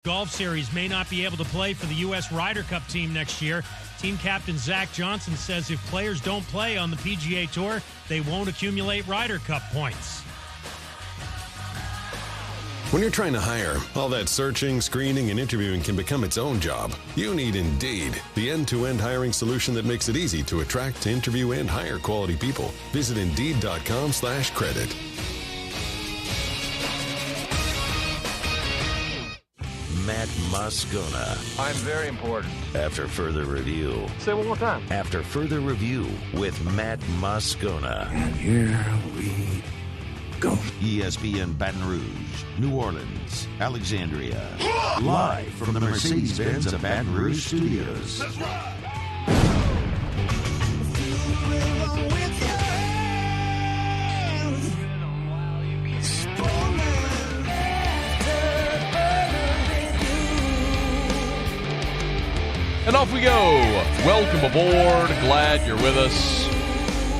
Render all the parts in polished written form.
Golf Series may not be able to play for the U.S. Ryder Cup team next year. Team captain Zach Johnson says if players don't play on the PGA Tour, they won't accumulate Ryder Cup points. When you're trying to hire, all that searching, screening, and interviewing can become its own job. You need Indeed, the end-to-end hiring solution that makes it easy to attract, interview, and hire quality people. Visit Indeed.com/credit. Matt Moscona. I'm very important. After further review. Say it one more time. After further review with Matt Moscona. And here we go. ESPN Baton Rouge, New Orleans, Alexandria. Live from the Mercedes-Benz of Baton Rouge studios. That's right. And off we go. Welcome aboard. Glad you're with us.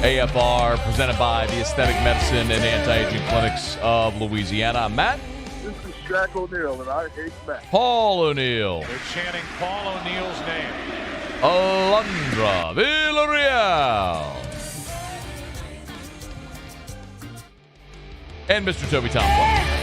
AFR, presented by the Aesthetic Medicine and Anti-Aging Clinics of Louisiana. I'm Matt. This is Shaq O'Neal, and I hate Matt. Paul O'Neal. They're chanting Paul O'Neal's name. Alondra Villarreal. And Mr. Toby Thompson.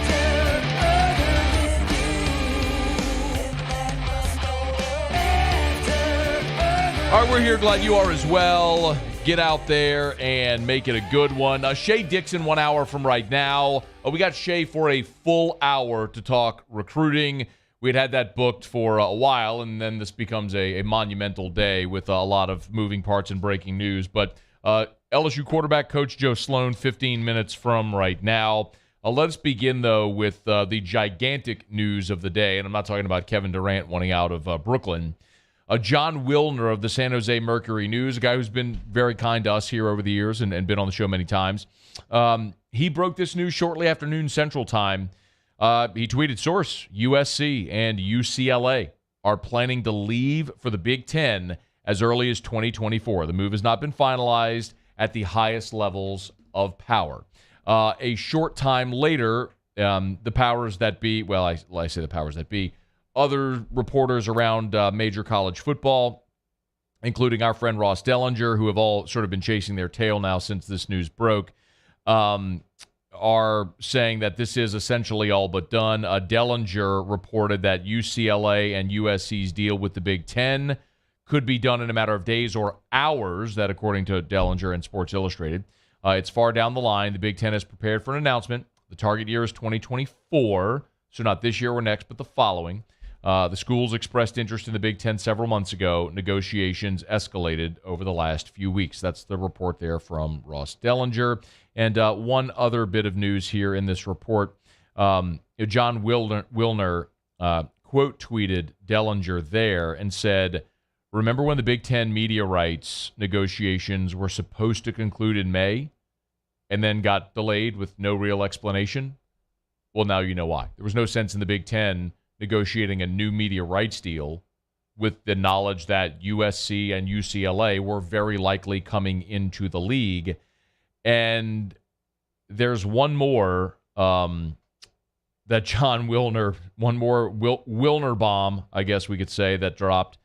All right, we're here. Glad you are as well. Get out there and make it a good one. Shea Dixon, 1 hour from right now. We got Shea for a full hour to talk recruiting. We'd had that booked for a while, and then this becomes a monumental day with a lot of moving parts and breaking news. But LSU quarterback coach Joe Sloan, 15 minutes from right now. Let's begin, though, with the gigantic news of the day. And I'm not talking about Kevin Durant wanting out of Brooklyn. John Wilner of the San Jose Mercury News, a guy who's been very kind to us here over the years and been on the show many times. He broke this news shortly after noon Central Time. He tweeted, source, USC and UCLA are planning to leave for the Big Ten as early as 2024. The move has not been finalized at the highest levels of power. A short time later, the powers that be, well, I say the powers that be, other reporters around major college football, including our friend Ross Dellinger, who have all sort of been chasing their tail now since this news broke, are saying that this is essentially all but done. Dellinger reported that UCLA and USC's deal with the Big Ten could be done in a matter of days or hours, that according to Dellinger and Sports Illustrated. It's far down the line. The Big Ten is prepared for an announcement. The target year is 2024, so not this year or next, but the following. The schools expressed interest in the Big Ten several months ago. Negotiations escalated over the last few weeks. That's the report there from Ross Dellinger. And one other bit of news here in this report. John Wilner quote tweeted Dellinger there and said, remember when the Big Ten media rights negotiations were supposed to conclude in May and then got delayed with no real explanation? Well, now you know why. There was no sense in the Big Ten negotiating a new media rights deal with the knowledge that USC and UCLA were very likely coming into the league. And there's one more that John Wilner, one more Wilner bomb, I guess we could say, that dropped,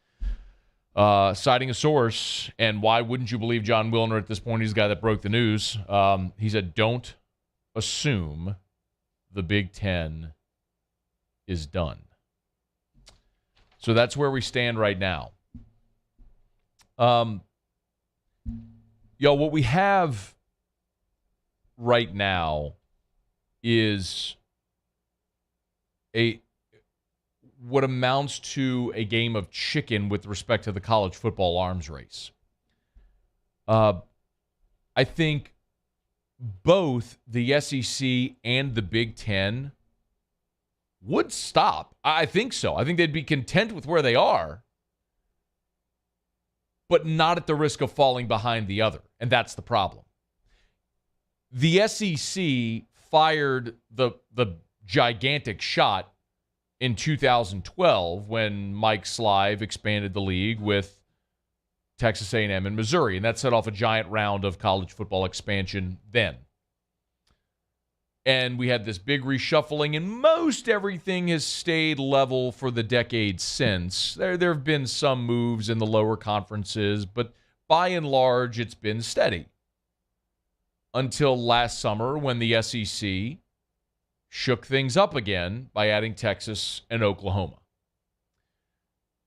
citing a source. And why wouldn't you believe John Wilner at this point? He's the guy that broke the news. He said, don't assume the Big Ten is done. So that's where we stand right now. What we have right now is what amounts to a game of chicken with respect to the college football arms race. I think both the SEC and the Big Ten would stop. I think so. I think they'd be content with where they are, but not at the risk of falling behind the other. And that's the problem. The SEC fired the gigantic shot in 2012 when Mike Slive expanded the league with Texas A&M and Missouri, and that set off a giant round of college football expansion then. And we had this big reshuffling, and most everything has stayed level for the decades since. There have been some moves in the lower conferences, but by and large, it's been steady. Until last summer when the SEC shook things up again by adding Texas and Oklahoma.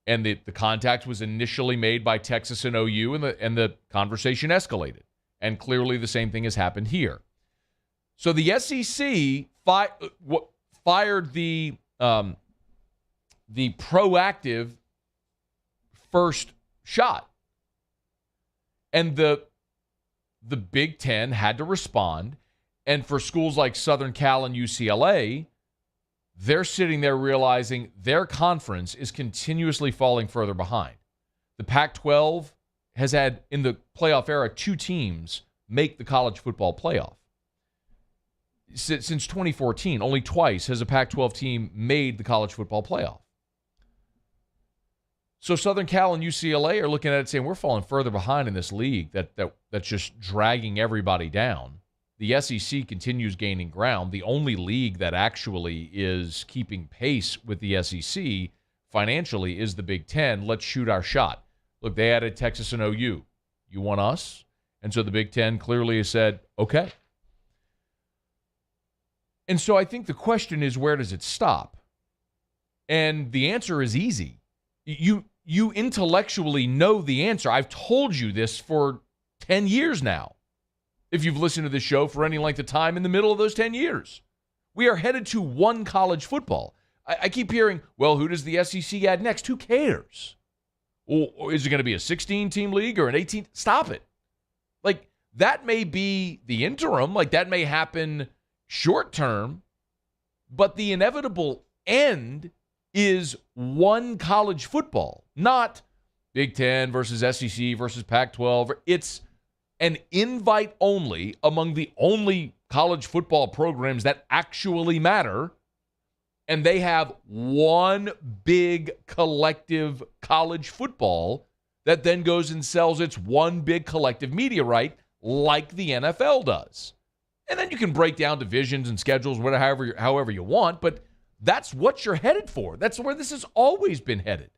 And the contact was initially made by Texas and OU, and the conversation escalated. And clearly the same thing has happened here. So the SEC fired the proactive first shot. And the Big Ten had to respond. And for schools like Southern Cal and UCLA, they're sitting there realizing their conference is continuously falling further behind. The Pac-12 has had, in the playoff era, 2 teams make the college football playoff. Since 2014, only twice has a Pac-12 team made the college football playoff. So Southern Cal and UCLA are looking at it saying, we're falling further behind in this league that's just dragging everybody down. The SEC continues gaining ground. The only league that actually is keeping pace with the SEC financially is the Big Ten. Let's shoot our shot. Look, they added Texas and OU. You want us? And so the Big Ten clearly has said, okay. And so I think the question is, where does it stop? And the answer is easy. You intellectually know the answer. I've told you this for 10 years now. If you've listened to this show for any length of time in the middle of those 10 years. We are headed to one college football. I keep hearing, well, who does the SEC add next? Who cares? Or is it going to be a 16-team league or an 18? Stop it. Like, that may be the interim. Like, that may happen short term. But the inevitable end is one college football, not Big Ten versus SEC versus Pac-12. It's an invite only among the only college football programs that actually matter. And they have one big collective college football that then goes and sells its one big collective media right like the NFL does. And then you can break down divisions and schedules, however you want, but that's what you're headed for. That's where this has always been headed.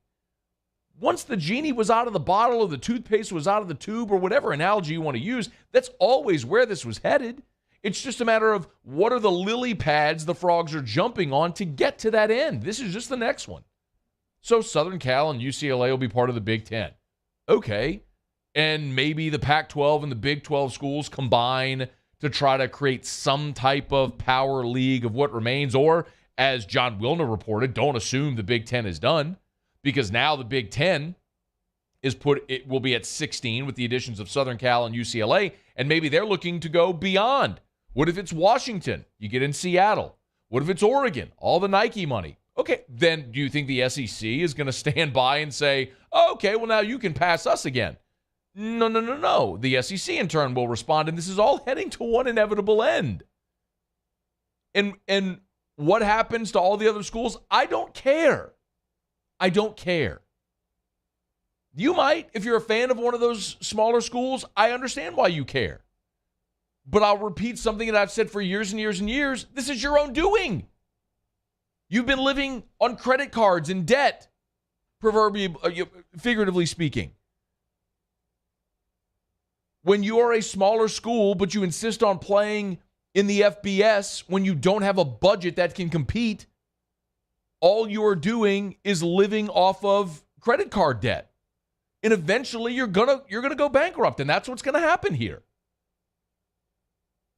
Once the genie was out of the bottle or the toothpaste was out of the tube or whatever analogy you want to use, that's always where this was headed. It's just a matter of what are the lily pads the frogs are jumping on to get to that end. This is just the next one. So Southern Cal and UCLA will be part of the Big Ten. Okay. And maybe the Pac-12 and the Big 12 schools combine to try to create some type of power league of what remains. Or, as John Wilner reported, don't assume the Big Ten is done, because now the Big Ten it will be at 16 with the additions of Southern Cal and UCLA, and maybe they're looking to go beyond. What if it's Washington? You get in Seattle. What if it's Oregon? All the Nike money. Okay, then do you think the SEC is going to stand by and say, okay, well, now you can pass us again? No. The SEC in turn will respond, and this is all heading to one inevitable end. And what happens to all the other schools? I don't care. I don't care. You might, if you're a fan of one of those smaller schools, I understand why you care. But I'll repeat something that I've said for years and years and years. This is your own doing. You've been living on credit cards in debt, figuratively speaking. When you are a smaller school, but you insist on playing in the FBS when you don't have a budget that can compete, all you are doing is living off of credit card debt. And eventually you're gonna go bankrupt, and that's what's gonna happen here.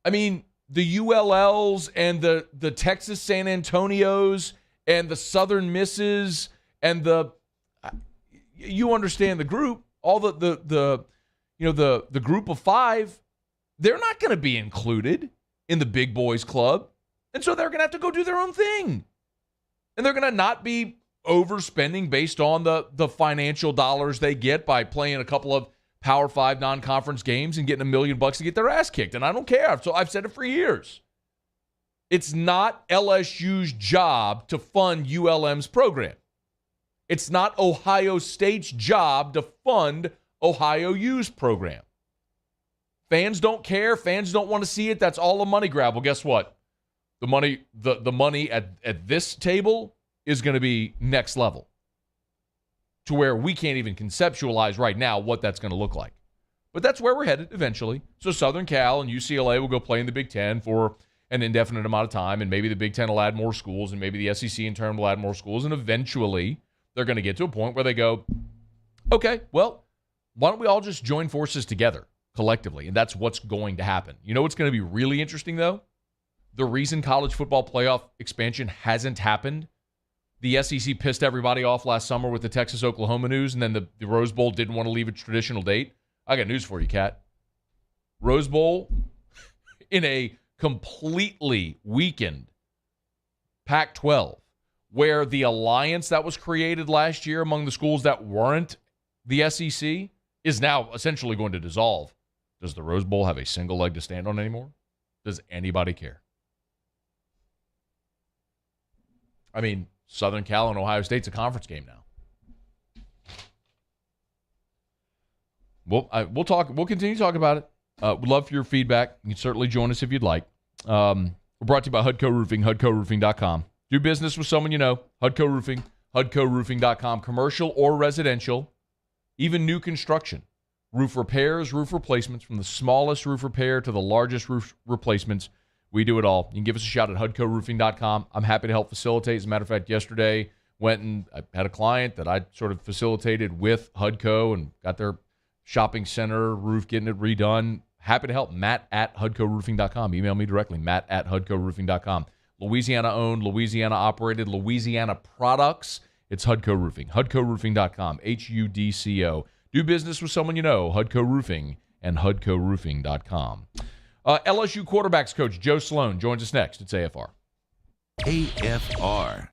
I mean, the ULLs and the Texas San Antonios and the Southern Misses and you understand the group, all the group of 5, they're not going to be included in the big boys club. And so they're going to have to go do their own thing. And they're going to not be overspending based on the financial dollars they get by playing a couple of Power 5 non-conference games and getting $1 million to get their ass kicked. And I don't care. So I've said it for years. It's not LSU's job to fund ULM's program. It's not Ohio State's job to fund Ohio U's program. Fans don't care. Fans don't want to see it. That's all a money grab. Well, guess what? The money at this table is going to be next level, to where we can't even conceptualize right now what that's going to look like. But that's where we're headed eventually. So Southern Cal and UCLA will go play in the Big Ten for an indefinite amount of time, and maybe the Big Ten will add more schools, and maybe the SEC in turn will add more schools, and eventually they're going to get to a point where they go, okay, well, why don't we all just join forces together collectively? And that's what's going to happen. You know what's going to be really interesting, though? The reason college football playoff expansion hasn't happened, the SEC pissed everybody off last summer with the Texas-Oklahoma news, and then the Rose Bowl didn't want to leave a traditional date. I got news for you, Kat. Rose Bowl in a completely weakened Pac-12, where the alliance that was created last year among the schools that weren't the SEC is now essentially going to dissolve. Does the Rose Bowl have a single leg to stand on anymore? Does anybody care? I mean, Southern Cal and Ohio State's a conference game now. We'll talk. We'll continue to talk about it. We'd love for your feedback. You can certainly join us if you'd like. We're brought to you by HUDCO Roofing, HUDCORoofing.com. Do business with someone you know. HUDCO Roofing, HUDCORoofing.com. Commercial or residential, even new construction. Roof repairs, roof replacements, from the smallest roof repair to the largest roof replacements. We do it all. You can give us a shout at HUDCORoofing.com. I'm happy to help facilitate. As a matter of fact, yesterday went and I had a client that I sort of facilitated with HUDCO and got their shopping center roof, getting it redone. Happy to help. Matt at HUDCORoofing.com. Email me directly, Matt at HUDCORoofing.com. Louisiana-owned, Louisiana-operated, Louisiana products. It's HUDCO Roofing. HUDCORoofing.com. HUDCO. Do business with someone you know. HUDCO Roofing and HUDCORoofing.com. LSU quarterbacks coach Joe Sloan joins us next. It's AFR. AFR.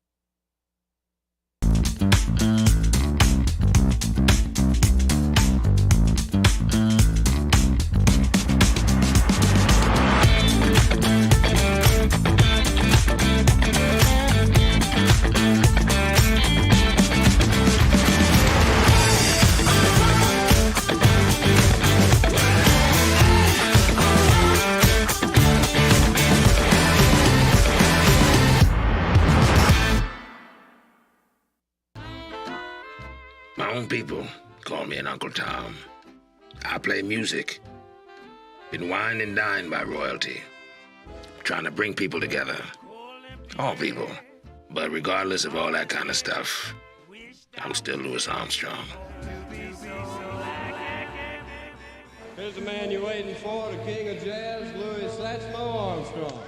My own people call me an Uncle Tom. I play music. Been wined and dined by royalty. Trying to bring people together. All people. But regardless of all that kind of stuff, I'm still Louis Armstrong. Here's the man you're waiting for, the king of jazz, Louis Satchmo Armstrong.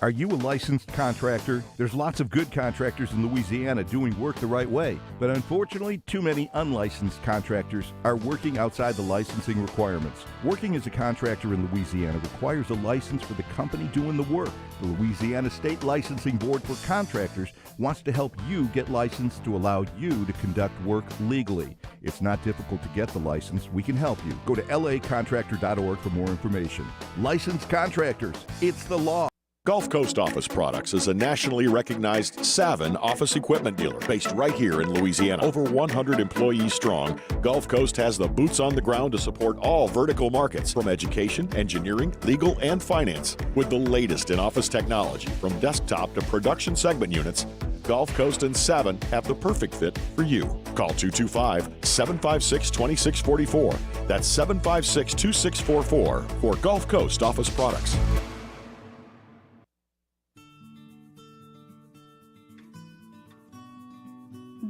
Are you a licensed contractor? There's lots of good contractors in Louisiana doing work the right way, but unfortunately, too many unlicensed contractors are working outside the licensing requirements. Working as a contractor in Louisiana requires a license for the company doing the work. The Louisiana State Licensing Board for Contractors wants to help you get licensed to allow you to conduct work legally. It's not difficult to get the license. We can help you. Go to lacontractor.org for more information. Licensed contractors, it's the law. Gulf Coast Office Products is a nationally recognized Savin office equipment dealer based right here in Louisiana. Over 100 employees strong, Gulf Coast has the boots on the ground to support all vertical markets, from education, engineering, legal, and finance. With the latest in office technology, from desktop to production segment units, Gulf Coast and Savin have the perfect fit for you. Call 225-756-2644. That's 756-2644 for Gulf Coast Office Products.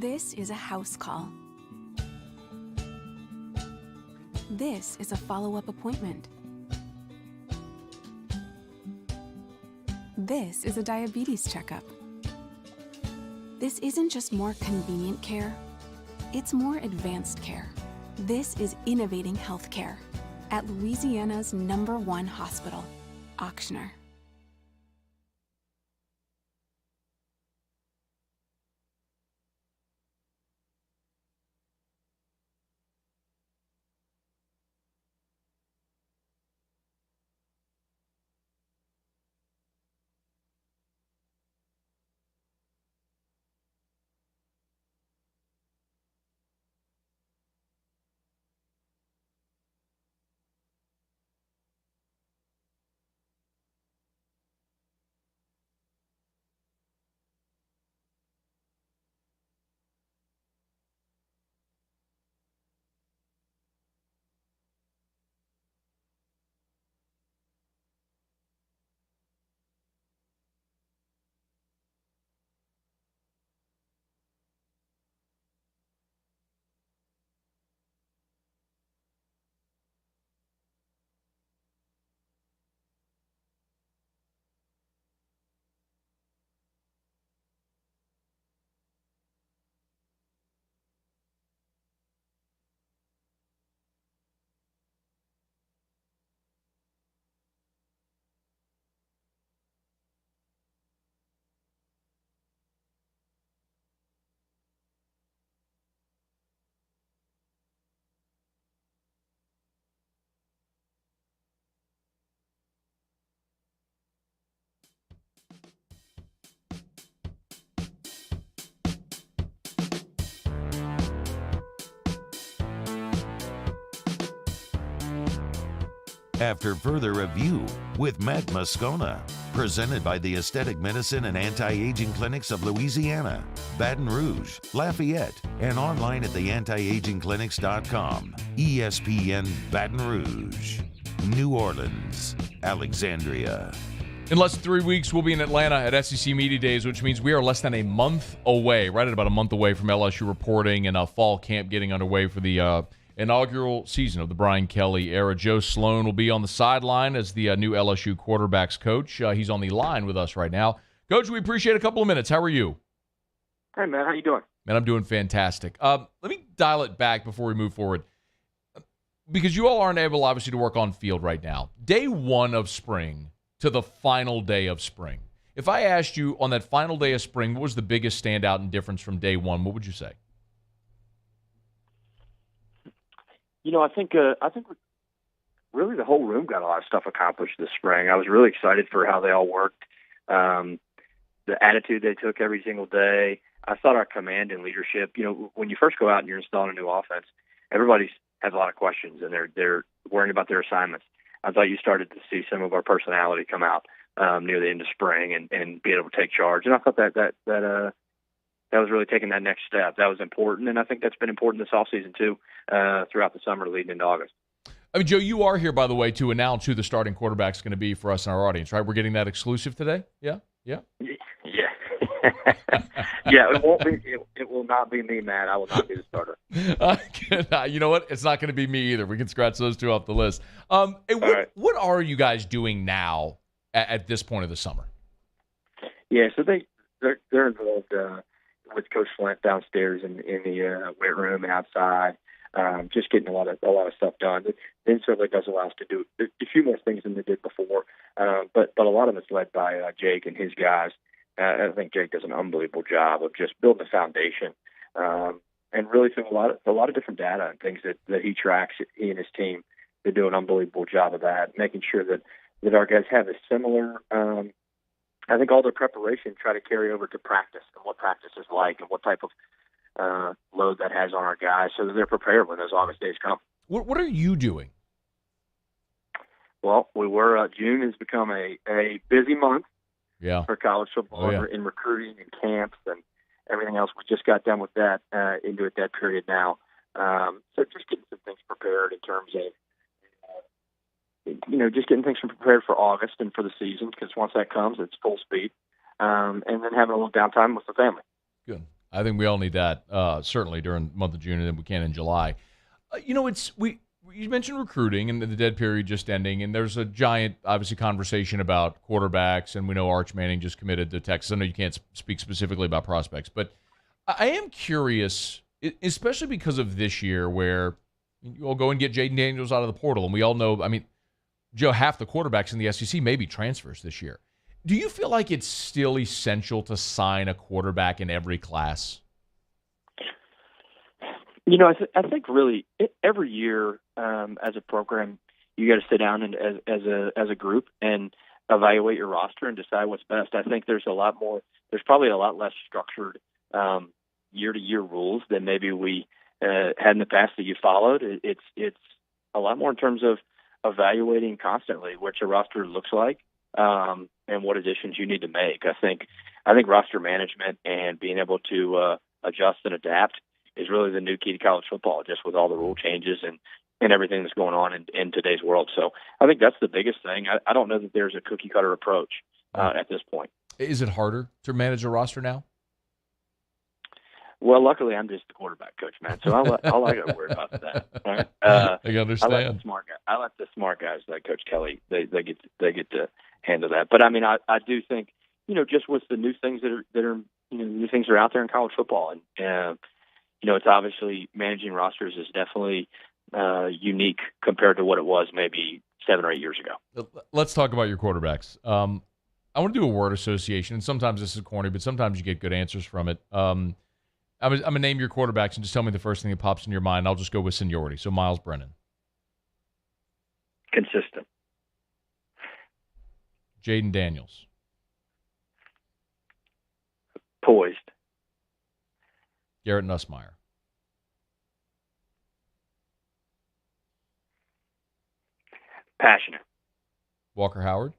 This is a house call. This is a follow-up appointment. This is a diabetes checkup. This isn't just more convenient care, it's more advanced care. This is innovating healthcare at Louisiana's #1 hospital, Ochsner. after further review with Matt Moscona. Presented by the Aesthetic Medicine and Anti-Aging Clinics of Louisiana, Baton Rouge, Lafayette, and online at theantiagingclinics.com. ESPN Baton Rouge, New Orleans, Alexandria. In less than 3 weeks, we'll be in Atlanta at SEC Media Days, which means we are less than a month away, right at about a month away from LSU reporting and a fall camp getting underway for the inaugural season of the Brian Kelly era. Joe Sloan will be on the sideline as the new LSU quarterbacks coach. He's on the line with us right now. Coach, we appreciate a couple of minutes. How are you? Hey, man. How you doing? Man, I'm doing fantastic. Let me dial it back before we move forward, because you all aren't able, obviously, to work on field right now. Day one of spring to the final day of spring. If I asked you on that final day of spring, what was the biggest standout and difference from day one, what would you say? I think really the whole room got a lot of stuff accomplished this spring. I was really excited for how they all worked, the attitude they took every single day. I thought our command and leadership, when you first go out and you're installing a new offense, everybody has a lot of questions and they're worrying about their assignments. I thought you started to see some of our personality come out near the end of spring and be able to take charge. And I thought that was really taking that next step. That was important, and I think that's been important this offseason too, throughout the summer leading into August. I mean, Joe, you are here, by the way, to announce who the starting quarterback is going to be for us in our audience, right? We're getting that exclusive today? Yeah? Yeah. Yeah, it won't be. It will not be me, Matt. I will not be the starter. You know what? It's not going to be me either. We can scratch those two off the list. What are you guys doing now at this point of the summer? Yeah, so they're involved with Coach Flint downstairs in the weight room and outside, just getting a lot of stuff done. Then certainly does allow us to do a few more things than they did before, but a lot of it's led by Jake and his guys. I think Jake does an unbelievable job of just building a foundation, and really through a lot of different data and things that he tracks. He and his team, they do an unbelievable job of that, making sure that our guys have a similar. I think all their preparation try to carry over to practice and what practice is like and what type of load that has on our guys, so that they're prepared when those August days come. What are you doing? Well, June has become a busy month. Yeah. For college football in recruiting and camps and everything else. We just got done with that into a dead period now. So just getting some things prepared in terms of, just getting things prepared for August and for the season, because once that comes, it's full speed. And then having a little downtime with the family. Good. I think we all need that, certainly during the month of June, and then we can in July. You mentioned recruiting and the dead period just ending, and there's a giant, obviously, conversation about quarterbacks, and we know Arch Manning just committed to Texas. I know you can't speak specifically about prospects, but I am curious, especially because of this year where you all go and get Jaden Daniels out of the portal, and we all know, I mean, Joe, half the quarterbacks in the SEC may be transfers this year. Do you feel like it's still essential to sign a quarterback in every class? I think really every year as a program, you got to sit down and as a group and evaluate your roster and decide what's best. I think there's probably a lot less structured year-to-year rules than maybe we had in the past that you followed. It's a lot more in terms of evaluating constantly what your roster looks like and what additions you need to make. I think roster management and being able to adjust and adapt is really the new key to college football, just with all the rule changes and everything that's going on in today's world. So I think that's the biggest thing. I don't know that there's a cookie-cutter approach at this point. Is it harder to manage a roster now? Well, luckily, I'm just the quarterback coach, man, so all I got to worry about is that. All right? I understand. I let the smart guys like Coach Kelly, they get to handle that. But, I mean, I do think, just with the new things that are new things that are out there in college football, and it's obviously managing rosters is definitely unique compared to what it was maybe 7 or 8 years ago. Let's talk about your quarterbacks. I want to do a word association, and sometimes this is corny, but sometimes you get good answers from it. I'm going to name your quarterbacks and just tell me the first thing that pops in your mind. I'll just go with seniority. So Miles Brennan. Consistent. Jaden Daniels. Poised. Garrett Nussmeier. Passionate. Walker Howard?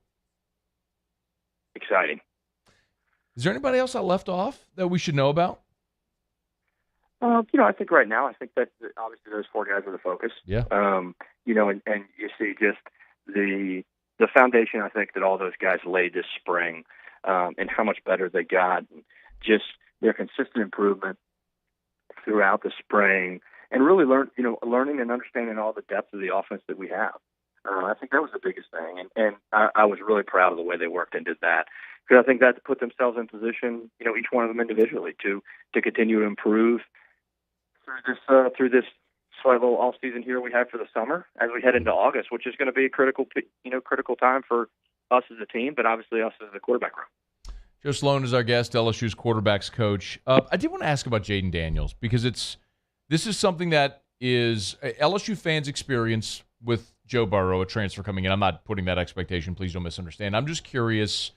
Exciting. Is there anybody else I left off that we should know about? I think right now, I think that obviously those 4 guys are the focus. Yeah. And you see just the foundation, I think, that all those guys laid this spring, and how much better they got, and just their consistent improvement throughout the spring, and really learning and understanding all the depth of the offense that we have. I think that was the biggest thing, and I was really proud of the way they worked and did that, because I think that put themselves in position, each one of them individually to continue to improve through this sort of little off season here we have for the summer as we head into August, which is going to be a critical time for us as a team, but obviously us as the quarterback room. Joe Sloan is our guest, LSU's quarterbacks coach. I did want to ask about Jaden Daniels, because this is something that is LSU fans experience with Joe Burrow, a transfer coming in. I'm not putting that expectation. Please don't misunderstand. I'm just curious,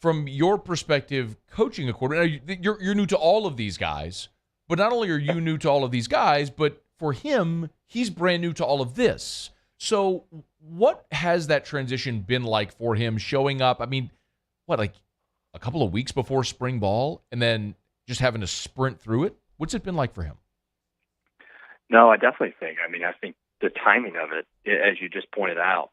from your perspective, coaching a quarterback. You're new to all of these guys, but not only are you new to all of these guys, but for him, he's brand new to all of this. So what has that transition been like for him showing up? I mean, like a couple of weeks before spring ball and then just having to sprint through it? What's it been like for him? No, I definitely think. I think the timing of it, as you just pointed out,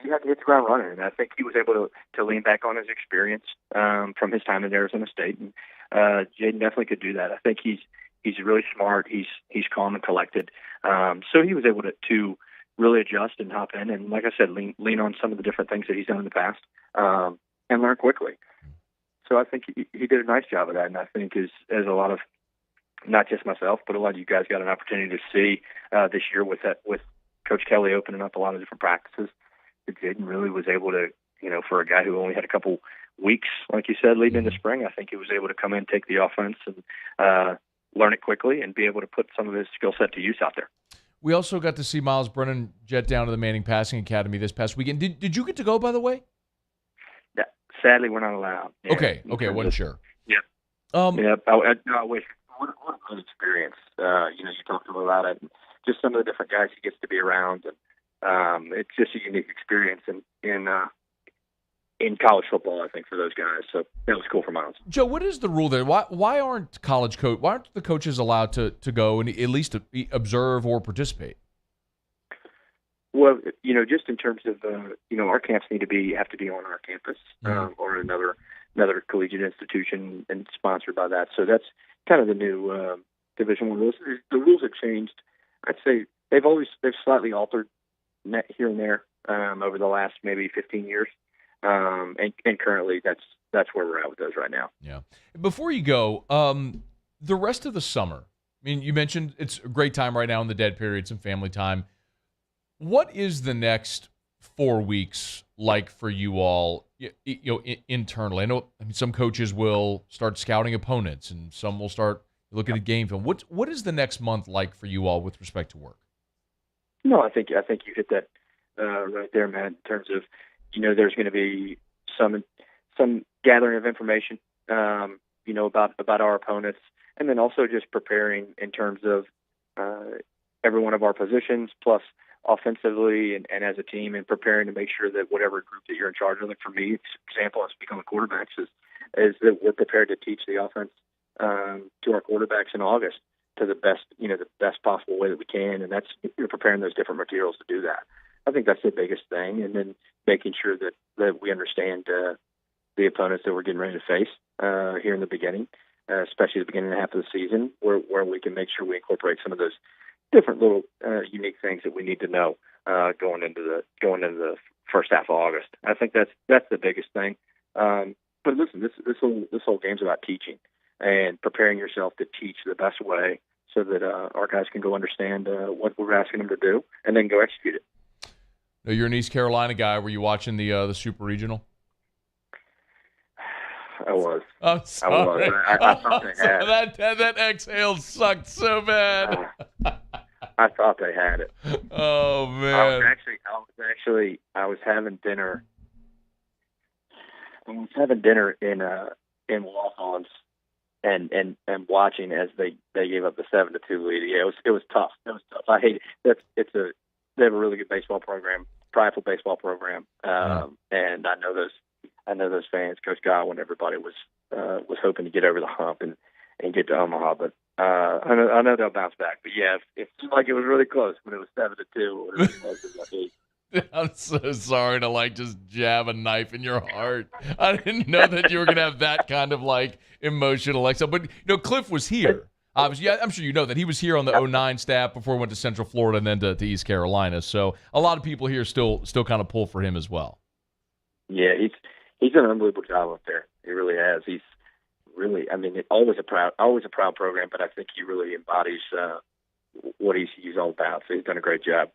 he had to hit the ground running, and I think he was able to lean back on his experience from his time at Arizona State. And Jaden definitely could do that. I think he's really smart. He's calm and collected. So he was able to really adjust and hop in, and like I said, lean on some of the different things that he's done in the past, and learn quickly. So I think he did a nice job of that, and I think as a lot of, not just myself, but a lot of you guys got an opportunity to see this year with Coach Kelly opening up a lot of different practices, that Jaden really was able to, for a guy who only had a couple weeks, like you said, leading into spring, I think he was able to come in, take the offense, and learn it quickly and be able to put some of his skill set to use out there. We also got to see Miles Brennan jet down to the Manning Passing Academy this past weekend. Did you get to go, by the way? Yeah, sadly, we're not allowed. Yeah, okay, I wasn't sure. Yeah. I wish. What a good experience. You talked to him about it, and just some of the different guys he gets to be around, and it's just a unique experience in college football, I think, for those guys. So that was cool for Miles. Joe, what is the rule there? Why aren't the coaches allowed to go and at least observe or participate? Well, just in terms of our camps have to be on our campus, or another collegiate institution and sponsored by that. So that's kind of the new Division I rules. The rules have changed. I'd say they've slightly altered here and there over the last maybe 15 years. And currently that's where we're at with those right now. Yeah. Before you go, the rest of the summer, you mentioned it's a great time right now in the dead period, some family time. What is the next 4 weeks like for you all, internally? I know some coaches will start scouting opponents and some will start looking at game film. What is the next month like for you all with respect to work? No, I think you hit that right there, Matt, in terms of, there's going to be some gathering of information, about our opponents, and then also just preparing in terms of every one of our positions, offensively and as a team, and preparing to make sure that whatever group that you're in charge of, like for me, for example, I speak on the quarterbacks, is that we're prepared to teach the offense to our quarterbacks in August to the best possible way that we can, and that's you're preparing those different materials to do that. I think that's the biggest thing, and then making sure that we understand the opponents that we're getting ready to face here in the beginning, especially the beginning half of the season, where we can make sure we incorporate some of those different little unique things that we need to know going into the first half of August. I think that's the biggest thing. But listen, this whole game's about teaching and preparing yourself to teach the best way, so that our guys can go understand what we're asking them to do and then go execute it. Now, you're an East Carolina guy. Were you watching the Super Regional? I was. I'm sorry. I thought they had it. That exhale sucked so bad. I thought they had it. Oh man! I was having dinner. I was having dinner in Walk-Ons and watching as they gave up the 7-2 lead. Yeah, it was tough. It was tough. I hate it. They have a really good baseball program prideful baseball program, and I know those fans. Coach Godwin, everybody was hoping to get over the hump and get to Omaha, but I know they'll bounce back. But yeah, it seemed like it was really close when it was 7-2. I'm so sorry to just jab a knife in your heart. I didn't know that you were going to have that kind of emotional exile. But Cliff was here. Obviously, I'm sure you know that he was here on the 09 staff before he went to Central Florida and then to East Carolina. So a lot of people here still kind of pull for him as well. Yeah, he's done an unbelievable job up there. He really has. He's really, always a proud program, but I think he really embodies what he's all about. So he's done a great job.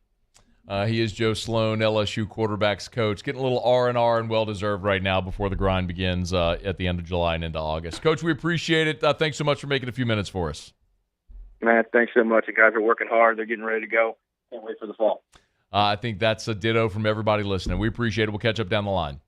He is Joe Sloan, LSU quarterbacks coach, getting a little R&R and well-deserved right now before the grind begins at the end of July and into August. Coach, we appreciate it. Thanks so much for making a few minutes for us. Matt, thanks so much. The guys are working hard. They're getting ready to go. Can't wait for the fall. I think that's a ditto from everybody listening. We appreciate it. We'll catch up down the line.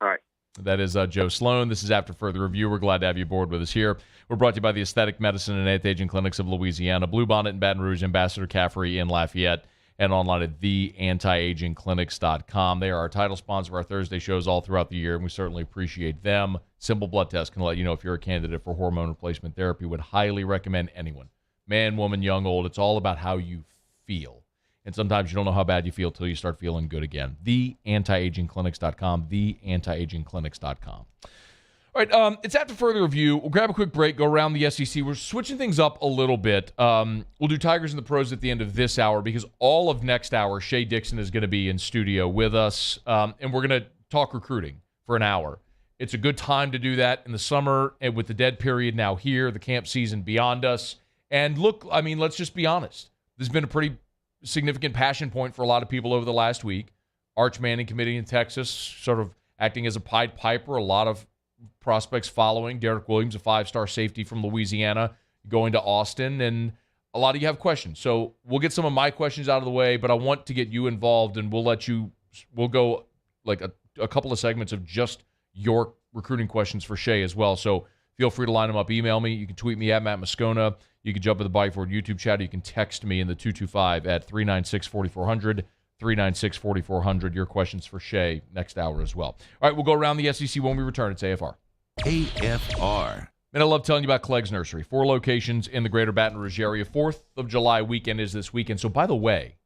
All right. That is Joe Sloan. This is After Further Review. We're glad to have you aboard with us here. We're brought to you by the Aesthetic Medicine and Anti-Aging Clinics of Louisiana, Bluebonnet in Baton Rouge, Ambassador Caffrey in Lafayette, and online at theantiagingclinics.com. They are our title sponsor of our Thursday shows all throughout the year, and we certainly appreciate them. Simple blood test can let you know if you're a candidate for hormone replacement therapy. Would highly recommend anyone. Man, woman, young, old. It's all about how you feel. And sometimes you don't know how bad you feel till you start feeling good again. Theantiagingclinics.com, theantiagingclinics.com. All right, it's After Further Review. We'll grab a quick break, go around the SEC. We're switching things up a little bit. We'll do Tigers and the Pros at the end of this hour because all of next hour, Shea Dixon is going to be in studio with us, and we're going to talk recruiting for an hour. It's a good time to do that in the summer and with the dead period now here, the camp season beyond us. And look, let's just be honest. There's been a pretty significant passion point for a lot of people over the last week. Arch Manning committee in Texas sort of acting as a Pied Piper. A lot of prospects following. Derek Williams, a 5-star safety from Louisiana, going to Austin. And a lot of you have questions. So we'll get some of my questions out of the way, but I want to get you involved, and we'll go a couple of segments of just your recruiting questions for Shea as well. So feel free to line them up. Email me. You can tweet me at Matt Moscona. You can jump in the Bike Forward YouTube chat. Or you can text me in the 225 at 396-4400, 396-4400. Your questions for Shea next hour as well. All right, we'll go around the SEC when we return. It's AFR. AFR. And I love telling you about Clegg's Nursery. 4 locations in the greater Baton Rouge area. 4th of July weekend is this weekend. So, by the way,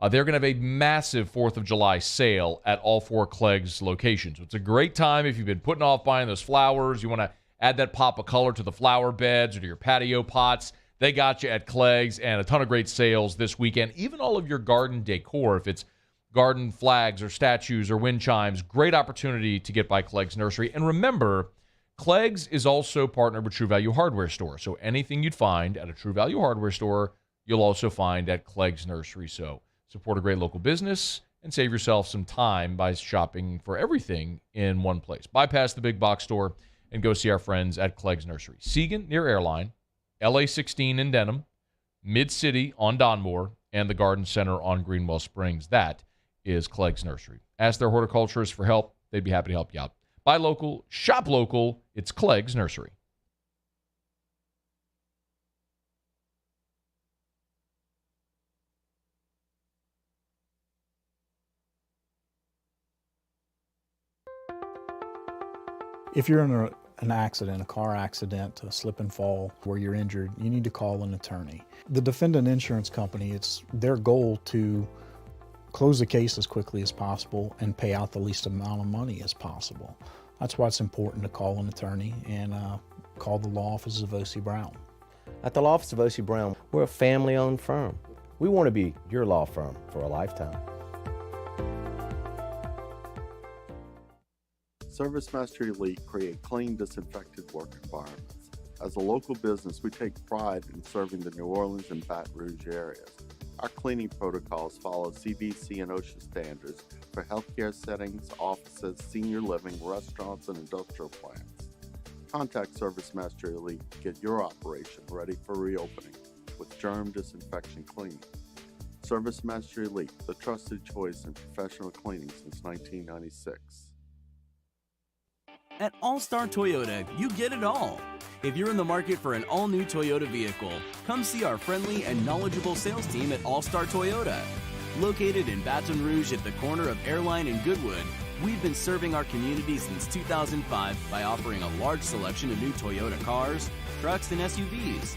they're going to have a massive 4th of July sale at all 4 Clegg's locations. So it's a great time if you've been putting off buying those flowers. You want to add that pop of color to the flower beds or to your patio pots. They got you at Clegg's, and a ton of great sales this weekend. Even all of your garden decor, if it's garden flags or statues or wind chimes, great opportunity to get by Clegg's Nursery. And remember, Clegg's is also partnered with True Value Hardware Store. So anything you'd find at a True Value Hardware Store, you'll also find at Clegg's Nursery. So support a great local business and save yourself some time by shopping for everything in one place. Bypass the big box store and go see our friends at Clegg's Nursery. Seagan near Airline, LA 16 in Denham, Mid-City on Donmore, and the Garden Center on Greenwell Springs. That is Clegg's Nursery. Ask their horticulturists for help. They'd be happy to help you out. Buy local, shop local. It's Clegg's Nursery. If you're in an accident, a car accident, a slip and fall where you're injured, you need to call an attorney. The defendant insurance company, it's their goal to close the case as quickly as possible and pay out the least amount of money as possible. That's why it's important to call an attorney and call the law office of O.C. Brown. At the law office of O.C. Brown, we're a family-owned firm. We want to be your law firm for a lifetime. ServiceMaster Elite create clean, disinfected work environments. As a local business, we take pride in serving the New Orleans and Baton Rouge areas. Our cleaning protocols follow CDC and OSHA standards for healthcare settings, offices, senior living, restaurants, and industrial plants. Contact ServiceMaster Elite to get your operation ready for reopening with germ disinfection cleaning. ServiceMaster Elite, the trusted choice in professional cleaning since 1996. At All-Star Toyota, you get it all. If you're in the market for an all-new Toyota vehicle, come see our friendly and knowledgeable sales team at All-Star Toyota. Located in Baton Rouge at the corner of Airline and Goodwood, we've been serving our community since 2005 by offering a large selection of new Toyota cars, trucks, and SUVs.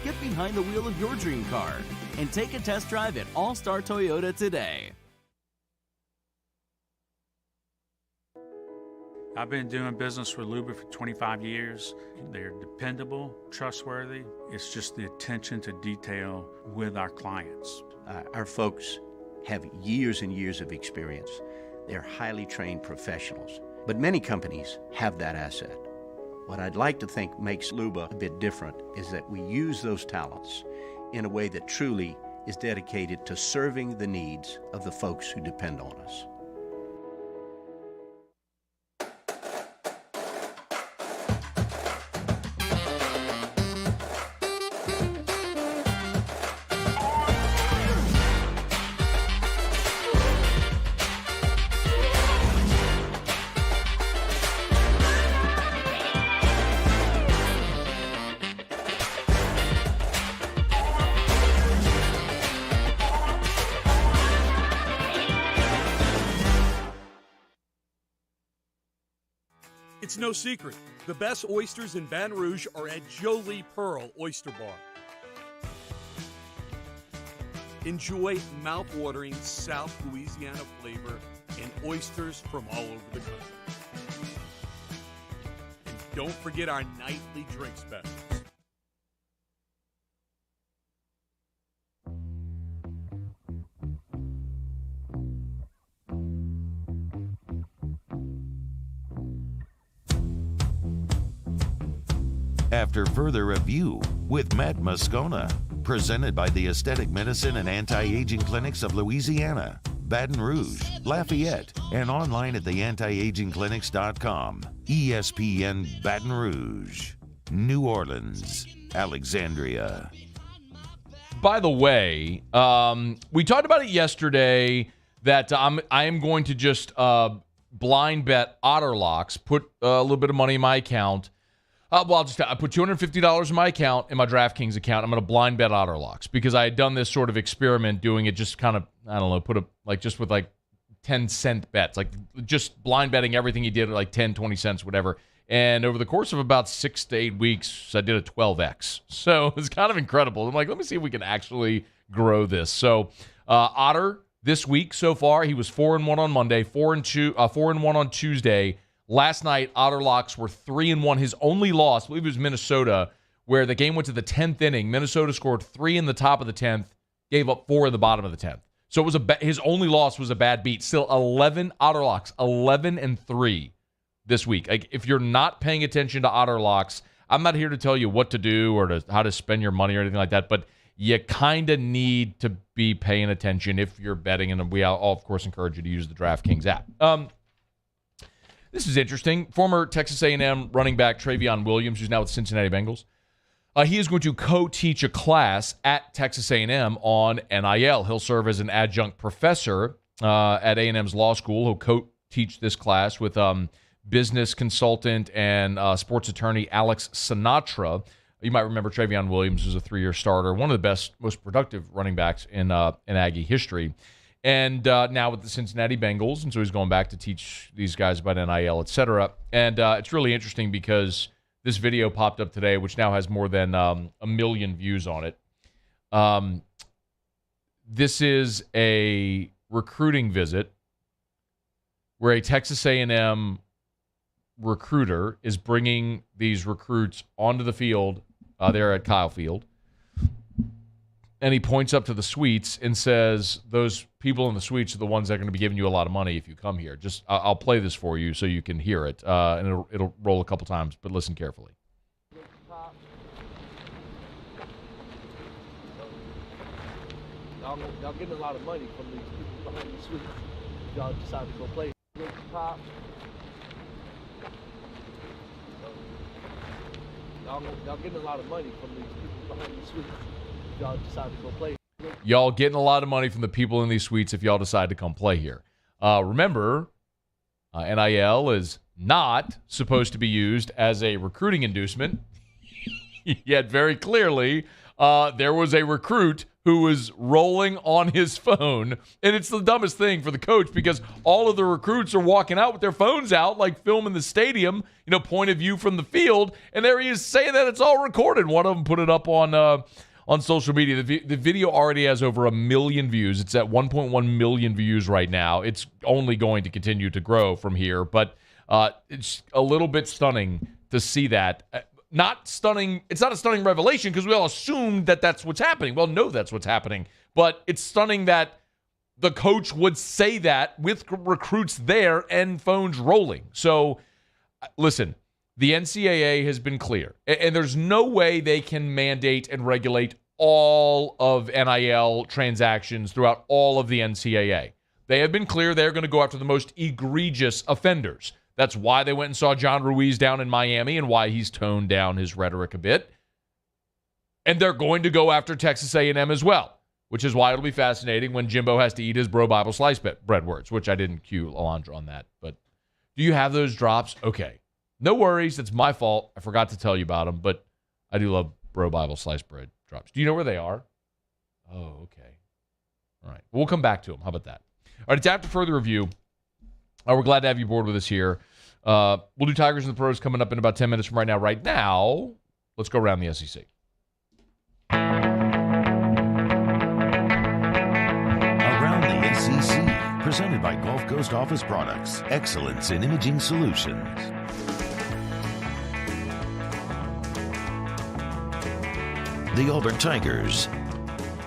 Get behind the wheel of your dream car and take a test drive at All Star Toyota today. I've been doing business with Luba for 25 years. They're dependable, trustworthy. It's just the attention to detail with our clients. Our folks have years and years of experience. They're highly trained professionals, but many companies have that asset. What I'd like to think makes Luba a bit different is that we use those talents in a way that truly is dedicated to serving the needs of the folks who depend on us. It's no secret. The best oysters in Baton Rouge are at Jolie Pearl Oyster Bar. Enjoy mouth-watering South Louisiana flavor and oysters from all over the country. And don't forget our nightly drink specials. After further review with Matt Moscona, presented by the Aesthetic Medicine and Anti-Aging Clinics of Louisiana, Baton Rouge, Lafayette, and online at theantiagingclinics.com. ESPN Baton Rouge, New Orleans, Alexandria. By the way, we talked about it yesterday that I am going to just blind bet Otterlocks, put a little bit of money in my account. I put $250 in my account, in my DraftKings account. I'm going to blind bet Otterlocks because I had done this sort of experiment doing it just kind of, I don't know, just with 10-cent bets, like just blind betting everything he did at like 10, 20 cents, whatever. And over the course of about 6 to 8 weeks, I did a 12x. So it's kind of incredible. I'm like, let me see if we can actually grow this. So Otter this week so far, he was 4-1 on Monday, 4-1 on Tuesday. Last night, Otterlocks were 3-1. His only loss, I believe it was Minnesota, where the game went to the 10th inning. Minnesota scored 3 in the top of the 10th, gave up 4 in the bottom of the 10th. So it was his only loss was a bad beat. Still 11 Otterlocks, 11-3 this week. Like, if you're not paying attention to Otterlocks, I'm not here to tell you what to do or how to spend your money or anything like that, but you kind of need to be paying attention if you're betting, and we all, of course, encourage you to use the DraftKings app. This is interesting. Former Texas A&M running back Travion Williams, who's now with the Cincinnati Bengals, he is going to co-teach a class at Texas A&M on NIL. He'll serve as an adjunct professor at A&M's law school. He'll co-teach this class with business consultant and sports attorney Alex Sinatra. You might remember Travion Williams was a 3-year starter, one of the best, most productive running backs in Aggie history. And now with the Cincinnati Bengals, and so he's going back to teach these guys about NIL, et cetera. And it's really interesting because this video popped up today, which now has more than 1 million views on it. This is a recruiting visit where a Texas A&M recruiter is bringing these recruits onto the field there at Kyle Field. And he points up to the suites and says, those people in the suites are the ones that are going to be giving you a lot of money if you come here. Just, I'll play this for you so you can hear it. And it'll roll a couple times, but listen carefully. Y'all getting a lot of money from these people behind the suites. Y'all decide to go play. Top. Y'all getting a lot of money from these people behind the suites. Y'all decide to go play. Y'all getting a lot of money from the people in these suites if y'all decide to come play here. Remember, NIL is not supposed to be used as a recruiting inducement. Yet very clearly, there was a recruit who was rolling on his phone. And it's the dumbest thing for the coach because all of the recruits are walking out with their phones out, like filming the stadium, point of view from the field. And there he is saying that it's all recorded. One of them put it up on social media. The video already has over 1 million views. It's at 1.1 million views right now. It's only going to continue to grow from here. But it's a little bit stunning to see that. Not stunning. It's not a stunning revelation because we all assumed that that's what's happening. Well, no, that's what's happening. But it's stunning that the coach would say that with recruits there and phones rolling. So, listen, the NCAA has been clear. And there's no way they can mandate and regulate all of NIL transactions throughout all of the NCAA. They have been clear they're going to go after the most egregious offenders. That's why they went and saw John Ruiz down in Miami and why he's toned down his rhetoric a bit. And they're going to go after Texas A&M as well, which is why it'll be fascinating when Jimbo has to eat his Bro Bible slice bread words, which I didn't cue Alondra on that. But do you have those drops? Okay. No worries. It's my fault. I forgot to tell you about them, but I do love Bro Bible slice bread drops. Do you know where they are? Oh, okay. All right. We'll come back to them. How about that? All right. It's after further review. We're glad to have you aboard with us here. We'll do Tigers and the Pros coming up in about 10 minutes from right now. Right now, let's go around the SEC. Around the SEC, presented by Gulf Coast Office Products. Excellence in imaging solutions. The Auburn Tigers.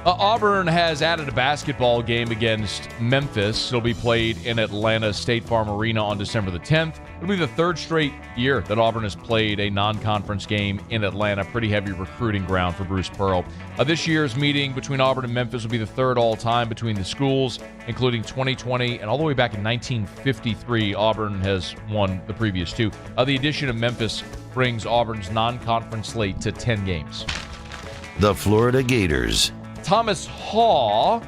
Auburn has added a basketball game against Memphis. It'll be played in Atlanta State Farm Arena on December the 10th. It'll be the third straight year that Auburn has played a non-conference game in Atlanta. Pretty heavy recruiting ground for Bruce Pearl. This year's meeting between Auburn and Memphis will be the third all-time between the schools, including 2020 and all the way back in 1953. Auburn has won the previous two. The addition of Memphis brings Auburn's non-conference slate to 10 games. The Florida Gators. Thomas Haw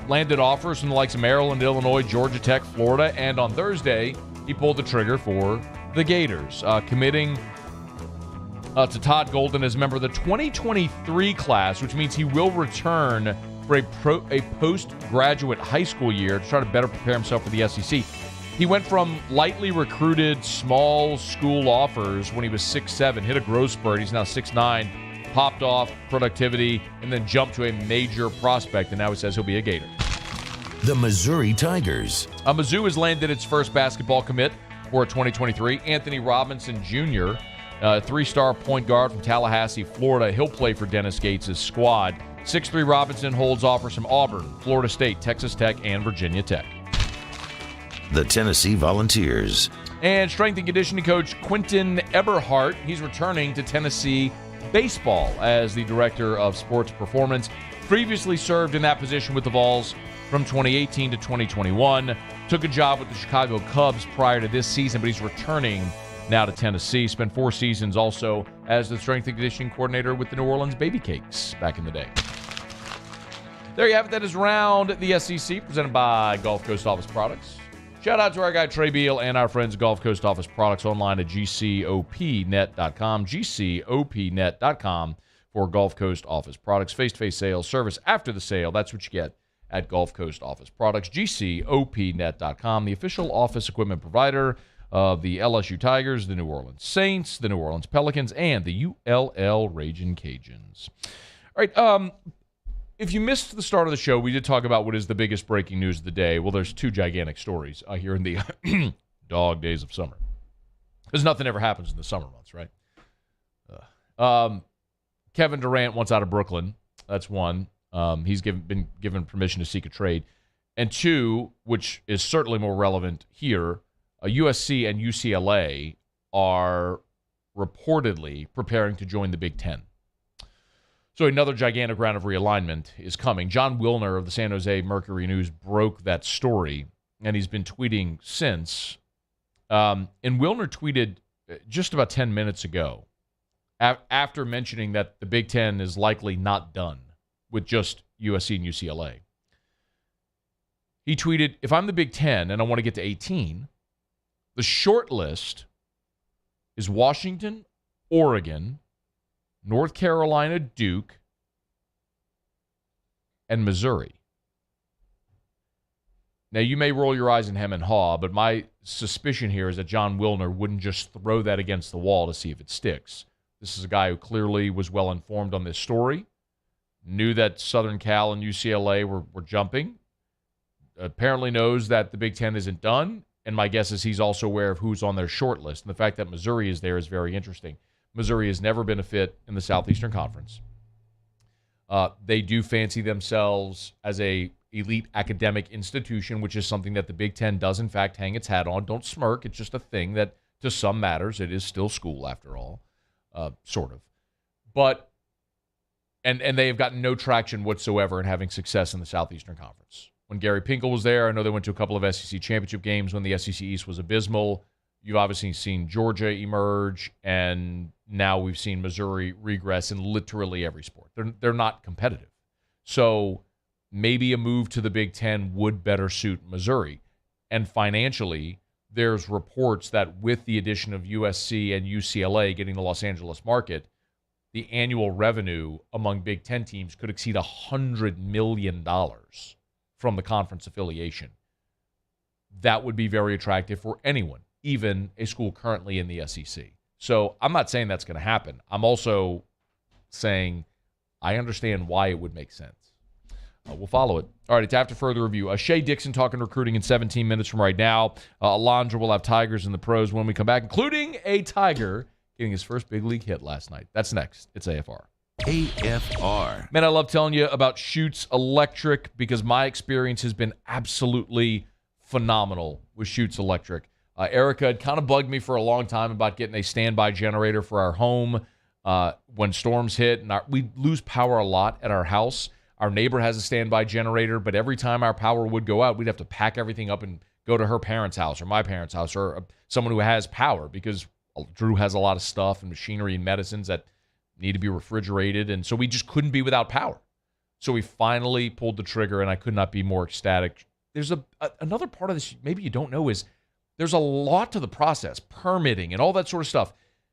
landed offers from the likes of Maryland, Illinois, Georgia Tech, Florida, and on Thursday, he pulled the trigger for the Gators, committing to Todd Golden as a member of the 2023 class, which means he will return for a postgraduate high school year to try to better prepare himself for the SEC. He went from lightly recruited small school offers when he was 6'7", hit a growth spurt. He's now 6'9", popped off productivity, and then jumped to a major prospect, and now he says he'll be a Gator. The Missouri Tigers. Mizzou has landed its first basketball commit for 2023. Anthony Robinson Jr., three-star point guard from Tallahassee, Florida. He'll play for Dennis Gates' squad. 6'3" Robinson holds offers from Auburn, Florida State, Texas Tech, and Virginia Tech. The Tennessee Volunteers. And strength and conditioning coach Quentin Eberhardt, he's returning to Tennessee baseball as the director of sports performance. Previously served in that position with the Vols from 2018 to 2021. Took a job with the Chicago Cubs prior to this season, but he's returning now to Tennessee. Spent 4 seasons also as the strength and conditioning coordinator with the New Orleans Baby Cakes back in the day. There you have it. That is Round the SEC, presented by Gulf Coast Office Products. Shout out to our guy Trey Beal and our friends at Gulf Coast Office Products online at gcopnet.com, gcopnet.com for Gulf Coast Office Products. Face-to-face sales, service after the sale. That's what you get at Gulf Coast Office Products, gcopnet.com, the official office equipment provider of the LSU Tigers, the New Orleans Saints, the New Orleans Pelicans, and the ULL Ragin' Cajuns. All right, if you missed the start of the show, we did talk about what is the biggest breaking news of the day. Well, there's 2 gigantic stories here in the dog days of summer. Because nothing ever happens in the summer months, right? Kevin Durant wants out of Brooklyn. That's one. He's been given permission to seek a trade. And 2, which is certainly more relevant here, USC and UCLA are reportedly preparing to join the Big Ten. So another gigantic round of realignment is coming. John Wilner of the San Jose Mercury News broke that story, and he's been tweeting since. And Wilner tweeted just about 10 minutes ago, after mentioning that the Big Ten is likely not done with just USC and UCLA. He tweeted, if I'm the Big Ten and I want to get to 18, the short list is Washington, Oregon, North Carolina, Duke, and Missouri. Now, you may roll your eyes and hem and haw, but my suspicion here is that John Wilner wouldn't just throw that against the wall to see if it sticks. This is a guy who clearly was well informed on this story, knew that Southern Cal and UCLA were jumping, apparently knows that the Big Ten isn't done, and my guess is he's also aware of who's on their short list. And the fact that Missouri is there is very interesting. Missouri has never been a fit in the Southeastern Conference. They do fancy themselves as a elite academic institution, which is something that the Big Ten does, in fact, hang its hat on. Don't smirk. It's just a thing that, to some matters, it is still school, after all, sort of. But, and they have gotten no traction whatsoever in having success in the Southeastern Conference. When Gary Pinkel was there, I know they went to a couple of SEC championship games when the SEC East was abysmal. You've obviously seen Georgia emerge, and now we've seen Missouri regress in literally every sport. They're not competitive. So maybe a move to the Big Ten would better suit Missouri. And financially, there's reports that with the addition of USC and UCLA getting the Los Angeles market, the annual revenue among Big Ten teams could exceed $100 million from the conference affiliation. That would be very attractive for anyone, even a school currently in the SEC. So I'm not saying that's going to happen. I'm also saying I understand why it would make sense. We'll follow it. All right, it's after further review. Shea Dixon talking recruiting in 17 minutes from right now. Alondra will have Tigers in the pros when we come back, including a Tiger getting his first big league hit last night. That's next. It's AFR. AFR. Man, I love telling you about Schutz Electric because my experience has been absolutely phenomenal with Schutz Electric. Erica had kind of bugged me for a long time about getting a standby generator for our home when storms hit. And we lose power a lot at our house. Our neighbor has a standby generator, but every time our power would go out, we'd have to pack everything up and go to her parents' house or my parents' house or someone who has power because Drew has a lot of stuff and machinery and medicines that need to be refrigerated. And so we just couldn't be without power. So we finally pulled the trigger, and I could not be more ecstatic. There's another part of this maybe you don't know is there's a lot to the process, permitting and all that sort of stuff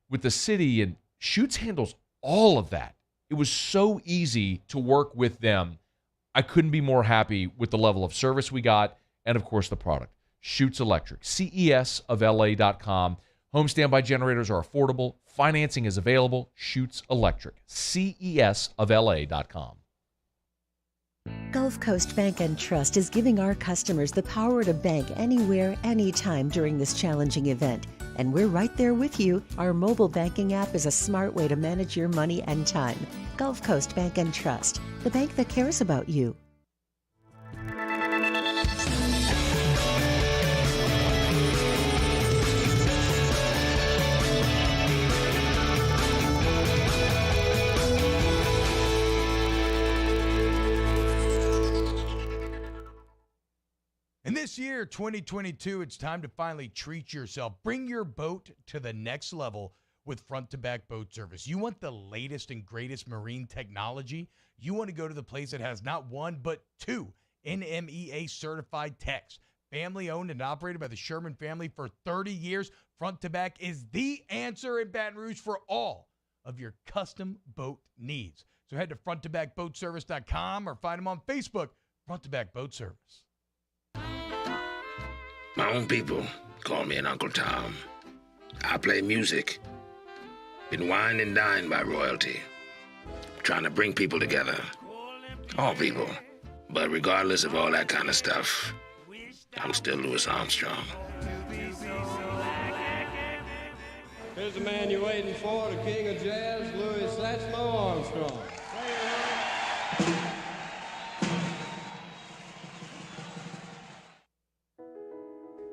with the city, and Schutz handles all of that. It was so easy to work with them. I couldn't be more happy with the level of service we got and, of course, the product. Schutz Electric, CESofLA.com. Home standby generators are affordable. Financing is available. Schutz Electric, CESofLA.com. Gulf Coast Bank and Trust is giving our customers the power to bank anywhere, anytime during this challenging event. And we're right there with you. Our mobile banking app is a smart way to manage your money and time. Gulf Coast Bank and Trust, the bank that cares about you. And this year, 2022, it's time to finally treat yourself. Bring your boat to the next level with front-to-back boat service. You want the latest and greatest marine technology? You want to go to the place that has not one, but two NMEA-certified techs. Family-owned and operated by the Sherman family for 30 years, front-to-back is the answer in Baton Rouge for all of your custom boat needs. So head to fronttobackboatservice.com or find them on Facebook, Front to Back Boat Service. My own people call me an Uncle Tom. I play music. Been wined and dined by royalty. Trying to bring people together. All people. But regardless of all that kind of stuff, I'm still Louis Armstrong. Here's the man you're waiting for, the king of jazz, Louis Armstrong.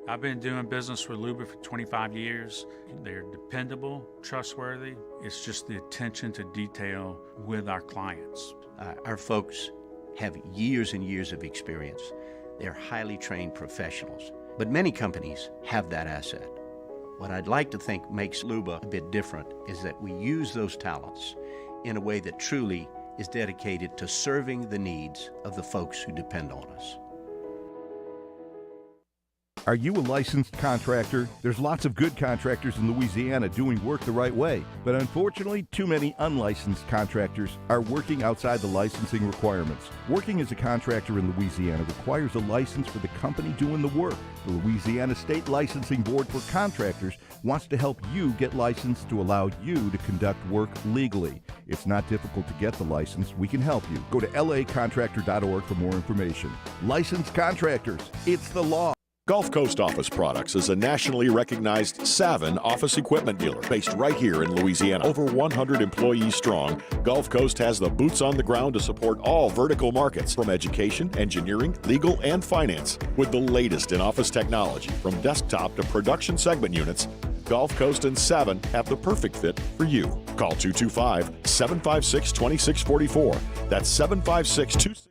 I've been doing business with Luba for 25 years. They're dependable, trustworthy. It's just the attention to detail with our clients. Our folks have years and years of experience. They're highly trained professionals, but many companies have that asset. What I'd like to think makes Luba a bit different is that we use those talents in a way that truly is dedicated to serving the needs of the folks who depend on us. Are you a licensed contractor? There's lots of good contractors in Louisiana doing work the right way, but unfortunately, too many unlicensed contractors are working outside the licensing requirements. Working as a contractor in Louisiana requires a license for the company doing the work. The Louisiana State Licensing Board for Contractors wants to help you get licensed to allow you to conduct work legally. It's not difficult to get the license. We can help you. Go to lacontractor.org for more information. Licensed contractors, it's the law. Gulf Coast Office Products is a nationally recognized Savin office equipment dealer based right here in Louisiana. Over 100 employees strong, Gulf Coast has the boots on the ground to support all vertical markets, from education, engineering, legal, and finance. With the latest in office technology, from desktop to production segment units, Gulf Coast and Savin have the perfect fit for you. Call 225-756-2644. That's 756-2644.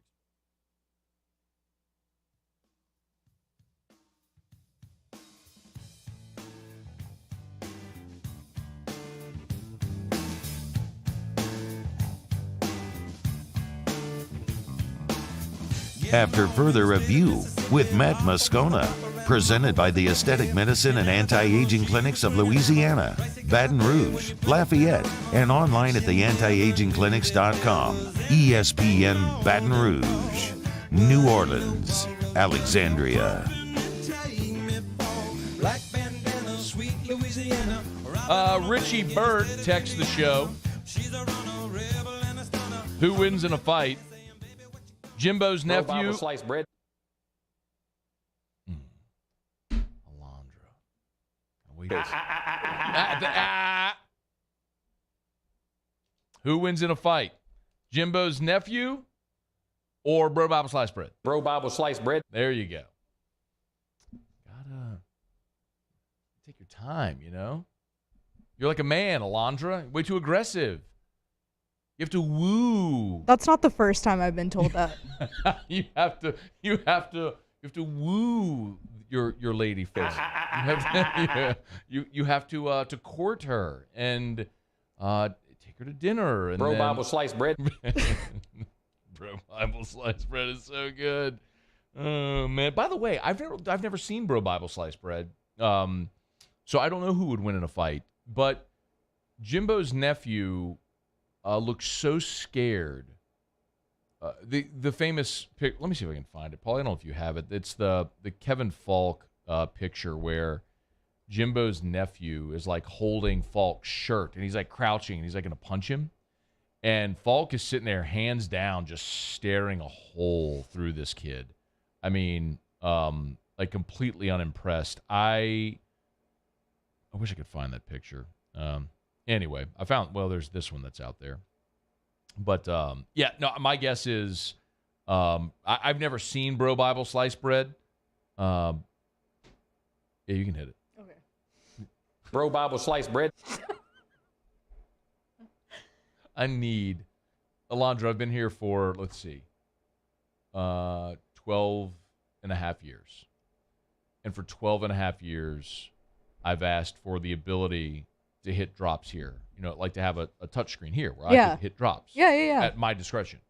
After further review with Matt Moscona, presented by the Aesthetic Medicine and Anti-Aging Clinics of Louisiana, Baton Rouge, Lafayette, and online at theantiagingclinics.com. ESPN Baton Rouge, New Orleans, Alexandria. Richie Burt texts the show. Who wins in a fight? Jimbo's nephew. Sliced bread. Alondra. Who wins in a fight? Jimbo's nephew or Bro Bible Sliced Bread? Bro Bible Sliced Bread. There you go. Gotta take your time, you know? You're like a man, Alondra. Way too aggressive. You have to woo. That's not the first time I've been told that. you have to woo your lady friend. You have to court her and take her to dinner. And Bro Bible Sliced Bread. Bro Bible Sliced Bread is so good. Oh man! By the way, I've never seen Bro Bible Sliced Bread, so I don't know who would win in a fight. But Jimbo's nephew looks so scared. The famous pic. Let me see if I can find it, Paul. I don't know if you have it. It's the Kevin Falk picture where Jimbo's nephew is like holding Falk's shirt and he's like crouching and he's like going to punch him, and Falk is sitting there hands down just staring a hole through this kid. I mean, like completely unimpressed. I wish I could find that picture. Anyway, I found, there's this one that's out there. But, yeah, no, my guess is I've never seen Bro Bible Sliced Bread. Yeah, you can hit it. Okay. Bro Bible Sliced Bread. I need, Alondra, I've been here for, 12 and a half years. And for 12 and a half years, I've asked for the ability to hit drops here. You know, like to have a touch screen here where I can hit drops. Yeah. At my discretion.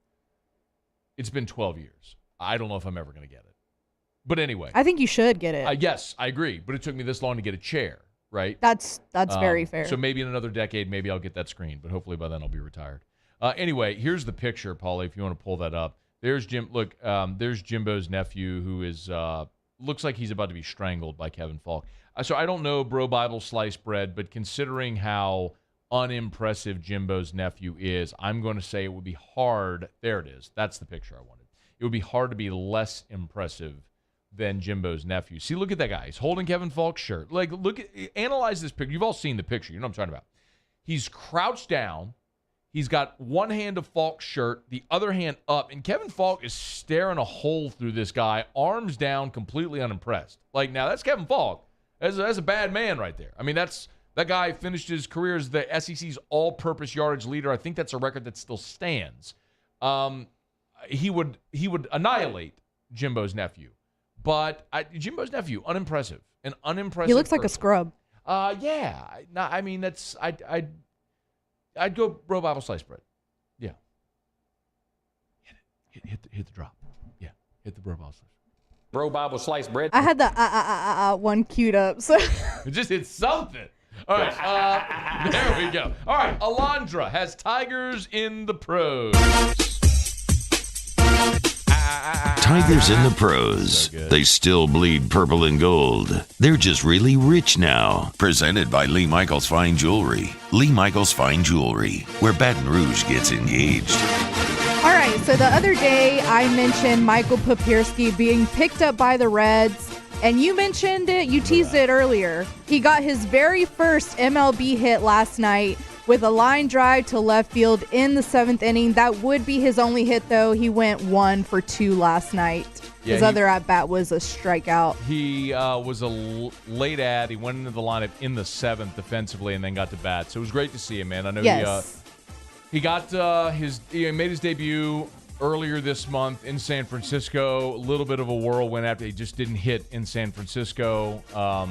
It's been 12 years. I don't know if I'm ever going to get it. But anyway. I think you should get it. Yes, I agree. But it took me this long to get a chair, right? That's very fair. So maybe in another decade, maybe I'll get that screen. But hopefully by then I'll be retired. Anyway, here's the picture, Paulie, if you want to pull that up. There's there's Jimbo's nephew who is looks like he's about to be strangled by Kevin Falk. So I don't know Bro Bible Sliced Bread, but considering how unimpressive Jimbo's nephew is, I'm going to say it would be hard. There it is. That's the picture I wanted. It would be hard to be less impressive than Jimbo's nephew. See, look at that guy. He's holding Kevin Falk's shirt. Like, analyze this picture. You've all seen the picture. You know what I'm talking about. He's crouched down. He's got one hand of Falk's shirt, the other hand up, and Kevin Falk is staring a hole through this guy, arms down, completely unimpressed. Like, now that's Kevin Falk. That's a bad man right there. I mean, that guy finished his career as the SEC's all-purpose yardage leader. I think that's a record that still stands. He would annihilate Jimbo's nephew, but Jimbo's nephew, unimpressive, an unimpressive. He looks person. like a scrub. Yeah. No, I mean I'd go Bro Bible Sliced Bread. Yeah. Hit the drop. Yeah. Hit the Bro Bible Sliced. Bro Bible sliced bread. I had the one queued up. So It just hit something. All right, there we go. All right, Alondra has Tigers in the pros. Tigers in the pros. They still bleed purple and gold. They're just really rich now. Presented by Lee Michaels Fine Jewelry. Lee Michaels Fine Jewelry, where Baton Rouge gets engaged. all right, so the other day I mentioned Michael Papierski being picked up by the Reds, and you mentioned it, you teased it earlier. He got his very first MLB hit last night with a line drive to left field in the 7th inning. That would be his only hit, though. He went 1 for 2 last night. Yeah, his other at-bat was a strikeout. He was a late ad. He went into the lineup in the 7th defensively and then got to bat. So it was great to see him, man. I know he got he made his debut earlier this month in San Francisco. A little bit of a whirlwind after he just didn't hit in San Francisco.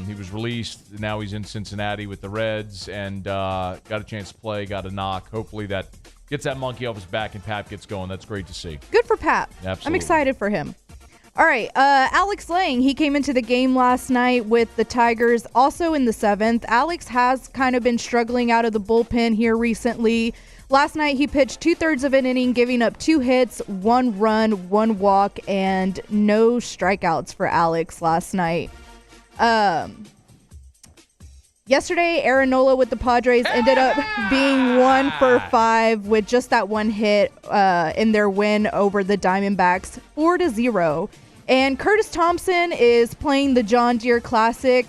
He was released. Now he's in Cincinnati with the Reds and got a chance to play, got a knock. Hopefully that gets that monkey off his back and Pap gets going. That's great to see. Good for Pap. Absolutely. I'm excited for him. All right, Alex Lang, he came into the game last night with the Tigers, also in the 7th. Alex has kind of been struggling out of the bullpen here recently. Last night, he pitched 2/3 of an inning, giving up 2 hits, 1 run, 1 walk, and no strikeouts for Alex last night. Yesterday, Aaron Nola with the Padres ended up being 1 for 5 with just that 1 hit in their win over the Diamondbacks, 4-0. And Curtis Thompson is playing the John Deere Classic.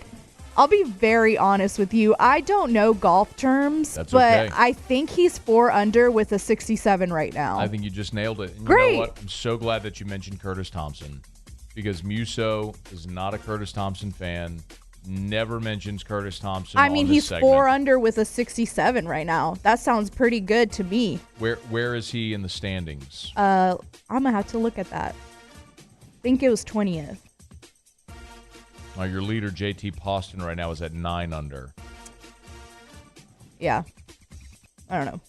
I'll be very honest with you. I don't know golf terms, but I think he's 4 under with a 67 right now. I think you just nailed it. And Great. You know what? I'm so glad that you mentioned Curtis Thompson because Musso is not a Curtis Thompson fan. Never mentions Curtis Thompson. I mean, on this he's segment. 4 under with a 67 right now. That sounds pretty good to me. Where is he in the standings? I'm gonna have to look at that. I think it was 20th. Your leader, JT Poston, right now is at 9 under. Yeah. I don't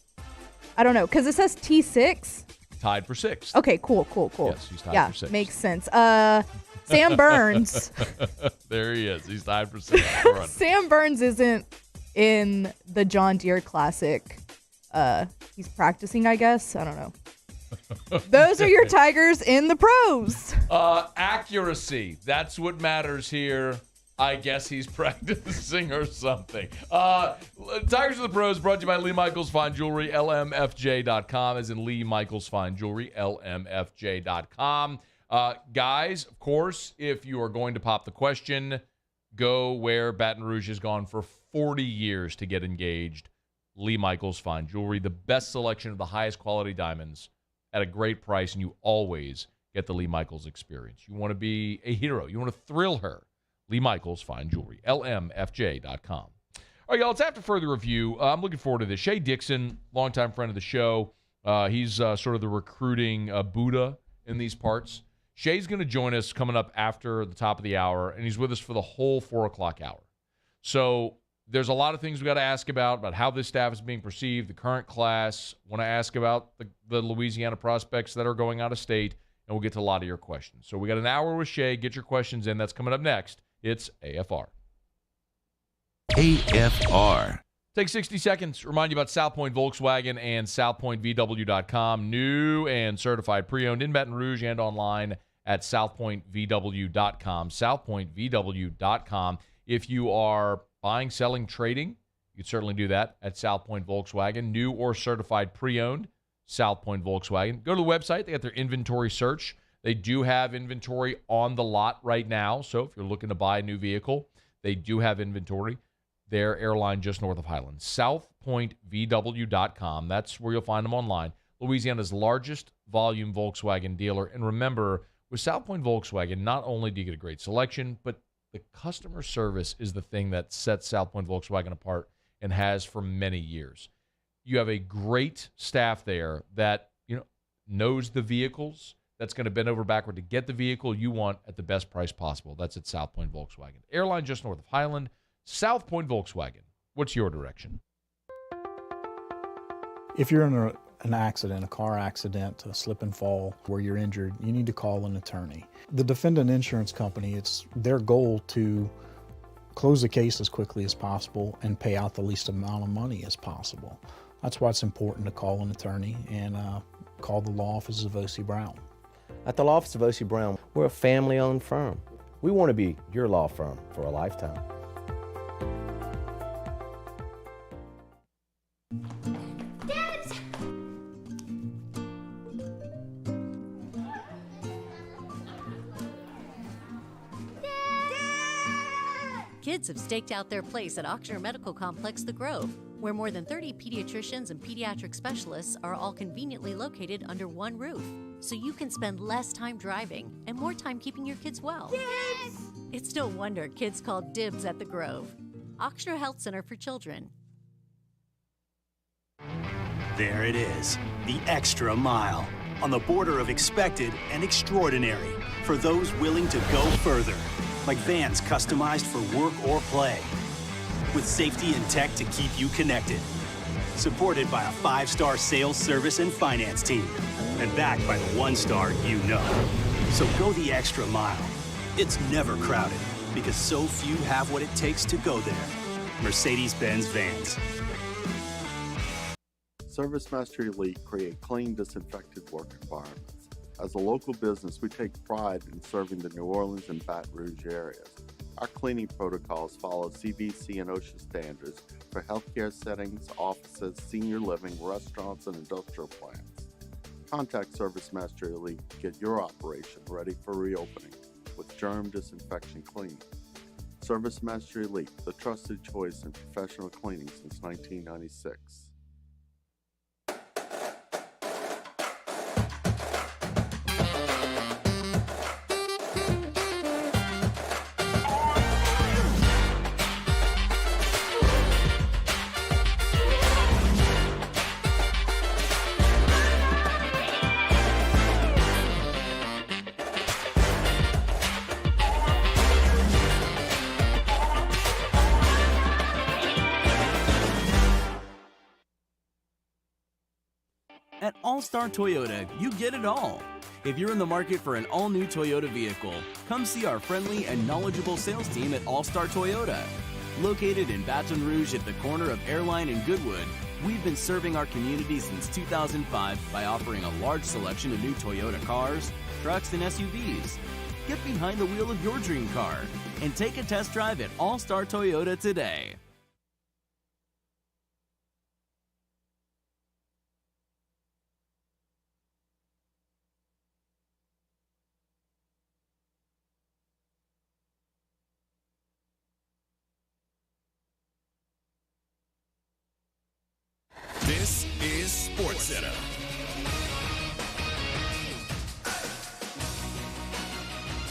know. Because it says T6. Tied for 6th. Okay, cool. Yes, he's tied for 6th. Makes sense. Sam Burns. There he is. He's tied for 6th. Sam Burns isn't in the John Deere Classic. He's practicing, I guess. I don't know. Those are your Tigers in the pros. Accuracy. That's what matters here. I guess he's practicing or something. Tigers in the Pros brought to you by Lee Michaels Fine Jewelry, LMFJ.com, as in Lee Michaels Fine Jewelry, LMFJ.com. Guys, of course, if you are going to pop the question, go where Baton Rouge has gone for 40 years to get engaged. Lee Michaels Fine Jewelry, the best selection of the highest quality diamonds at a great price, and you always get the Lee Michaels experience. You want to be a hero. You want to thrill her. Lee Michaels Fine Jewelry, LMFJ.com. All right, y'all, it's after further review. I'm looking forward to this. Shea Dixon, longtime friend of the show. He's sort of the recruiting Buddha in these parts. Shea's going to join us coming up after the top of the hour, and he's with us for the whole 4 o'clock hour. So there's a lot of things we got to ask about how this staff is being perceived, the current class. Want to ask about the Louisiana prospects that are going out of state, and we'll get to a lot of your questions. So we got an hour with Shea. Get your questions in. That's coming up next. It's AFR. AFR. Take 60 seconds. Remind you about South Point Volkswagen and SouthPointVW.com. New and certified pre-owned in Baton Rouge and online at SouthPointVW.com. SouthPointVW.com. If you are buying, selling, trading, you can certainly do that at South Point Volkswagen. New or certified pre-owned, South Point Volkswagen. Go to the website. They got their inventory search. They do have inventory on the lot right now. So if you're looking to buy a new vehicle, they do have inventory. Their airline just north of Highland. SouthPointVW.com. That's where you'll find them online. Louisiana's largest volume Volkswagen dealer. And remember, with South Point Volkswagen, not only do you get a great selection, but the customer service is the thing that sets South Point Volkswagen apart and has for many years. You have a great staff there that knows the vehicles, that's going to bend over backward to get the vehicle you want at the best price possible. That's at South Point Volkswagen. Airline just north of Highland. South Point Volkswagen. What's your direction? If you're in an accident, a car accident, a slip and fall where you're injured, you need to call an attorney. The defendant insurance company, it's their goal to close the case as quickly as possible and pay out the least amount of money as possible. That's why it's important to call an attorney and call the law offices of O.C. Brown. At the law office of O.C. Brown, we're a family-owned firm. We want to be your law firm for a lifetime. Kids have staked out their place at Ochsner Medical Complex The Grove, where more than 30 pediatricians and pediatric specialists are all conveniently located under one roof, so you can spend less time driving and more time keeping your kids well. Yes! It's no wonder kids call dibs at The Grove. Ochsner Health Center for Children. There it is, the extra mile, on the border of expected and extraordinary, for those willing to go further. Like vans customized for work or play, with safety and tech to keep you connected. Supported by a 5-star sales, service, and finance team, and backed by the 1-star you know. So go the extra mile. It's never crowded, because so few have what it takes to go there. Mercedes-Benz Vans. ServiceMaster Elite create clean, disinfected work environments. As a local business, we take pride in serving the New Orleans and Baton Rouge areas. Our cleaning protocols follow CDC and OSHA standards for healthcare settings, offices, senior living, restaurants, and industrial plants. Contact ServiceMaster Elite to get your operation ready for reopening with germ disinfection cleaning. ServiceMaster Elite, the trusted choice in professional cleaning since 1996. At All-Star Toyota, you get it all. If you're in the market for an all-new Toyota vehicle, come see our friendly and knowledgeable sales team at All-Star Toyota. Located in Baton Rouge at the corner of Airline and Goodwood, we've been serving our community since 2005 by offering a large selection of new Toyota cars, trucks, and SUVs. Get behind the wheel of your dream car and take a test drive at All-Star Toyota today. This is Sportscenter.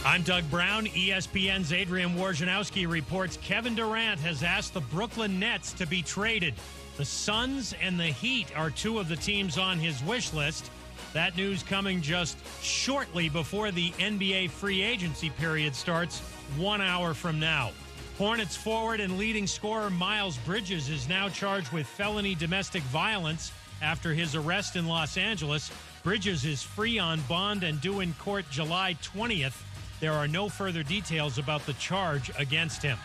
I'm Doug Brown. ESPN's Adrian Wojnarowski reports Kevin Durant has asked the Brooklyn Nets to be traded. The Suns and the Heat are two of the teams on his wish list. That news coming just shortly before the NBA free agency period starts 1 hour from now. Hornets forward and leading scorer Miles Bridges is now charged with felony domestic violence after his arrest in Los Angeles. Bridges is free on bond and due in court July 20th. There are no further details about the charge against him.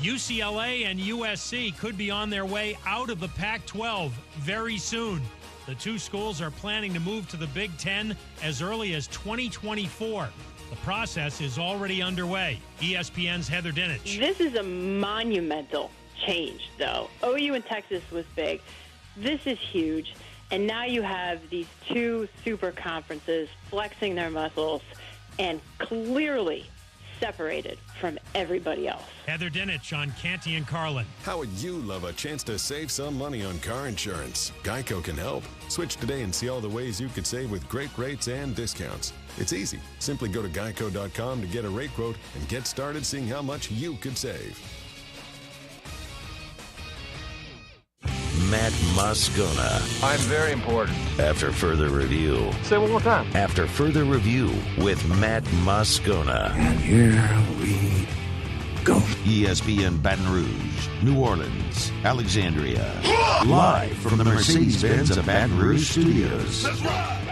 UCLA and USC could be on their way out of the Pac-12 very soon. The two schools are planning to move to the Big Ten as early as 2024. The process is already underway. ESPN's Heather Dinich. This is a monumental change, though. OU and Texas was big. This is huge. And now you have these two super conferences flexing their muscles and clearly separated from everybody else. Heather Dinich on Canty and Carlin. How would you love a chance to save some money on car insurance? Geico can help. Switch today and see all the ways you could save with great rates and discounts. It's easy. Simply go to geico.com to get a rate quote and get started seeing how much you could save. Matt Moscona. I'm very important. After further review. Say it one more time. After further review with Matt Moscona. And here we go. ESPN Baton Rouge, New Orleans, Alexandria. Live from the Mercedes-Benz of Baton Rouge Studios. Let's ride.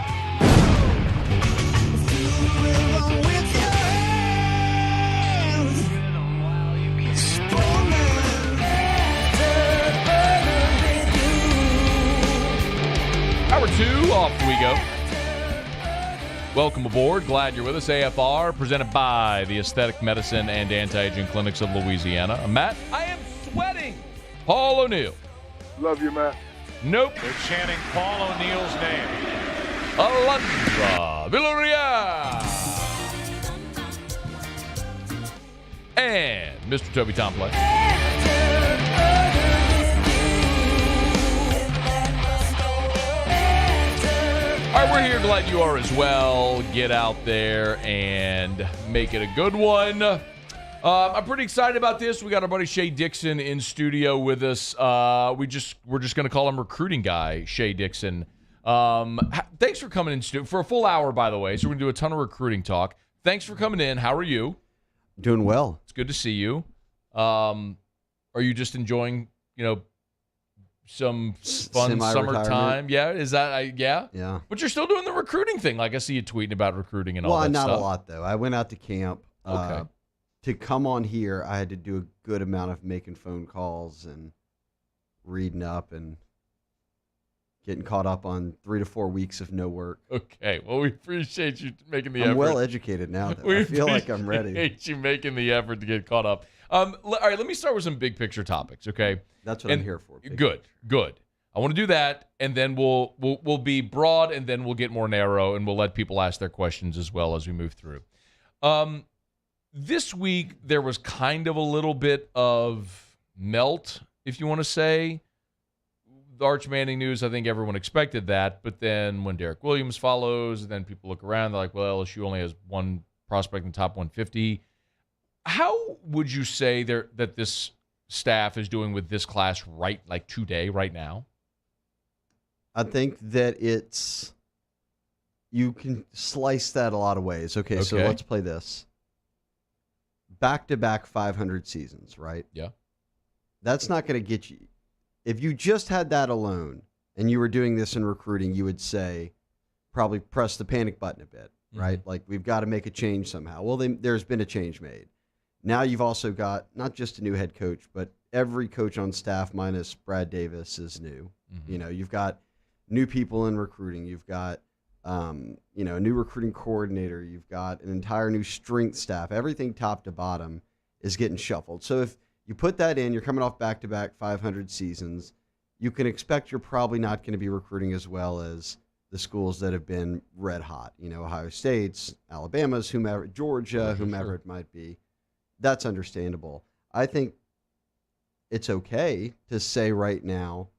Hour 2, off we go. Welcome aboard. Glad you're with us. AFR, presented by the Aesthetic Medicine and Anti-Aging Clinics of Louisiana. I'm Matt. I am sweating. Paul O'Neill. Love you, Matt. Nope. They're chanting Paul O'Neill's name. Alondra Villarreal. And Mr. Toby Tomplay. All right, we're here. Glad you are as well. Get out there and make it a good one. I'm pretty excited about this. We got our buddy Shea Dixon in studio with us. We're just going to call him recruiting guy, Shea Dixon. Thanks for coming in for a full hour, by the way. So we're going to do a ton of recruiting talk. Thanks for coming in. How are you? Doing well. It's good to see you. Are you just enjoying, some fun summertime? Yeah, is that yeah? Yeah. But you're still doing the recruiting thing. Like I see you tweeting about recruiting and all that stuff. Well, not a lot though. I went out to camp. Okay. To come on here, I had to do a good amount of making phone calls and reading up and getting caught up on 3 to 4 weeks of no work. Okay. Well, we appreciate you making the effort. I'm well educated now, though. I feel like I'm ready. We appreciate you making the effort to get caught up. All right, let me start with some big picture topics, okay? That's what I'm here for. Good. I want to do that, and then we'll be broad, and then we'll get more narrow, and we'll let people ask their questions as well as we move through. This week, there was kind of a little bit of melt, if you want to say. The Arch Manning news, I think everyone expected that, but then when Derek Williams follows, and then people look around, they're like, well, LSU only has one prospect in the top 150. How would you say that this staff is doing with this class today, right now? I think that you can slice that a lot of ways. Okay, so let's play this. Back-to-back 500 seasons, right? Yeah. That's not going to get you. If you just had that alone and you were doing this in recruiting, you would say probably press the panic button a bit, right? Like, we've got to make a change somehow. Well, there's been a change made. Now you've also got not just a new head coach, but every coach on staff minus Brad Davis is new. Mm-hmm. You've got new people in recruiting. You've got, a new recruiting coordinator. You've got an entire new strength staff. Everything top to bottom is getting shuffled. So if you put that in, you're coming off back-to-back 500 seasons, you can expect you're probably not going to be recruiting as well as the schools that have been red hot. Ohio State's, Alabama's, whomever, Georgia, whomever it might be. That's understandable. I think it's okay to say right now,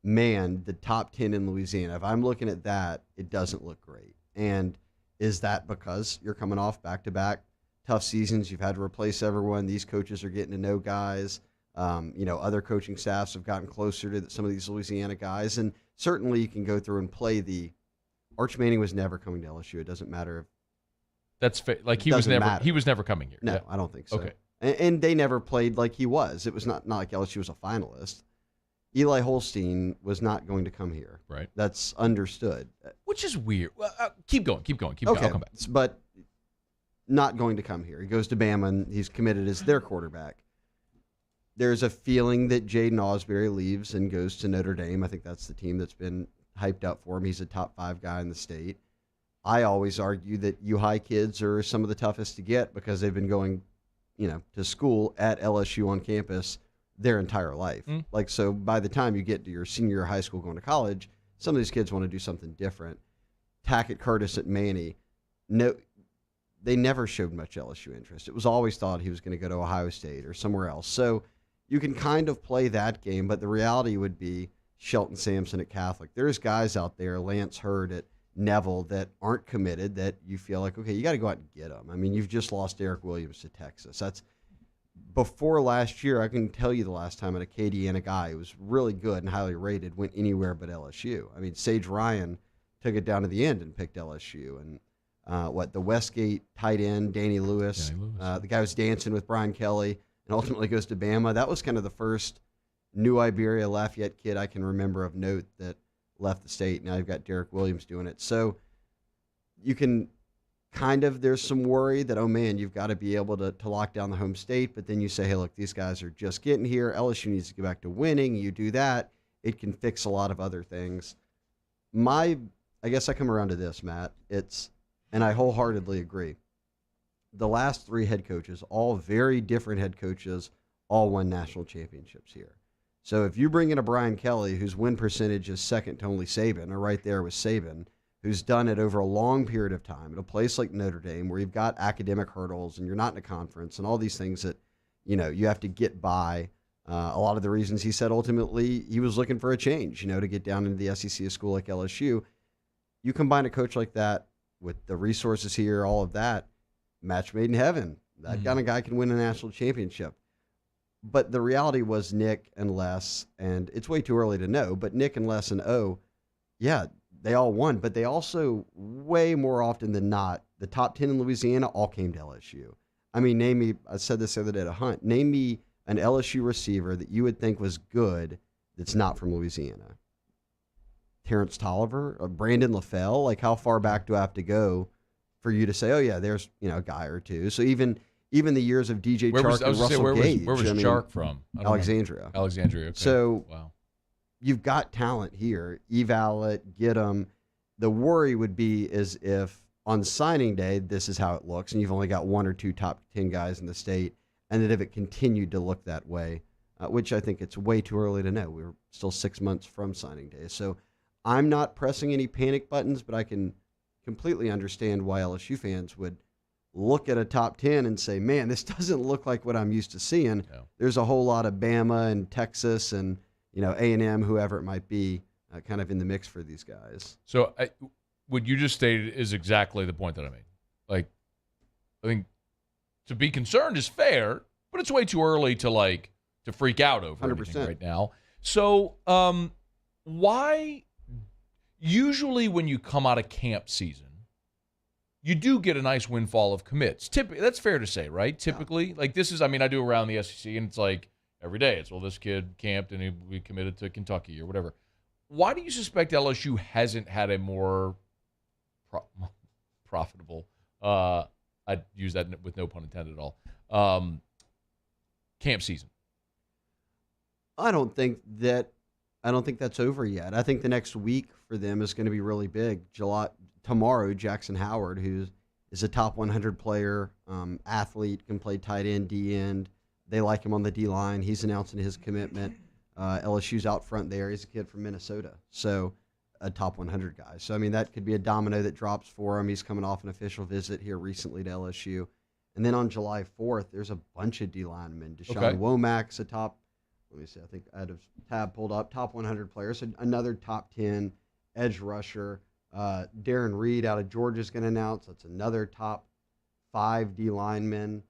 man, the top 10 in Louisiana, if I'm looking at that, it doesn't look great. And is that because you're coming off back-to-back tough seasons? You've had to replace everyone. These coaches are getting to know guys. Other coaching staffs have gotten closer to some of these Louisiana guys. And certainly you can go through and play Arch Manning was never coming to LSU. It doesn't matter if that's he was never coming here. No, yeah. I don't think so. Okay. And they never played like he was. It was not like LSU was a finalist. Eli Holstein was not going to come here. Right. That's understood. Which is weird. Well, keep going. Okay. I'll come back. But not going to come here. He goes to Bama, and he's committed as their quarterback. There's a feeling that Jaden Ausberry leaves and goes to Notre Dame. I think that's the team that's been hyped up for him. He's a top 5 guy in the state. I always argue that U-High kids are some of the toughest to get because they've been going, to school at LSU on campus their entire life. So by the time you get to your senior year of high school going to college, some of these kids want to do something different. Tackett, Curtis at Manny, no, they never showed much LSU interest. It was always thought he was going to go to Ohio State or somewhere else. So you can kind of play that game, but the reality would be Shelton Sampson at Catholic. There's guys out there, Lance Hurd at Neville, that aren't committed, that you feel like, okay, you got to go out and get them. I mean, you've just lost Derek Williams to Texas. That's before last year. I can tell you the last time an Acadiana guy who was really good and highly rated went anywhere but LSU. I mean, Sage Ryan took it down to the end and picked LSU. And the Westgate tight end, Danny Lewis, the guy who's dancing with Brian Kelly and ultimately goes to Bama. That was kind of the first New Iberia, Lafayette kid I can remember of note that left the state. Now you've got Derek Williams doing it. So you can there's some worry that, oh man, you've got to be able to lock down the home state. But then you say, hey, look, these guys are just getting here. LSU needs to get back to winning. You do that, it can fix a lot of other things. I guess I come around to this, Matt. And I wholeheartedly agree. The last 3 head coaches, all very different head coaches, all won national championships here. So if you bring in a Brian Kelly, whose win percentage is second to only Saban, or right there with Saban, who's done it over a long period of time at a place like Notre Dame, where you've got academic hurdles and you're not in a conference and all these things that, you have to get by. A lot of the reasons he said ultimately he was looking for a change, to get down into the SEC, a school like LSU. You combine a coach like that with the resources here, all of that, match made in heaven. That kind of guy can win a national championship. But the reality was Nick and Les, and it's way too early to know, but Nick and Les and O, yeah, they all won. But they also, way more often than not, the top 10 in Louisiana all came to LSU. I mean, name me, I said this the other day at a hunt, name me an LSU receiver that you would think was good that's not from Louisiana. Terrence Tolliver, Brandon LaFell, like how far back do I have to go for you to say, oh yeah, there's a guy or two. So even the years of DJ Chark and Russell Gage. Where was Chark from? Alexandria. Alexandria. Okay. So wow. You've got talent here. Eval it, get them. The worry would be is if on signing day this is how it looks, and you've only got 1 or 2 top 10 guys in the state, and that if it continued to look that way, which I think it's way too early to know. We're still 6 months from signing day. So I'm not pressing any panic buttons, but I can completely understand why LSU fans would look at a top 10 and say, man, this doesn't look like what I'm used to seeing. Yeah. There's a whole lot of Bama and Texas and A&M, whoever it might be, kind of in the mix for these guys. So what you just stated is exactly the point that I made. Like, I think to be concerned is fair, but it's way too early to freak out over 100%. anything right now. So why usually when you come out of camp season, you do get a nice windfall of commits. That's fair to say, right? Typically, like this is, I do around the SEC, and it's like every day. It's, well, this kid camped and we committed to Kentucky or whatever. Why do you suspect LSU hasn't had a more profitable, I'd use that with no pun intended at all, camp season? I don't think that's over yet. I think the next week for them is going to be really big. Tomorrow, Jackson Howard, who is a top 100 player, athlete, can play tight end, D end. They like him on the D line. He's announcing his commitment. LSU's out front there. He's a kid from Minnesota, so a top 100 guy. So that could be a domino that drops for him. He's coming off an official visit here recently to LSU, and then on July 4th, there's a bunch of D linemen. Deshaun Womack's a top. Let me see. I think I had a tab pulled up. Top 100 players. Another top 10 edge rusher. Darren Reed out of Georgia is going to announce. That's another top 5 D lineman.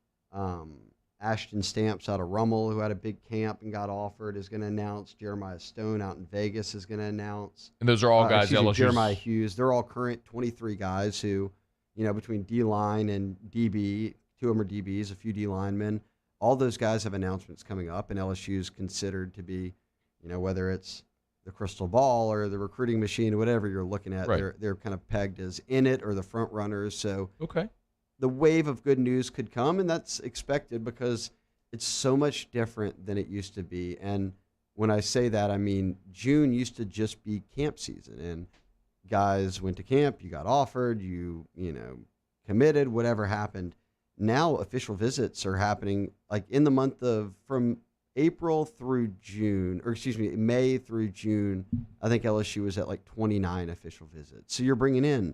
Ashton Stamps out of Rummel, who had a big camp and got offered, is going to announce. Jeremiah Stone out in Vegas is going to announce. And those are all guys LSU. Jeremiah Hughes. They're all current 23 guys who, between D line and DB, 2 of them are DBs, a few D linemen. All those guys have announcements coming up, and LSU is considered to be, whether it's the crystal ball or the recruiting machine or whatever you're looking at, right. They're kind of pegged as in it or the front runners. So okay, the wave of good news could come, and that's expected because it's so much different than it used to be. And when I say that, I mean June used to just be camp season, and guys went to camp, you got offered, you committed, whatever happened. Now official visits are happening like in the month of from April through June, or excuse me, May through June. I think LSU was at like 29 official visits. So you're bringing in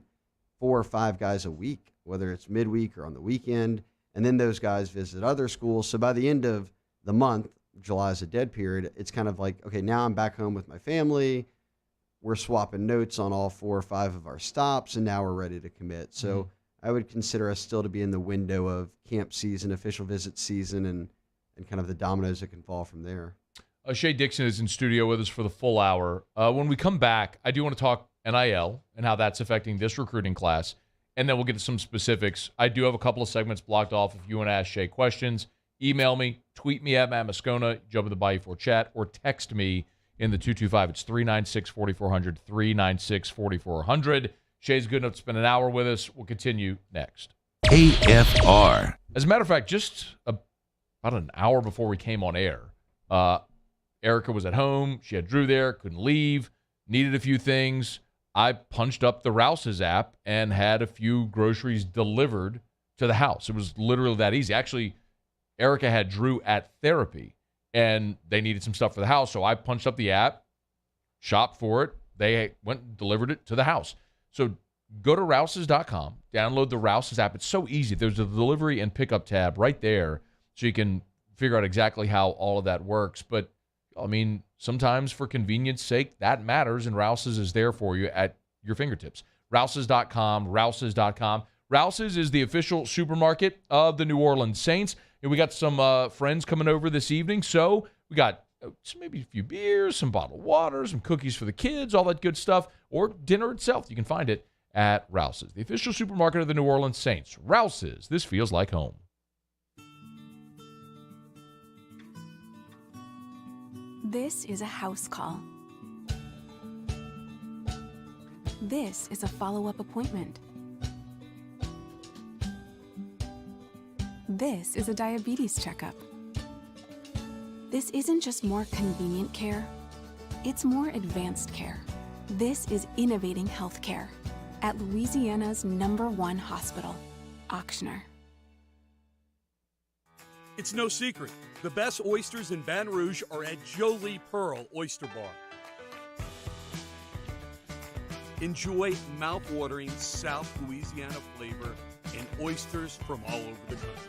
4 or 5 guys a week, whether it's midweek or on the weekend, and then those guys visit other schools. So by the end of the month, July is a dead period, it's kind of like, okay, now I'm back home with my family. We're swapping notes on all 4 or 5 of our stops, and now we're ready to commit. So I would consider us still to be in the window of camp season, official visit season, and kind of the dominoes that can fall from there. Shea Dixon is in studio with us for the full hour. When we come back, I do want to talk NIL and how that's affecting this recruiting class, and then we'll get to some specifics. I do have a couple of segments blocked off if you want to ask Shea questions. email me, tweet me at Matt Moscona, jump in the Bayou 4 chat, or text me in the 225. It's 396-4400, 396-4400. Shea's good enough to spend an hour with us. We'll continue next. AFR. As a matter of fact, just about an hour before we came on air, Erica was at home. She had Drew there, couldn't leave, needed a few things. I punched up the Rouse's app and had a few groceries delivered to the house. It was literally that easy. Actually, Erica had Drew at therapy, and they needed some stuff for the house, so I punched up the app, shopped for it. They went and delivered it to the house. So go to Rouses.com, download the Rouses app. It's so easy. There's a delivery and pickup tab right there, so you can figure out exactly how all of that works. But, I mean, sometimes for convenience sake, that matters, and Rouses is there for you at your fingertips. Rouses.com, Rouses.com. Rouses is the official supermarket of the New Orleans Saints. And we got some friends coming over this evening, so we got maybe a few beers, some bottled water, some cookies for the kids, all that good stuff, or dinner itself. You can find it at Rouse's, the official supermarket of the New Orleans Saints. Rouse's, this feels like home. This is a house call. This is a follow-up appointment. This is a diabetes checkup. This isn't just more convenient care, it's more advanced care. This is innovating healthcare at Louisiana's #1 hospital, Auctioner. It's no secret. The best oysters in Baton Rouge are at Jolie Pearl Oyster Bar. Enjoy mouth-watering South Louisiana flavor and oysters from all over the country.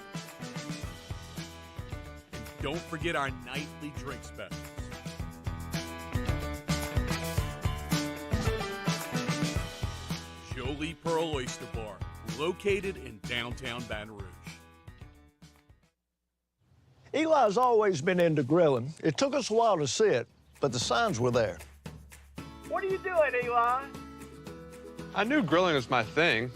And don't forget our nightly drink specials. Jolie Pearl Oyster Bar, located in downtown Baton Rouge. Eli's always been into grilling. It took us a while to see it, but the signs were there. What are you doing, Eli? I knew grilling was my thing.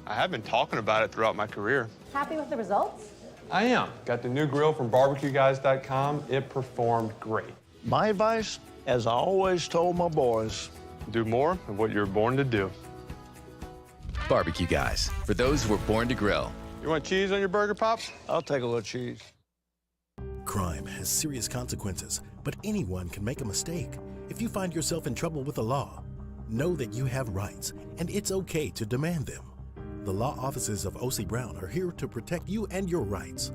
I have been talking about it throughout my career. Happy with the results? I am. Got the new grill from barbecueguys.com. It performed great. My advice, as I always told my boys, do more of what you were born to do. Barbecue Guys, for those who were born to grill. You want cheese on your burger, Pops? I'll take a little cheese. Crime has serious consequences, but anyone can make a mistake. If you find yourself in trouble with the law, know that you have rights, and it's okay to demand them. The law offices of O.C. Brown are here to protect you and your rights.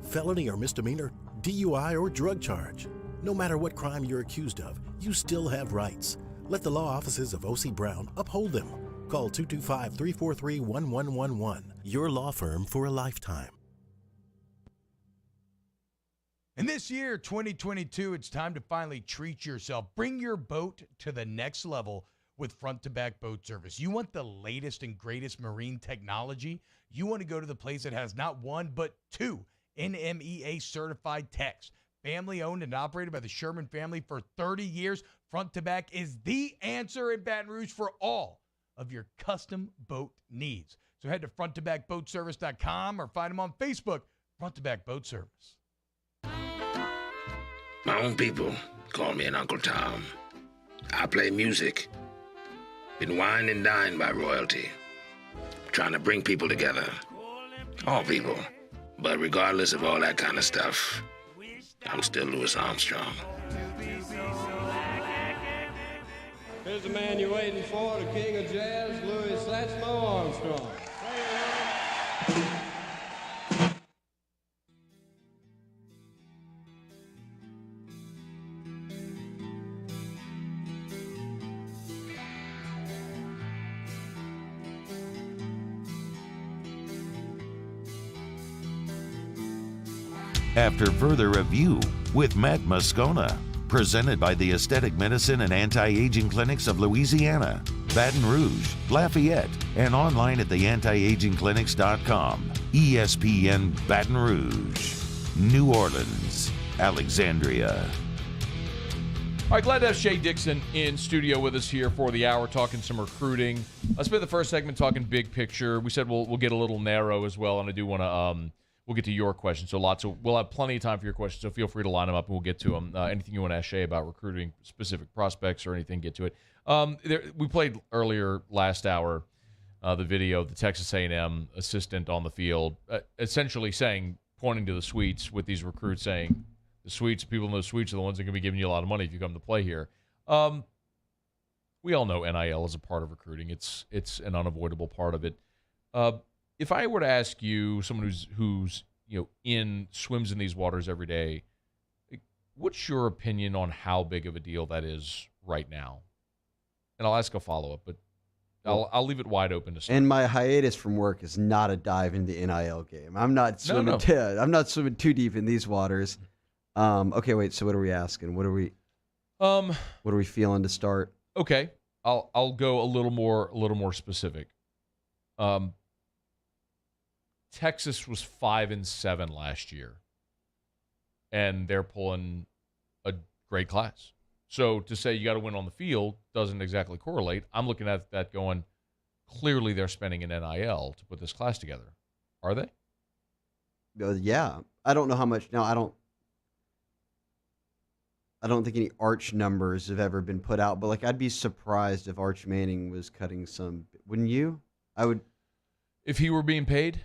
Felony or misdemeanor, DUI or drug charge. No matter what crime you're accused of, you still have rights. Let the law offices of O.C. Brown uphold them. Call 225-343-1111. Your law firm for a lifetime. And this year, 2022, it's time to finally treat yourself. Bring your boat to the next level with front-to-back boat service. You want the latest and greatest marine technology? You want to go to the place that has not one, but two NMEA certified techs. Family owned and operated by the Sherman family for 30 years. Front-to-back is the answer in Baton Rouge for all of your custom boat needs. So head to fronttobackboatservice.com or find them on Facebook, Front to Back Boat Service. My own people call me an Uncle Tom. I play music. Been wined and dined by royalty. Trying to bring people together. All people. But regardless of all that kind of stuff, I'm still Louis Armstrong. Here's the man you're waiting for, the king of jazz, Louis Satchmo Armstrong. After further review with Matt Moscona, presented by the Aesthetic Medicine and Anti-Aging Clinics of Louisiana, Baton Rouge, Lafayette, and online at theantiagingclinics.com. ESPN Baton Rouge, New Orleans, Alexandria. All right, glad to have Shea Dixon in studio with us here for the hour, talking some recruiting. Let's spend the first segment talking big picture. We said we'll get a little narrow as well, and I do want to we'll get to your questions. So we'll have plenty of time for your questions. So feel free to line them up and we'll get to them. Anything you want to ask Shea about recruiting specific prospects or anything, get to it. We played earlier last hour the video of the Texas A&M assistant on the field, essentially pointing to the suites with these recruits, saying the suites, people in those suites are the ones that are going to be giving you a lot of money if you come to play here. We all know NIL is a part of recruiting. It's an unavoidable part of it. If I were to ask you, someone who's swims in these waters every day, what's your opinion on how big of a deal that is right now? And I'll ask a follow-up, but I'll leave it wide open to start. And my hiatus from work is not a dive into the NIL game. I'm not swimming. No. I'm not swimming too deep in these waters. Okay, wait. So what are we asking? What are we feeling to start? Okay, I'll go a little more specific. Texas was 5-7 last year, and they're pulling a great class. So to say you got to win on the field doesn't exactly correlate. I'm looking at that going, clearly they're spending an NIL to put this class together. Are they? Yeah. I don't know how much. No, I don't think any Arch numbers have ever been put out, but I'd be surprised if Arch Manning was cutting some. Wouldn't you? I would. If he were being paid?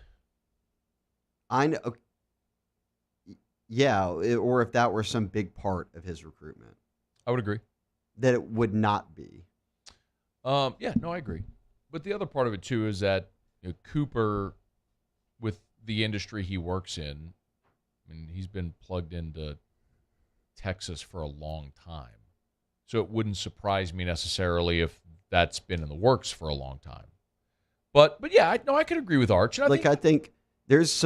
I know. Yeah, or if that were some big part of his recruitment. I would agree. That it would not be. Yeah, no, I agree. But the other part of it, too, is that Cooper, with the industry he works in, he's been plugged into Texas for a long time. So it wouldn't surprise me necessarily if that's been in the works for a long time. But yeah, I could agree with Arch. I think there's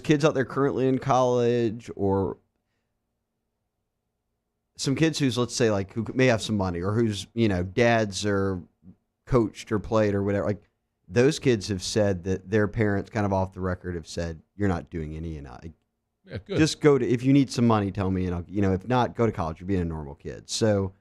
kids out there currently in college, or some kids who's, let's say, who may have some money, or whose dads are coached or played or whatever. Those kids have said that their parents, kind of off the record, have said, "You're not doing any NIL. Yeah, good. Just go to, if you need some money, tell me, and I'll, if not, go to college. You're being a normal kid." So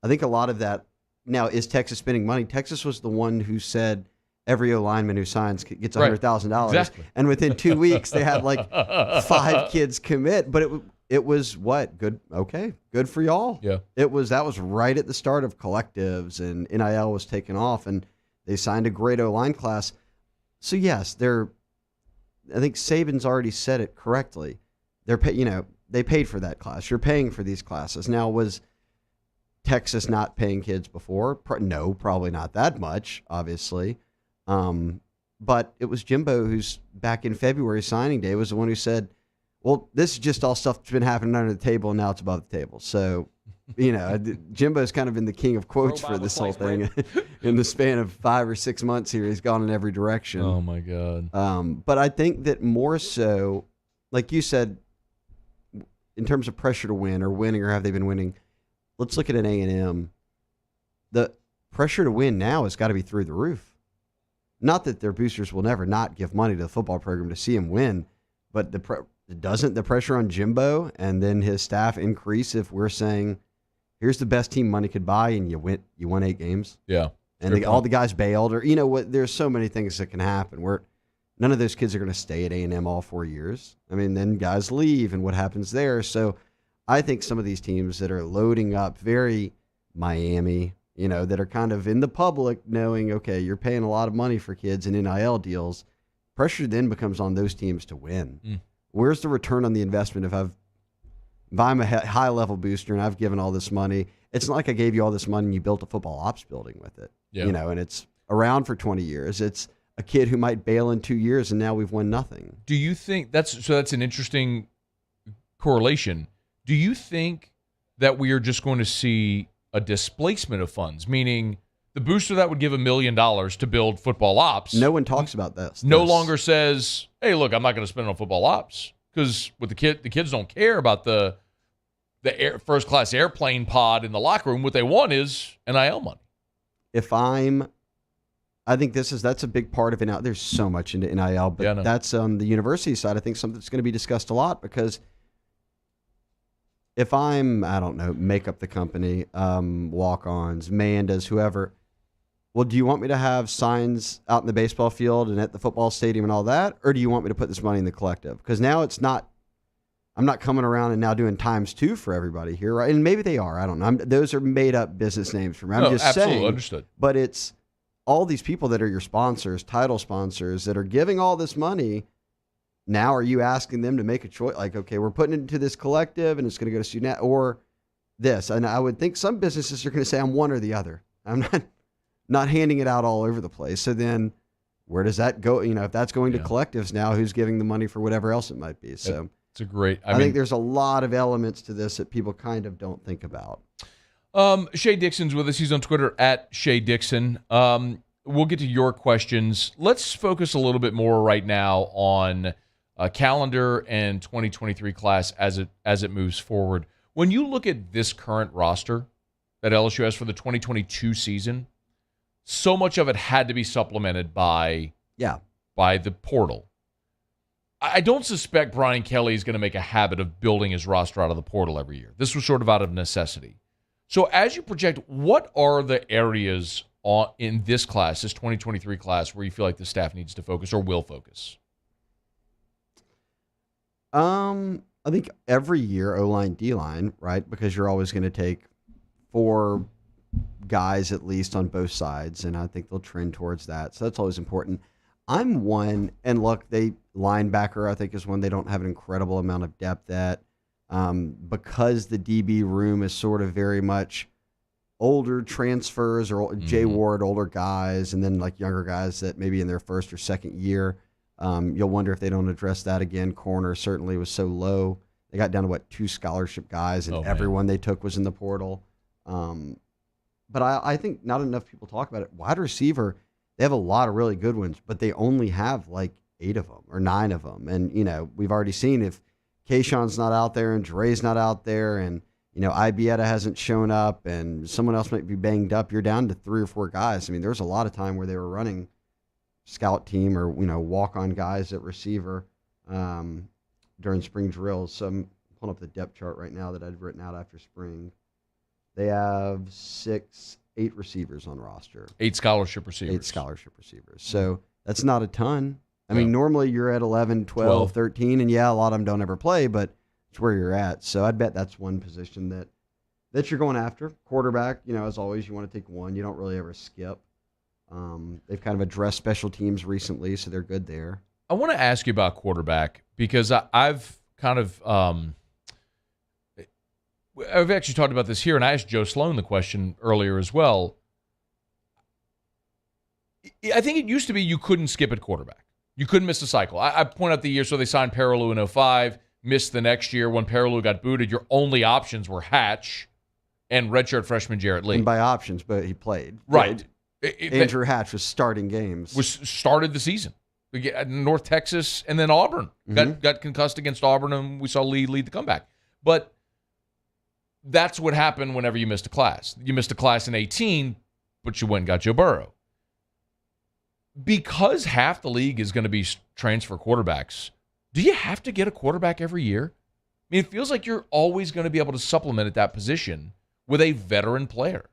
I think a lot of that. Now, is Texas spending money? Texas was the one who said every O-lineman who signs gets $100,000. Exactly. And within 2 weeks, they had 5 kids commit. But it was what? Good. Okay. Good for y'all. Yeah. That was right at the start of collectives, and NIL was taking off, and they signed a great O-line class. So yes, I think Saban's already said it correctly. They paid for that class. You're paying for these classes. Now, was Texas not paying kids before? No, probably not that much, obviously. But it was Jimbo who's back in February signing day was the one who said, well, this is just all stuff that's been happening under the table, and now it's above the table. So, Jimbo's kind of been the king of quotes for this whole thing. In the span of 5 or 6 months here, he's gone in every direction. Oh, my God. But I think that more so, like you said, in terms of pressure to win or winning, or have they been winning, let's look at an A&M. The pressure to win now has got to be through the roof. Not that their boosters will never not give money to the football program to see them win, but doesn't the pressure on Jimbo and then his staff increase if we're saying, here's the best team money could buy, and you won 8 games? Yeah. And all the guys bailed, or there's so many things that can happen where none of those kids are going to stay at A&M all 4 years. Then guys leave, and what happens there? So I think some of these teams that are loading up, very Miami, that are kind of in the public knowing, okay, you're paying a lot of money for kids in NIL deals, pressure then becomes on those teams to win. Where's the return on the investment if I'm a high-level booster and I've given all this money? It's not like I gave you all this money and you built a football ops building with it. Yeah. And it's around for 20 years. It's a kid who might bail in 2 years, and now we've won nothing. Do you think that's an interesting correlation? Do you think that we are just going to see a displacement of funds, meaning the booster that would give $1 million to build football ops? No one talks about this. No longer says, "Hey, look, I'm not going to spend it on football ops," because with the kids don't care about the first class airplane pod in the locker room. What they want is NIL money. I think that's a big part of it now. There's so much into NIL, but that's on the university side. I think something that's going to be discussed a lot, because if I don't know, make up the company, walk-ons, Mandas, whoever, well, do you want me to have signs out in the baseball field and at the football stadium and all that, or do you want me to put this money in the collective? Because now it's not, I'm not coming around and now doing times 2 for everybody here, right? And maybe they are. I don't know. Those are made up business names for me. I'm just absolutely saying. Understood. But it's all these people that are your sponsors, title sponsors, that are giving all this money. Now, are you asking them to make a choice? Like, okay, we're putting it into this collective and it's going to go to student or this. And I would think some businesses are going to say I'm one or the other. I'm not handing it out all over the place. So then where does that go? You know, if that's going to collectives now, who's giving the money for whatever else it might be? So it's a great, I think there's a lot of elements to this that people kind of don't think about. Shea Dixon's with us. He's on Twitter at Shea Dixon. We'll get to your questions. Let's focus a little bit more right now on calendar and 2023 class as it moves forward. When you look at this current roster that LSU has for the 2022 season, so much of it had to be supplemented by the portal. I don't suspect Brian Kelly is going to make a habit of building his roster out of the portal every year. This was sort of out of necessity. So as you project, what are the areas in this class, this 2023 class, where you feel like the staff needs to focus or will focus? I think every year O-line, D-line, right? Because you're always going to take 4 guys at least on both sides, and I think they'll trend towards that. So that's always important. I'm one, and look, linebacker I think is one they don't have an incredible amount of depth at because the DB room is sort of very much older transfers or Jay Ward, older guys, and then like younger guys that maybe in their first or second year. You'll wonder if they don't address that again. Corner certainly was so low. They got down to 2 scholarship guys, and everyone they took was in the portal. But I think not enough people talk about it. Wide receiver, they have a lot of really good ones, but they only have like 8 of them or 9 of them. And, you know, we've already seen if Kayshawn's not out there and Dre's not out there and, you know, Ibieta hasn't shown up and someone else might be banged up, you're down to 3 or 4 guys. I mean, there was a lot of time where they were running scout team or, you know, walk-on guys at receiver during spring drills. So I'm pulling up the depth chart right now that I'd written out after spring. They have 8 receivers on roster. 8 scholarship receivers. 8 scholarship receivers. So that's not a ton. I mean, normally you're at 11, 12, 13, and a lot of them don't ever play, but it's where you're at. So I'd bet that's one position that you're going after. Quarterback, you know, as always, you want to take one. You don't really ever skip. They've kind of addressed special teams recently, so they're good there. I want to ask you about quarterback because I've kind of I've actually talked about this here, and I asked Joe Sloan the question earlier as well. I think it used to be you couldn't skip at quarterback. You couldn't miss a cycle. I point out the year, so they signed Perilou in 2005, missed the next year. When Perilou got booted, your only options were Hatch and redshirt freshman Jarrett Lee. And by options, but he played. Right. Andrew Hatch was starting games. Started the season. North Texas and then Auburn. Got concussed against Auburn, and we saw Lee lead the comeback. But that's what happened whenever you missed a class. You missed a class in 2018, but you went and got Joe Burrow. Because half the league is going to be transfer quarterbacks, do you have to get a quarterback every year? I mean, it feels like you're always going to be able to supplement at that position with a veteran player.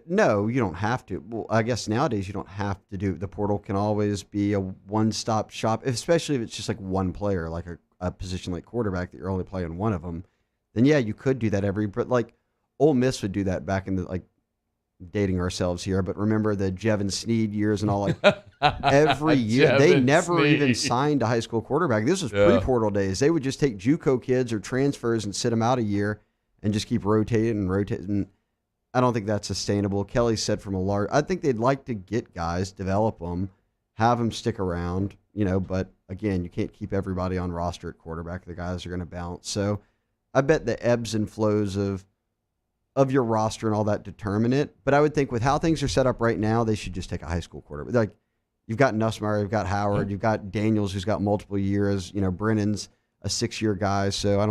No, you don't have to. Well, I guess nowadays you don't have to do. The portal can always be a one-stop shop, especially if it's just like one player, like a position like quarterback that you're only playing one of them. Then you could do that but like Ole Miss would do that back in the dating ourselves here, but remember the Jevin Sneed years and all every year they never even signed a high school quarterback. This was pre-portal days. They would just take JUCO kids or transfers and sit them out a year and just keep rotating. I don't think that's sustainable. Kelly said I think they'd like to get guys, develop them, have them stick around, but again, you can't keep everybody on roster at quarterback. The guys are going to bounce. So I bet the ebbs and flows of your roster and all that determine it. But I would think with how things are set up right now, they should just take a high school quarterback. Like you've got Nussmeier, you've got Howard, you've got Daniels, who's got multiple years. Brennan's a 6-year guy. So I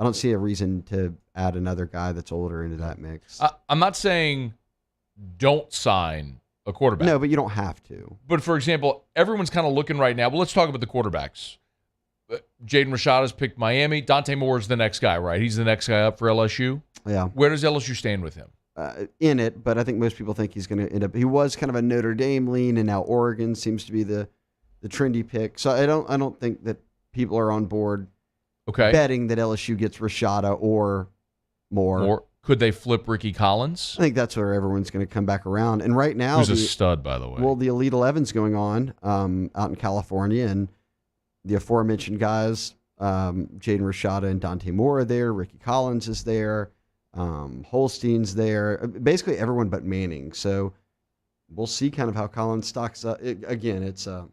don't see a reason to add another guy that's older into that mix. I'm not saying don't sign a quarterback. No, but you don't have to. But for example, everyone's kind of looking right now. Well, let's talk about the quarterbacks. Jaden Rashada's picked Miami. Dante Moore's the next guy, right? He's the next guy up for LSU. Yeah. Where does LSU stand with him? in it, but I think most people think he's going to end up. He was kind of a Notre Dame lean, and now Oregon seems to be the trendy pick. So I don't think that people are on board betting that LSU gets Rashada or more. Or could they flip Ricky Collins? I think that's where everyone's going to come back around. And right now, who's a stud, by the way. Well, the Elite 11's going on out in California, and the aforementioned guys, Jaden Rashada and Dante Moore are there. Ricky Collins is there. Holstein's there. Basically everyone but Manning. So we'll see kind of how Collins stocks up. Again, it's a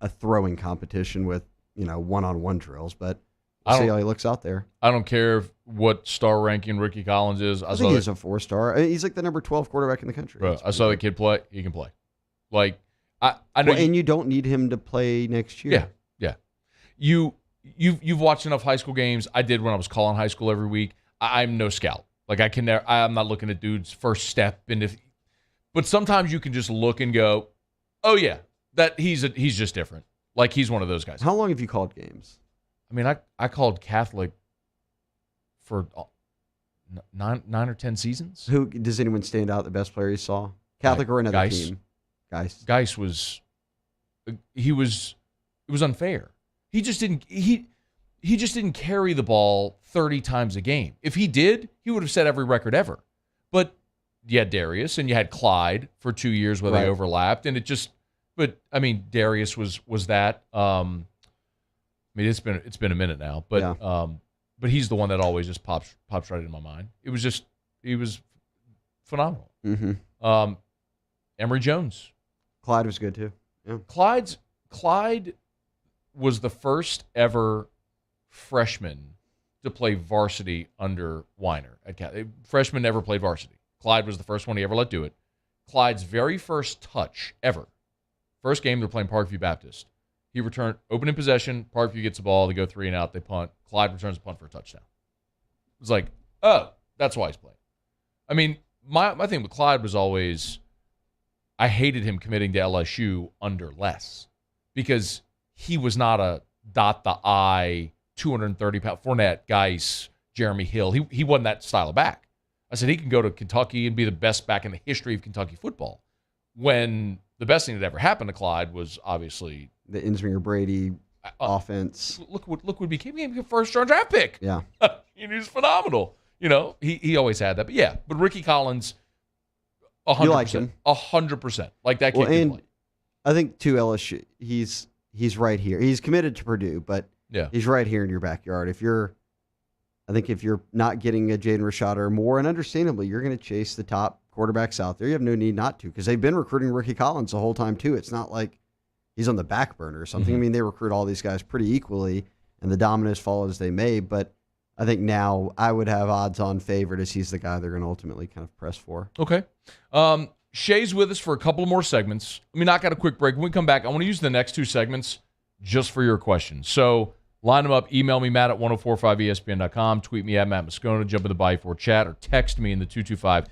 throwing competition with one-on-one drills, but we'll see how he looks out there. I don't care what star ranking Ricky Collins is. I think he's a 4-star. He's like the number 12 quarterback in the country. Bro, I saw the kid play. He can play. Like I know. Well, and you don't need him to play next year. Yeah. You've watched enough high school games. I did when I was calling high school every week. I'm no scout. Like I'm not looking at dude's first step, but sometimes you can just look and go, oh yeah, that he's just different. Like he's one of those guys. How long have you called games? I mean, I called Catholic for 9 or 10 seasons. Who does anyone stand out? The best player you saw, Catholic or another team? Geis was. It was unfair. He just didn't carry the ball 30 times a game. If he did, he would have set every record ever. But you had Darius and you had Clyde for 2 years where they overlapped, and Darius was that. It's been a minute now, but he's the one that always just pops right in my mind. He was phenomenal. Mm-hmm. Emory Jones, Clyde was good too. Yeah. Clyde was the first ever freshman to play varsity under Weiner. Freshman never played varsity. Clyde was the first one he ever let do it. Clyde's very first touch ever. First game, they're playing Parkview Baptist. He returned, opening possession, Parkview gets the ball, they go 3 and out, they punt. Clyde returns the punt for a touchdown. It was like, oh, that's why he's playing. I mean, my thing with Clyde was always, I hated him committing to LSU under less because he was not a dot the I, 230-pound Fournette, Geis, Jeremy Hill. He wasn't that style of back. I said he can go to Kentucky and be the best back in the history of Kentucky football. When the best thing that ever happened to Clyde was obviously the Insminger Brady offense. Look what became a first-round draft pick. Yeah, he was phenomenal. He always had that. But Ricky Collins, 100%. You like him? 100%. Like that kid can play. I think to LSU, he's right here. He's committed to Purdue, but he's right here in your backyard. If you're not getting a Jaden Rashada or more, and understandably, you're going to chase the top quarterbacks out there. You have no need not to because they've been recruiting Ricky Collins the whole time too. It's not like he's on the back burner or something. Mm-hmm. I mean, they recruit all these guys pretty equally, and the dominoes fall as they may. But I think now I would have odds-on favorite as he's the guy they're going to ultimately kind of press for. Okay. Shea's with us for a couple more segments. Let me knock out a quick break. When we come back, I want to use the next 2 segments just for your questions. So line them up. Email me, Matt, at 1045ESPN.com. Tweet me at Matt Moscona. Jump in the Bayou 4 chat or text me in the 225-396-4400,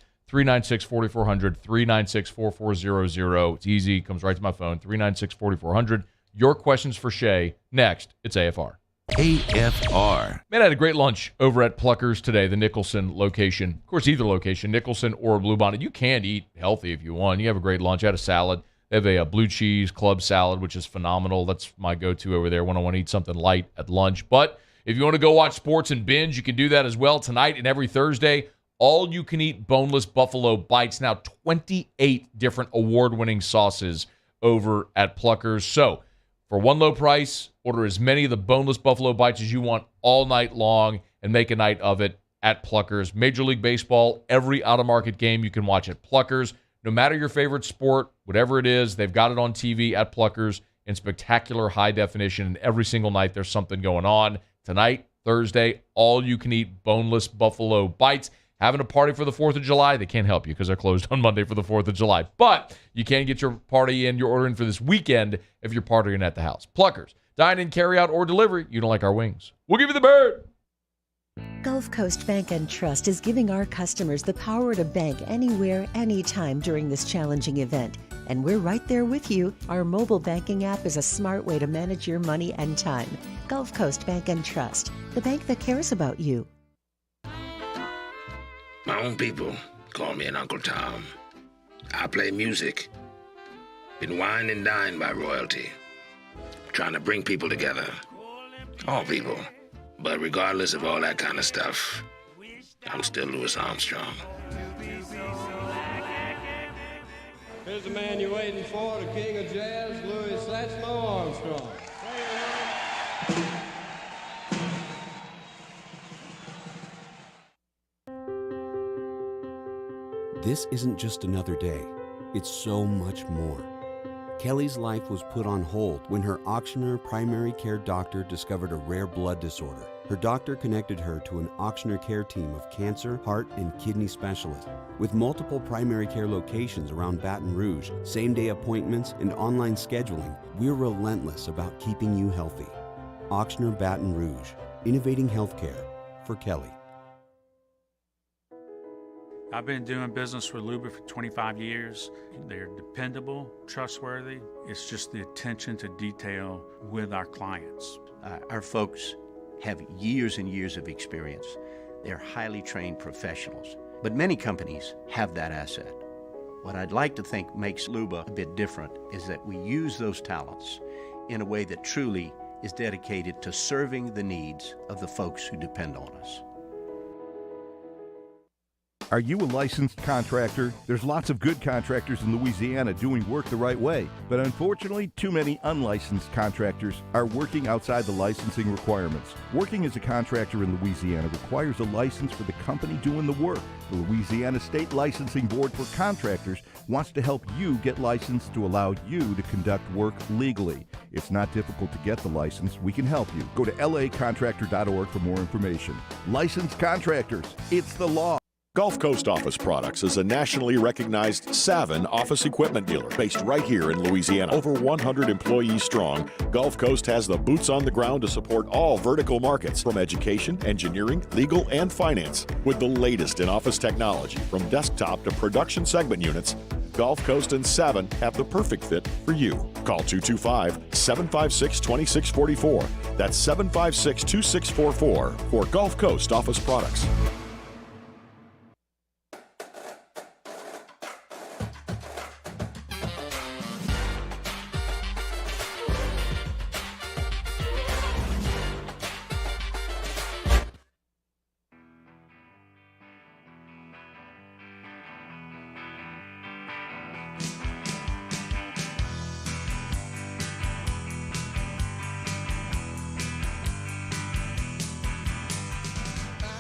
396-4400. It's easy. Comes right to my phone, 396-4400. Your questions for Shea. Next, it's AFR. AFR. Man, I had a great lunch over at Pluckers today, the Nicholson location. Of course, either location, Nicholson or Bluebonnet. You can eat healthy if you want. You have a great lunch. I had a salad. They have a blue cheese club salad, which is phenomenal. That's my go-to over there when I want to eat something light at lunch. But if you want to go watch sports and binge, you can do that as well tonight and every Thursday. All-you-can-eat boneless buffalo bites. Now 28 different award-winning sauces over at Pluckers. So for one low price, order as many of the boneless buffalo bites as you want all night long and make a night of it at Pluckers. Major League Baseball, every out-of-market game you can watch at Pluckers. No matter your favorite sport, whatever it is, they've got it on TV at Pluckers in spectacular high definition. And every single night there's something going on. Tonight, Thursday, all-you-can-eat boneless buffalo bites. Having a party for the 4th of July, they can't help you because they're closed on Monday for the 4th of July. But you can get your party in, your ordering for this weekend if you're partying at the house. Pluckers, dine-in, carry-out, or delivery. You don't like our wings. We'll give you the bird. Gulf Coast Bank and Trust is giving our customers the power to bank anywhere, anytime during this challenging event. And we're right there with you. Our mobile banking app is a smart way to manage your money and time. Gulf Coast Bank and Trust, the bank that cares about you. My own people, Call me an Uncle Tom. I play music. Been wined and dined by royalty. Trying to bring people together. All people. But regardless of all that kind of stuff, I'm still Louis Armstrong. Here's the man you're waiting for, the king of jazz, Louis Armstrong. This isn't just another day. It's so much more. Kelly's life was put on hold when her auctioneer primary care doctor discovered a rare blood disorder. Her doctor connected her to an auctioneer care team of cancer, heart, and kidney specialists. With multiple primary care locations around Baton Rouge, same-day appointments, and online scheduling, we're relentless about keeping you healthy. Auctioneer Baton Rouge, innovating healthcare for Kelly. I've been doing business with Luba for 25 years. They're dependable, trustworthy. It's just the attention to detail with our clients. Our folks have years and years of experience. They're highly trained professionals, but many companies have that asset. What I'd like to think makes Luba a bit different is that we use those talents in a way that truly is dedicated to serving the needs of the folks who depend on us. Are you a licensed contractor? There's lots of good contractors in Louisiana doing work the right way, but unfortunately, too many unlicensed contractors are working outside the licensing requirements. Working as a contractor in Louisiana requires a license for the company doing the work. The Louisiana State Licensing Board for Contractors wants to help you get licensed to allow you to conduct work legally. It's not difficult to get the license. We can help you. Go to lacontractor.org for more information. Licensed contractors, it's the law. Gulf Coast Office Products is a nationally recognized Savin office equipment dealer based right here in Louisiana. Over 100 employees strong, Gulf Coast has the boots on the ground to support all vertical markets, from education, engineering, legal, and finance. With the latest in office technology, from desktop to production segment units, Gulf Coast and Savin have the perfect fit for you. Call 225-756-2644. That's 756-2644 for Gulf Coast Office Products.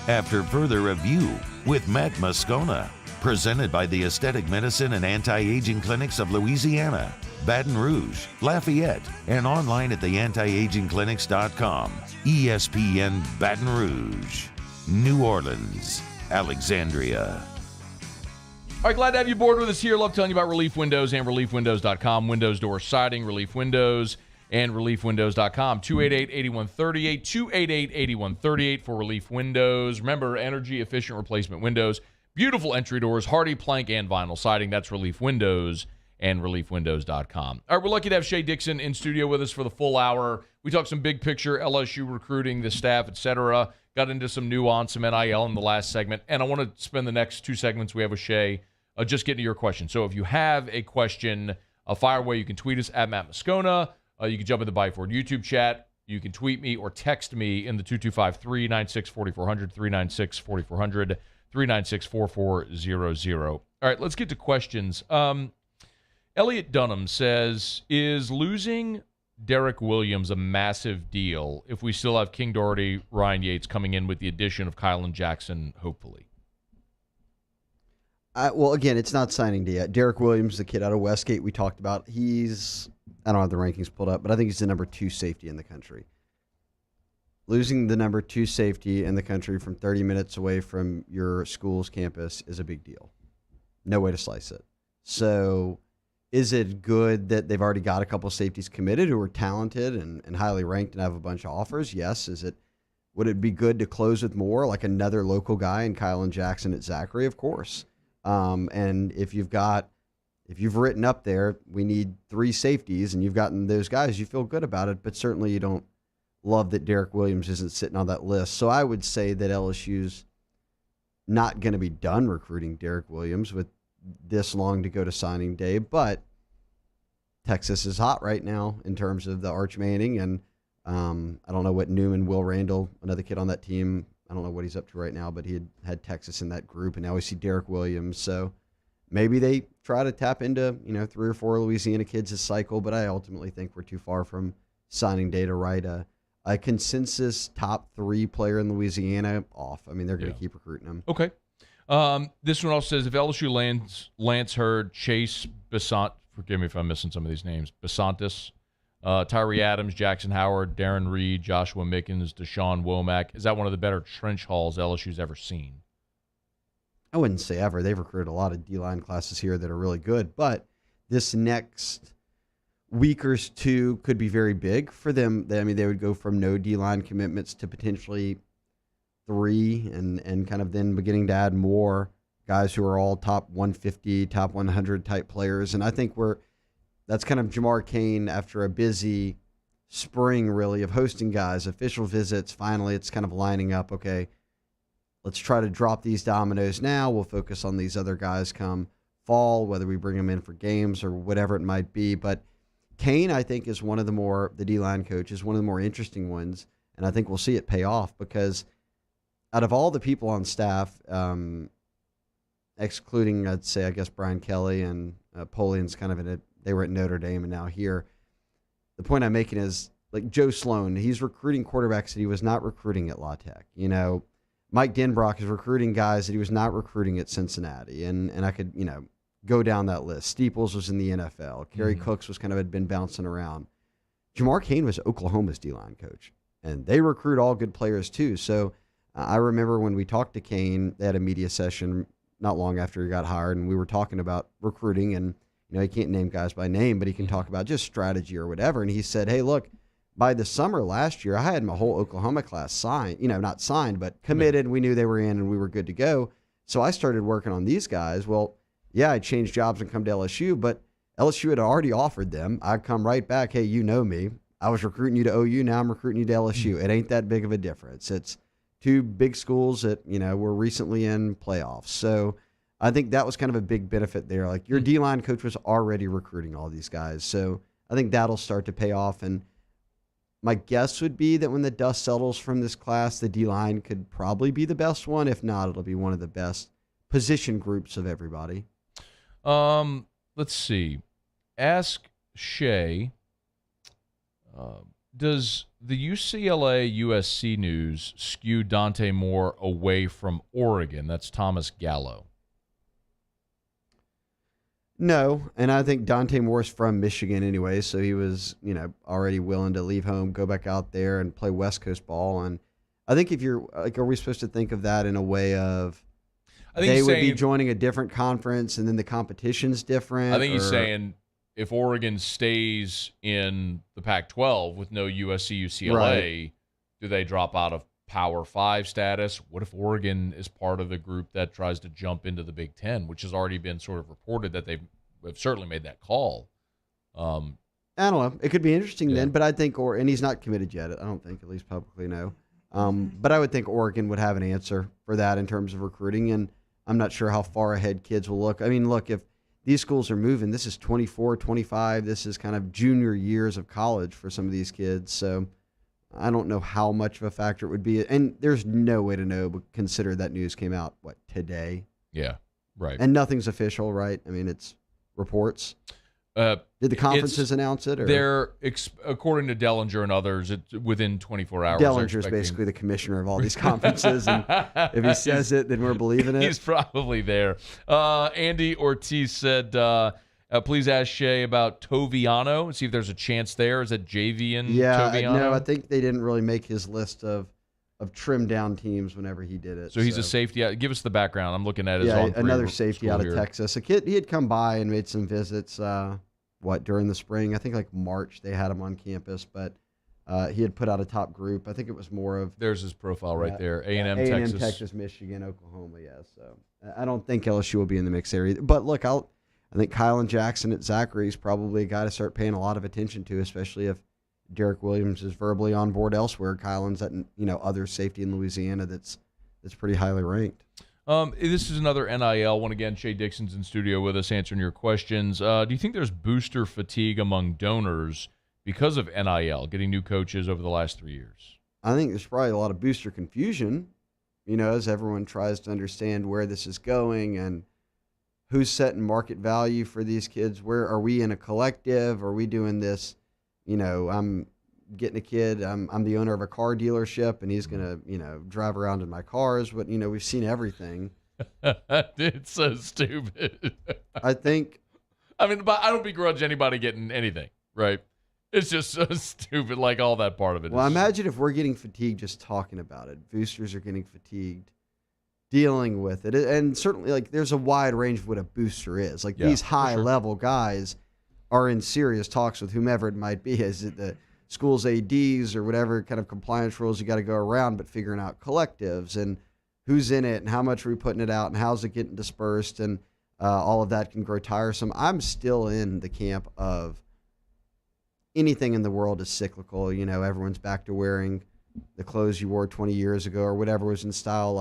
After further review with Matt Moscona, presented by the Aesthetic Medicine and Anti-Aging Clinics of Louisiana, Baton Rouge, Lafayette, and online at theantiagingclinics.com. ESPN Baton Rouge, New Orleans, Alexandria. All right, glad to have you aboard with us here. Love telling you about Relief Windows and ReliefWindows.com. Windows, door, siding, Relief Windows, and ReliefWindows.com. 288-8138, 288-8138 for Relief Windows. Remember, energy-efficient replacement windows, beautiful entry doors, hardy plank and vinyl siding. That's Relief Windows and ReliefWindows.com. All right, we're lucky to have Shea Dixon in studio with us for the full hour. We talked some big picture, LSU recruiting, the staff, etc. Got into some nuance, some NIL in the last segment. And I want to spend the next two segments we have with Shea just getting to your question. So if you have a question, fire away. You can tweet us at Matt Moscona. You can jump in the Bayou Ford YouTube chat. You can tweet me or text me in the 225-396-4400, 396-4400, 396-4400. All right, let's get to questions. Elliot Dunham says, is losing Derek Williams a massive deal if we still have King Doherty, Ryan Yates coming in with the addition of Kylan Jackson, hopefully? Well, again, it's not signing day yet. Derek Williams, the kid out of Westgate we talked about, I don't have the rankings pulled up, but I think he's the number 2 safety in the country. Losing the number 2 safety in the country from 30 minutes away from your school's campus is a big deal. No way to slice it. So is it good that they've already got a couple of safeties committed who are talented and highly ranked and have a bunch of offers? Yes. Would it be good to close with more, like another local guy in Kylan Jackson at Zachary? Of course. And if you've written up there, we need 3 safeties, and you've gotten those guys, you feel good about it, but certainly you don't love that Derek Williams isn't sitting on that list. So I would say that LSU's not going to be done recruiting Derek Williams with this long to go to signing day, but Texas is hot right now in terms of the Arch Manning, and I don't know what Newman, Will Randall, another kid on that team, I don't know what he's up to right now, but he had Texas in that group, and now we see Derek Williams. So maybe they try to tap into 3 or 4 Louisiana kids this cycle, but I ultimately think we're too far from signing day to write a consensus top 3 player in Louisiana off. I mean, they're going to keep recruiting them. Okay. This one also says if LSU lands Lance Hurd, Chase Besant, forgive me if I'm missing some of these names, Besantis, Tyree Adams, Jackson Howard, Darren Reed, Joshua Mickens, Deshaun Womack. Is that one of the better trench hauls LSU's ever seen? I wouldn't say ever. They've recruited a lot of D-line classes here that are really good, but this next week or 2 could be very big for them. They would go from no D-line commitments to potentially 3 and kind of then beginning to add more guys who are all top 150, top 100 type players. And I think that's kind of Jamar Cain after a busy spring, really, of hosting guys, official visits. Finally, it's kind of lining up. Okay, let's try to drop these dominoes now. We'll focus on these other guys come fall, whether we bring them in for games or whatever it might be. But Cain, I think, is one of the D-line coach is one of the more interesting ones. And I think we'll see it pay off because out of all the people on staff, excluding, I'd say, I guess, Brian Kelly and Polian's kind of they were at Notre Dame and now here. The point I'm making is, like Joe Sloan, he's recruiting quarterbacks that he was not recruiting at La Tech. Mike Denbrock is recruiting guys that he was not recruiting at Cincinnati. And I could, go down that list. Steeples was in the NFL. Kerry Cooks had been bouncing around. Jamar Cain was Oklahoma's D-line coach. And they recruit all good players too. So I remember when we talked to Cain, they had a media session not long after he got hired, and we were talking about recruiting, and he can't name guys by name, but he can talk about just strategy or whatever. And he said, hey, look, by the summer last year, I had my whole Oklahoma class signed, not signed, but committed. We knew they were in and we were good to go. So I started working on these guys. Well, yeah, I changed jobs and come to LSU, but LSU had already offered them. I'd come right back. Hey, you know me. I was recruiting you to OU. Now I'm recruiting you to LSU. It ain't that big of a difference. It's 2 big schools that, were recently in playoffs. So I think that was kind of a big benefit there. Like your D-line coach was already recruiting all these guys. So I think that'll start to pay off. And my guess would be that when the dust settles from this class, the D-line could probably be the best one. If not, it'll be one of the best position groups of everybody. Let's see. Ask Shea, does the UCLA USC news skew Dante Moore away from Oregon? That's Thomas Gallo. No, and I think Dante Moore's from Michigan anyway, so he was, already willing to leave home, go back out there and play West Coast ball. And I think if you're like, are we supposed to think of that in a way of they would be joining a different conference and then the competition's different? I think he's saying if Oregon stays in the Pac-12 with no USC, UCLA, right, do they drop out of Power 5 status? What if Oregon is part of the group that tries to jump into the Big Ten, which has already been sort of reported that they've certainly made that call? I don't know. It could be interesting then, but I think, and he's not committed yet. I don't think, at least publicly, no. But I would think Oregon would have an answer for that in terms of recruiting, and I'm not sure how far ahead kids will look. I mean, look, if these schools are moving, this is 24, 25. This is kind of junior years of college for some of these kids, so I don't know how much of a factor it would be. And there's no way to know, but consider that news came out, today? Yeah, right. And nothing's official, right? I mean, it's reports. Did the conferences announce it? Or? They're, according to Dellinger and others, it's within 24 hours. Dellinger's basically the commissioner of all these conferences, and if he says it, then we're believing it. He's probably there. Andy Ortiz said, please ask Shea about Toviano and see if there's a chance there. Is it Javian Toviano? No, I think they didn't really make his list of trimmed down teams whenever he did it. So he's a safety. Give us the background. I'm looking at his another safety out of Texas. A kid, he had come by and made some visits, during the spring. I think like March they had him on campus, but he had put out a top group. I think it was more of... There's his profile right there. A&M, Texas, Michigan, Oklahoma, So I don't think LSU will be in the mix area. But look, I think Kylan Jackson at Zachary is probably a guy to start paying a lot of attention to, especially if Derek Williams is verbally on board elsewhere. Kylan's at other safety in Louisiana that's pretty highly ranked. This is another NIL one again. Shea Dixon's in studio with us answering your questions. Do you think there's booster fatigue among donors because of NIL, getting new coaches over the last 3 years? I think there's probably a lot of booster confusion, as everyone tries to understand where this is going and who's setting market value for these kids. Where are we in a collective? Are we doing this? I'm getting a kid. I'm the owner of a car dealership, and he's gonna, drive around in my cars. But we've seen everything. It's so stupid. I mean, but I don't begrudge anybody getting anything, right? It's just so stupid, like all that part of it. Well, imagine if we're getting fatigued just talking about it. Boosters are getting fatigued dealing with it. And certainly, there's a wide range of what a booster is. These high-level guys are in serious talks with whomever it might be. Is it the school's ADs or whatever kind of compliance rules you got to go around, but figuring out collectives and who's in it and how much are we putting it out and how's it getting dispersed, and all of that can grow tiresome. I'm still in the camp of anything in the world is cyclical. Everyone's back to wearing the clothes you wore 20 years ago or whatever was in style.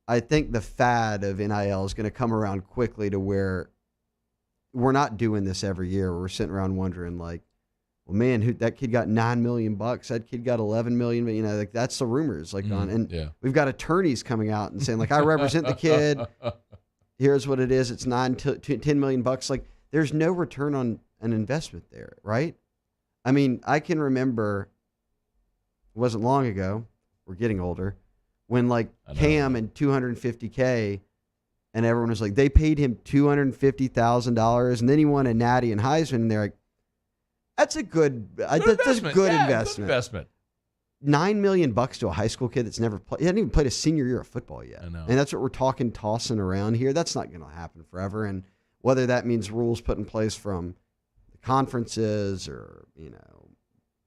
I think the fad of NIL is going to come around quickly to where we're not doing this every year. We're sitting around wondering well, man, that kid got $9 million. That kid got $11 million. That's the rumors we've got attorneys coming out and saying I represent the kid. Here's what it is. It's $10 million. There's no return on an investment there. Right. I mean, I can remember, it wasn't long ago, we're getting older, when Cam and $250K, and everyone was they paid him $250,000, and then he won a Natty and Heisman, and they're that's a good investment. Good investment. $9 million to a high school kid that's never played. He hasn't even played a senior year of football yet. I know. And that's what we're tossing around here. That's not going to happen forever. And whether that means rules put in place from conferences or the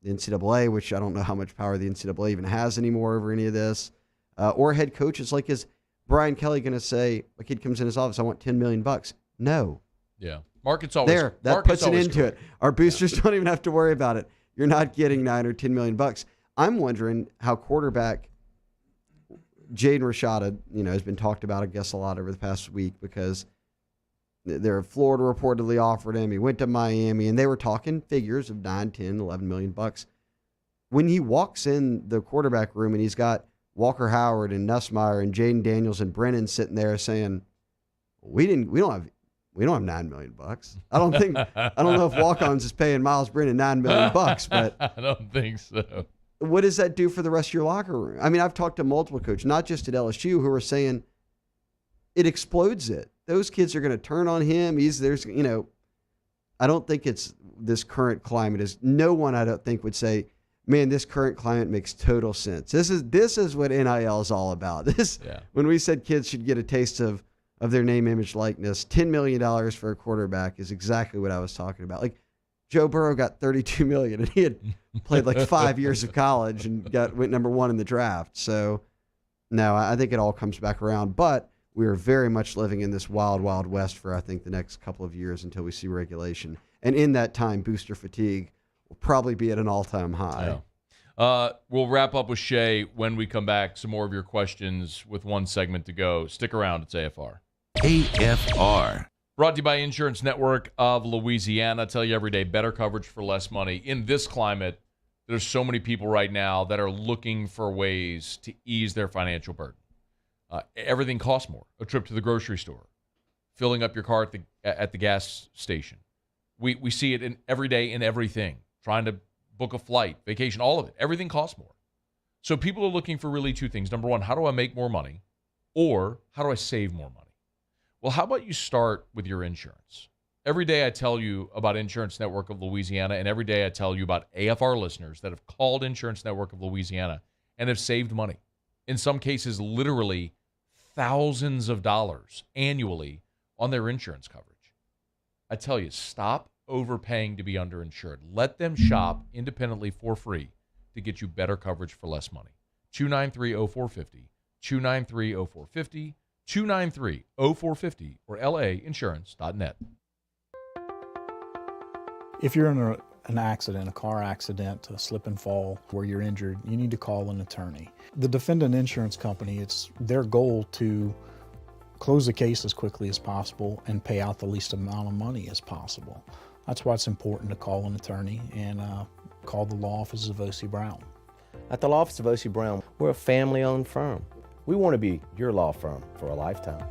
NCAA, which I don't know how much power the NCAA even has anymore over any of this, or head coaches. Is Brian Kelly going to say, a kid comes in his office, I want $10 million? No. Yeah. Market's always there. That puts it into it. Our boosters don't even have to worry about it. You're not getting $9 or $10 million. I'm wondering how quarterback Jaden Rashada, has been talked about, I guess, a lot over the past week, because Florida reportedly offered him. He went to Miami, and they were talking figures of $9, $10, $11 million. When he walks in the quarterback room and he's got Walker Howard and Nussmeier and Jaden Daniels and Brennan sitting there saying, we don't have $9 million. I don't know if Walk-Ons is paying Miles Brennan $9 million, but I don't think so. What does that do for the rest of your locker room? I mean, I've talked to multiple coaches, not just at LSU, who are saying it explodes it. Those kids are going to turn on him. I don't think it's this current climate. No one, I don't think, would say, man, this current climate makes total sense. This is what NIL is all about. When we said kids should get a taste of their name, image, likeness, $10 million for a quarterback is exactly what I was talking about. Joe Burrow got $32 million, and he had played 5 years of college and went number one in the draft. So, no, I think it all comes back around. But we are very much living in this wild, wild west for, I think, the next couple of years until we see regulation. And in that time, booster fatigue will probably be at an all-time high. Yeah. We'll wrap up with Shea when we come back. Some more of your questions with one segment to go. Stick around. It's AFR. AFR. Brought to you by Insurance Network of Louisiana. I tell you every day, better coverage for less money. In this climate, there's so many people right now that are looking for ways to ease their financial burden. Everything costs more. A trip to the grocery store, filling up your car at the gas station. We see it every day in everything. Trying to book a flight, vacation, all of it. Everything costs more. So people are looking for really two things. Number one, how do I make more money? Or how do I save more money? Well, how about you start with your insurance? Every day I tell you about Insurance Network of Louisiana, and every day I tell you about AFR listeners that have called Insurance Network of Louisiana and have saved money. In some cases, literally thousands of dollars annually on their insurance coverage. I tell you, stop overpaying to be underinsured. Let them shop independently for free to get you better coverage for less money. 293-0450, 293-0450, 293-0450, or lainsurance.net. If you're in an accident, a car accident, a slip and fall where you're injured, you need to call an attorney. The defendant insurance company, it's their goal to close the case as quickly as possible and pay out the least amount of money as possible. That's why it's important to call an attorney and call the law offices of O.C. Brown. At the law office of O.C. Brown, we're a family-owned firm. We want to be your law firm for a lifetime.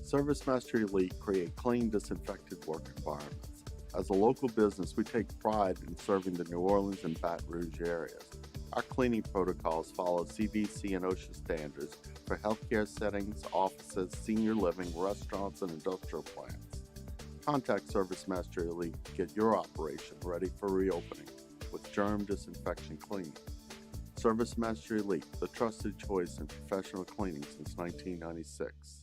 ServiceMaster Elite create clean, disinfected work environments. As a local business, we take pride in serving the New Orleans and Baton Rouge areas. Our cleaning protocols follow CDC and OSHA standards for healthcare settings, offices, senior living, restaurants, and industrial plants. Contact ServiceMaster Elite to get your operation ready for reopening with germ disinfection cleaning. ServiceMaster Elite, the trusted choice in professional cleaning since 1996.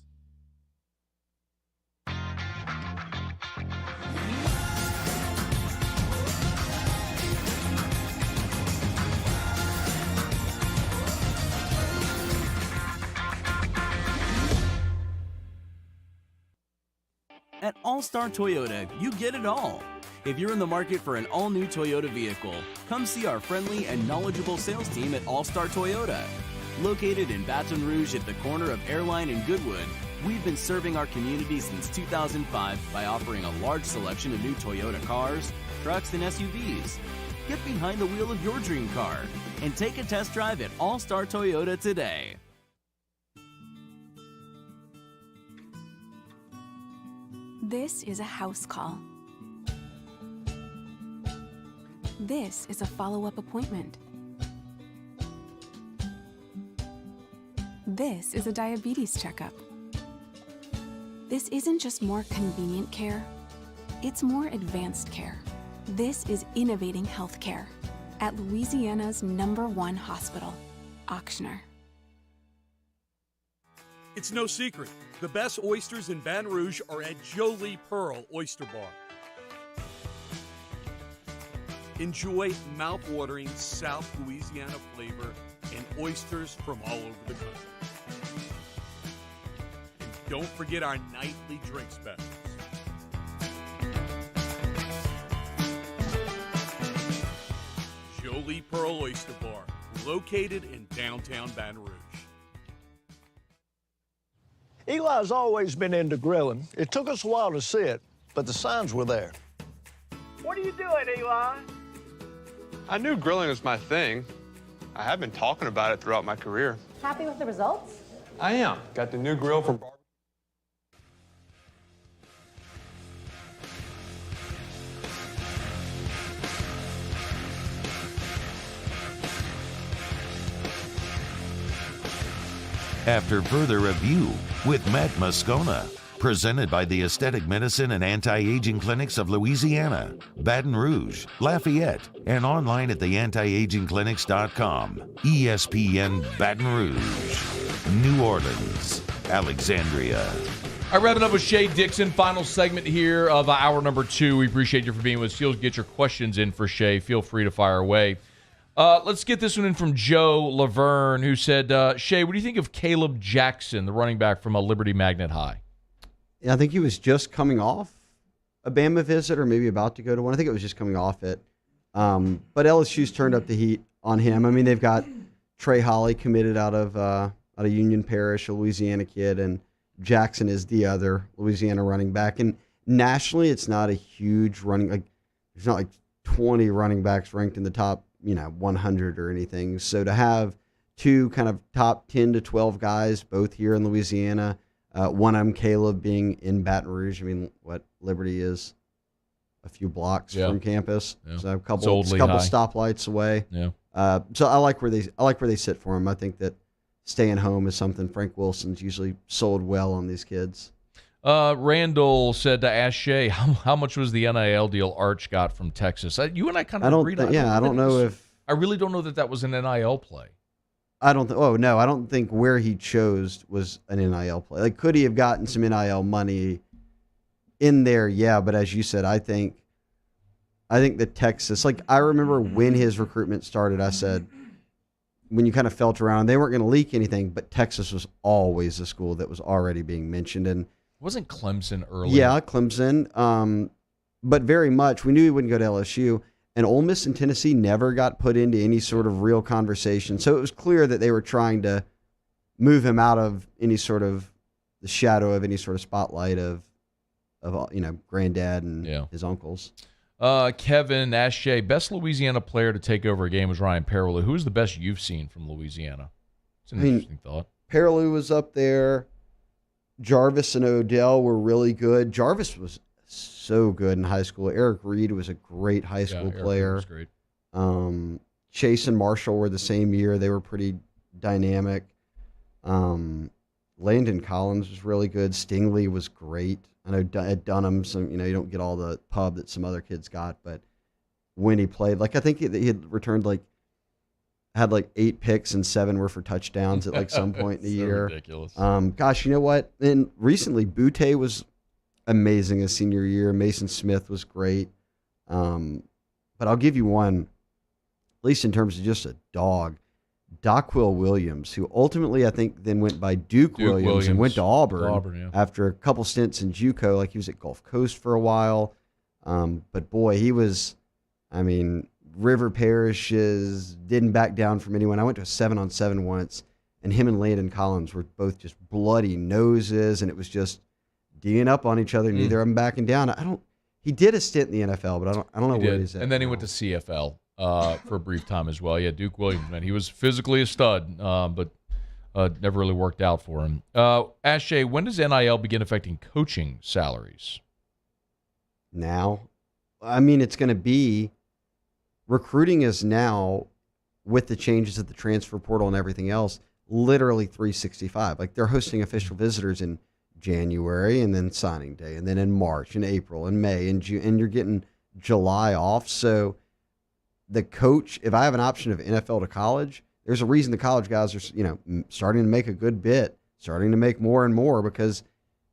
At All-Star Toyota, you get it all. If you're in the market for an all-new Toyota vehicle, come see our friendly and knowledgeable sales team at All-Star Toyota. Located in Baton Rouge at the corner of Airline and Goodwood, we've been serving our community since 2005 by offering a large selection of new Toyota cars, trucks, and SUVs. Get behind the wheel of your dream car and take a test drive at All-Star Toyota today. This is a house call. This is a follow-up appointment. This is a diabetes checkup. This isn't just more convenient care, it's more advanced care. This is innovating healthcare at Louisiana's #1 hospital, Auctioner. It's no secret. The best oysters in Baton Rouge are at Jolie Pearl Oyster Bar. Enjoy mouth-watering South Louisiana flavor and oysters from all over the country. And don't forget our nightly drink specials. Jolie Pearl Oyster Bar, located in downtown Baton Rouge. Eli's always been into grilling. It took us a while to see it, but the signs were there. What are you doing, Eli? I knew grilling was my thing. I have been talking about it throughout my career. Happy with the results? I am. Got the new grill from After further review with Matt Moscona, presented by the Aesthetic Medicine and Anti-Aging Clinics of Louisiana, Baton Rouge, Lafayette, and online at theantiagingclinics.com. ESPN Baton Rouge, New Orleans, Alexandria. All right, wrapping up with Shea Dixon, final segment here of hour number 2. We appreciate you for being with us. You'll get your questions in for Shea. Feel free to fire away. Let's get this one in from Joe Laverne, who said, Shea, what do you think of Caleb Jackson, the running back from Liberty Magnet High? Yeah, I think he was just coming off a Bama visit or maybe about to go to one. I think it was just coming off it. But LSU's turned up the heat on him. I mean, they've got Trey Holly committed out of Union Parish, a Louisiana kid, and Jackson is the other Louisiana running back. And nationally, it's not a huge running, like there's not like 20 running backs ranked in the top 100 or anything. So to have two kind of top 10 to 12 guys, both here in Louisiana, one of them, Caleb, being in Baton Rouge. I mean, what Liberty is a few blocks from campus, so a couple stoplights away. Yeah. So I like where they sit for him. I think that staying home is something Frank Wilson's usually sold well on these kids. Randall said to ask Shea, how much was the NIL deal Arch got from Texas? You and I kind of agreed on it. I don't know if... I really don't know that was an NIL play. I don't think where he chose was an NIL play. Like, could he have gotten some NIL money in there? Yeah, but as you said, I think that Texas, like, I remember when his recruitment started, I said, when you kind of felt around, they weren't going to leak anything, but Texas was always a school that was already being mentioned. And wasn't Clemson early? Yeah, Clemson. But very much, we knew he wouldn't go to LSU. And Ole Miss and Tennessee never got put into any sort of real conversation. So it was clear that they were trying to move him out of any sort of the shadow of any sort of spotlight of granddad and his uncles. Kevin Ashe, best Louisiana player to take over a game was Ryan Perilou. Who's the best you've seen from Louisiana? It's an interesting thought. Perilou was up there. Jarvis and Odell were really good. Jarvis was so good in high school. Eric Reed was a great high school player. Eric Reed was great. Chase and Marshall were the same year. They were pretty dynamic. Landon Collins was really good. Stingley was great. I know at Dunham, you don't get all the pub that some other kids got, but when he played, I think he had returned had 8 picks and 7 were for touchdowns at some point in the year. Ridiculous. Gosh, you know what? And recently, Butte was amazing his senior year. Mason Smith was great. But I'll give you one, at least in terms of just a dog, Docquill Williams, who ultimately I think then went by Duke Williams and went to Auburn, after a couple stints in JUCO. He was at Gulf Coast for a while. But boy, he was, River Parishes, didn't back down from anyone. I went to a 7-on-7 once, and him and Landon Collins were both just bloody noses, and it was just D'ing up on each other, neither of them backing down. He did a stint in the NFL, but I don't know where he's at. And then he went to CFL for a brief time as well. Yeah, Duke Williams, man. He was physically a stud, but never really worked out for him. Ashe, when does NIL begin affecting coaching salaries? Now. It's going to be, recruiting is now, with the changes at the transfer portal and everything else, literally 365. They're hosting official visitors in January, and then signing day, and then in March and April and May and June, and you're getting July off. So the coach, if I have an option of NFL to college, there's a reason the college guys are, starting to make a good bit, starting to make more and more, because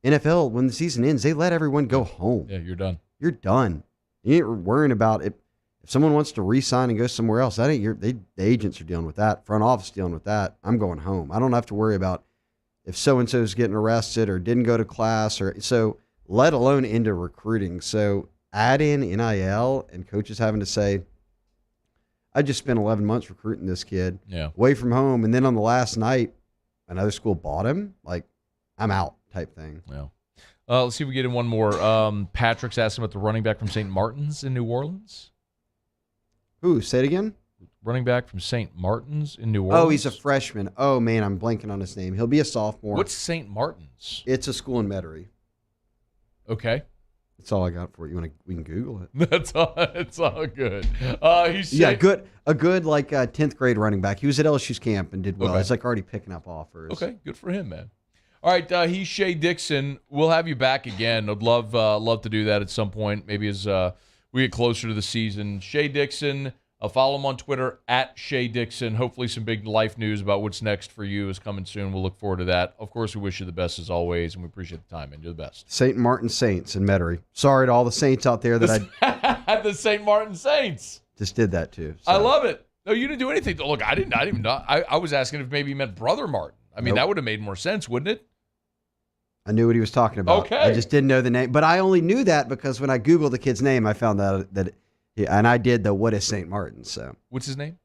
NFL, when the season ends, they let everyone go home. Yeah, you're done. You're done. You ain't worrying about it. If someone wants to re-sign and go somewhere else, that ain't the agents are dealing with that. Front office dealing with that. I'm going home. I don't have to worry about if so-and-so is getting arrested or didn't go to class, let alone into recruiting. So add in NIL and coaches having to say, I just spent 11 months recruiting this kid away from home, and then on the last night, another school bought him. I'm out type thing. Yeah. Let's see if we get in one more. Patrick's asking about the running back from St. Martin's in New Orleans. Who? Say it again? Running back from St. Martin's in New Orleans. Oh, he's a freshman. Oh, man, I'm blanking on his name. He'll be a sophomore. What's St. Martin's? It's a school in Metairie. Okay. That's all I got for you. We can Google it. It's all good. A good 10th grade running back. He was at LSU's camp and did well. Okay. He's already picking up offers. Okay, good for him, man. All right, he's Shea Dixon. We'll have you back again. I'd love to do that at some point, maybe as we get closer to the season. Shea Dixon, follow him on Twitter at Shea Dixon. Hopefully some big life news about what's next for you is coming soon. We'll look forward to that. Of course, we wish you the best as always, and we appreciate the time, and you're the best. St. Martin Saints in Metairie. Sorry to all the Saints out there that I the St. Martin Saints. Just did that too. So. I love it. No, you didn't do anything. Look, I didn't even know. I was asking if maybe you meant Brother Martin. That would have made more sense, wouldn't it? I knew what he was talking about. Okay. I just didn't know the name. But I only knew that because when I Googled the kid's name, I found out that and I did the what is St. Martin. So what's his name?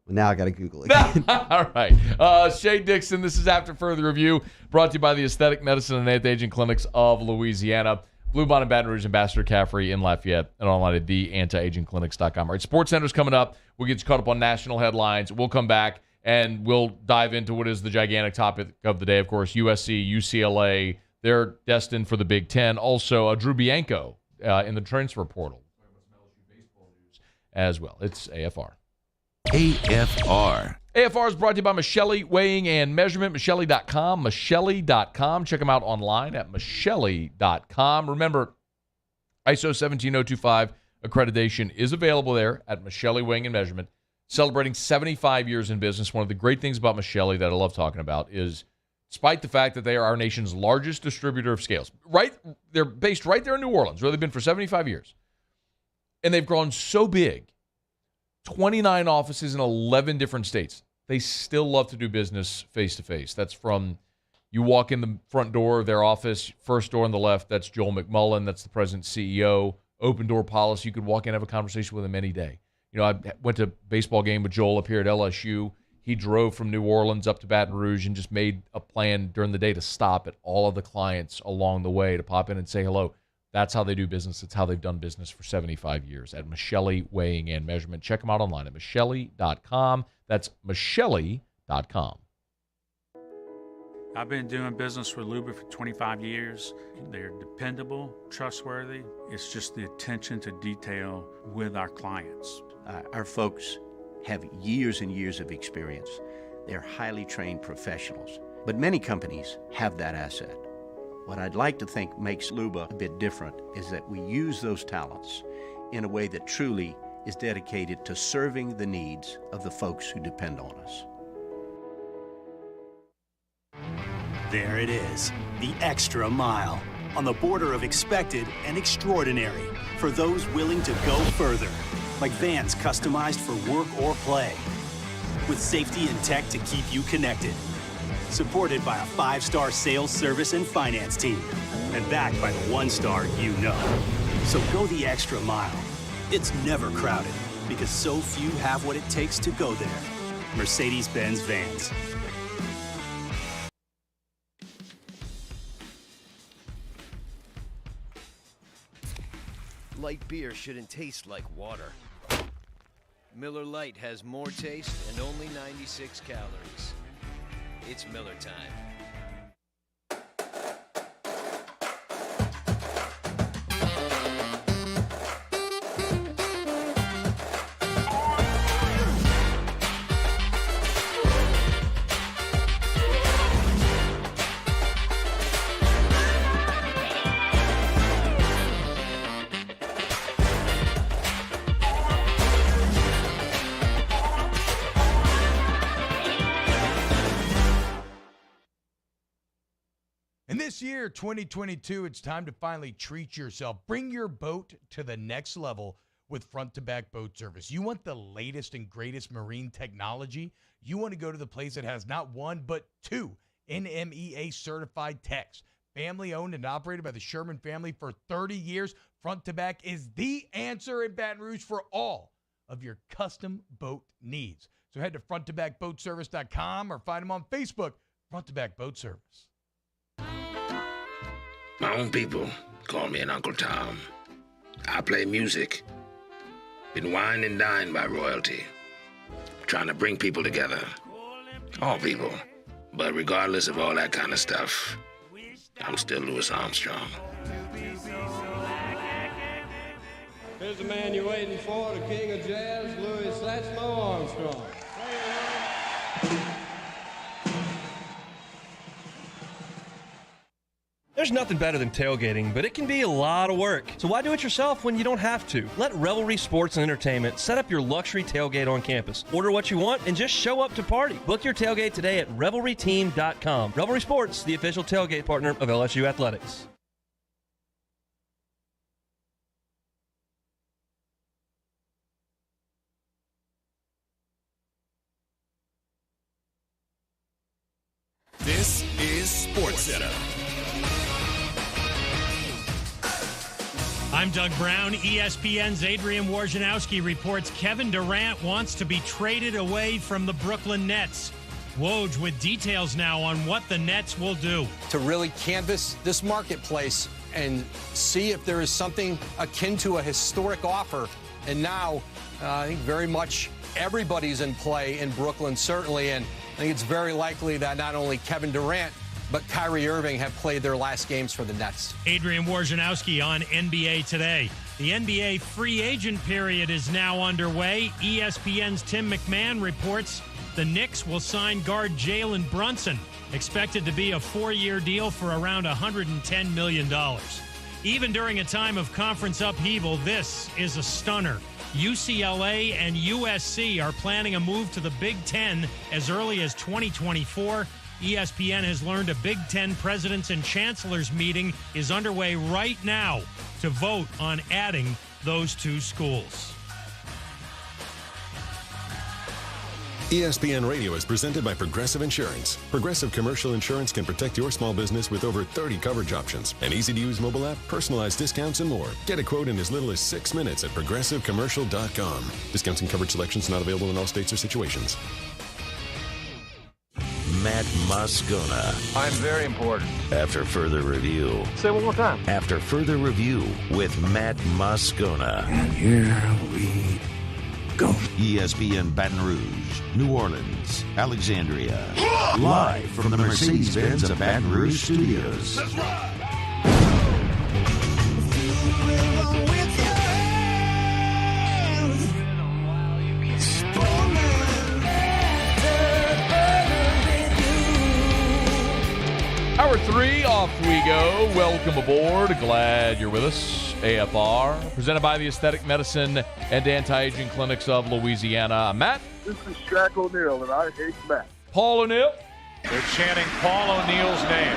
Well, now I got to Google it. All right. Shea Dixon, this is After Further Review, brought to you by the Aesthetic Medicine and Anti-Aging Clinics of Louisiana. Blue Bonnet, Baton Rouge, Ambassador Caffrey in Lafayette, and online at theantiagingclinics.com. All right, Sportscenter's coming up. We'll get you caught up on national headlines. We'll come back, and we'll dive into what is the gigantic topic of the day, of course, USC, UCLA. They're destined for the Big Ten. Also, Drew Bianco in the transfer portal as well. It's AFR. AFR. AFR is brought to you by Michelli Weighing and Measurement, Michelli.com, Michelli.com. Check them out online at Michelli.com. Remember, ISO 17025 accreditation is available there at Michelli Weighing and Measurement, celebrating 75 years in business. One of the great things about Michelli that I love talking about is, despite the fact that they are our nation's largest distributor of scales, they're based right there in New Orleans, where they've been for 75 years. And they've grown so big, 29 offices in 11 different states. They still love to do business face-to-face. That's from, you walk in the front door of their office, first door on the left, that's Joel McMullen. That's the president CEO. open door policy. You could walk in and have a conversation with him any day. You know, I went to a baseball game with Joel up here at LSU. He drove from New Orleans up to Baton Rouge and just made a plan during the day to stop at all of the clients along the way to pop in and say hello. That's how they do business. It's how they've done business for 75 years at Michelli Weighing and Measurement. Check them out online at Michelli.com. That's Michelli.com. I've been doing business with Luba for 25 years. They're dependable, trustworthy. It's just the attention to detail with our clients. Our folks have years and years of experience. They're highly trained professionals, but many companies have that asset. What I'd like to think makes Luba a bit different is that we use those talents in a way that truly is dedicated to serving the needs of the folks who depend on us. There it is, the extra mile, on the border of expected and extraordinary for those willing to go further, like vans customized for work or play, with safety and tech to keep you connected, supported by a 5-star sales, service, and finance team, and backed by the 1-star you know. So go the extra mile. It's never crowded, because so few have what it takes to go there. Mercedes-Benz Vans. Light beer shouldn't taste like water. Miller Lite has more taste and only 96 calories. It's Miller time. And this year, 2022, it's time to finally treat yourself. Bring your boat to the next level with front-to-back boat service. You want the latest and greatest marine technology? You want to go to the place that has not one, but 2 NMEA-certified techs. Family-owned and operated by the Sherman family for 30 years, front-to-back is the answer in Baton Rouge for all of your custom boat needs. So head to fronttobackboatservice.com or find them on Facebook, Front to Back Boat Service. My own people call me an Uncle Tom. I play music. Been wined and dined by royalty. Trying to bring people together. All people. But regardless of all that kind of stuff, I'm still Louis Armstrong. Here's the man you're waiting for, the king of jazz, Louis Armstrong. There's nothing better than tailgating, but it can be a lot of work. So why do it yourself when you don't have to? Let Revelry Sports and Entertainment set up your luxury tailgate on campus. Order what you want and just show up to party. Book your tailgate today at revelryteam.com. Revelry Sports, the official tailgate partner of LSU Athletics. This is Sportscenter. I'm Doug Brown. ESPN's Adrian Wojnarowski reports Kevin Durant wants to be traded away from the Brooklyn Nets. Woj with details now on what the Nets will do. To really canvass this marketplace and see if there is something akin to a historic offer. And now, I think very much everybody's in play in Brooklyn, certainly. And I think it's very likely that not only Kevin Durant, but Kyrie Irving have played their last games for the Nets. Adrian Wojnarowski on NBA Today. The NBA free agent period is now underway. ESPN's Tim McMahon reports the Knicks will sign guard Jalen Brunson, expected to be a 4-year deal for around $110 million. Even during a time of conference upheaval, this is a stunner. UCLA and USC are planning a move to the Big Ten as early as 2024. ESPN has learned a Big Ten presidents and chancellors meeting is underway right now to vote on adding those 2 schools. ESPN Radio is presented by Progressive Insurance. Progressive Commercial Insurance can protect your small business with over 30 coverage options, an easy-to-use mobile app, personalized discounts, and more. Get a quote in as little as 6 minutes at progressivecommercial.com. Discounts and coverage selections not available in all states or situations. Matt Moscona. I'm very important. After further review. Say it one more time. After further review with Matt Moscona. And here we go. ESPN Baton Rouge, New Orleans, Alexandria. Live from the Mercedes-Benz of Baton Rouge studios. That's right. Hour 3, off we go. Welcome aboard. Glad you're with us. AFR, presented by the Aesthetic Medicine and Anti-Aging Clinics of Louisiana. I'm Matt. This is Shaq O'Neal, and I hate Matt. Paul O'Neal. They're chanting Paul O'Neal's name.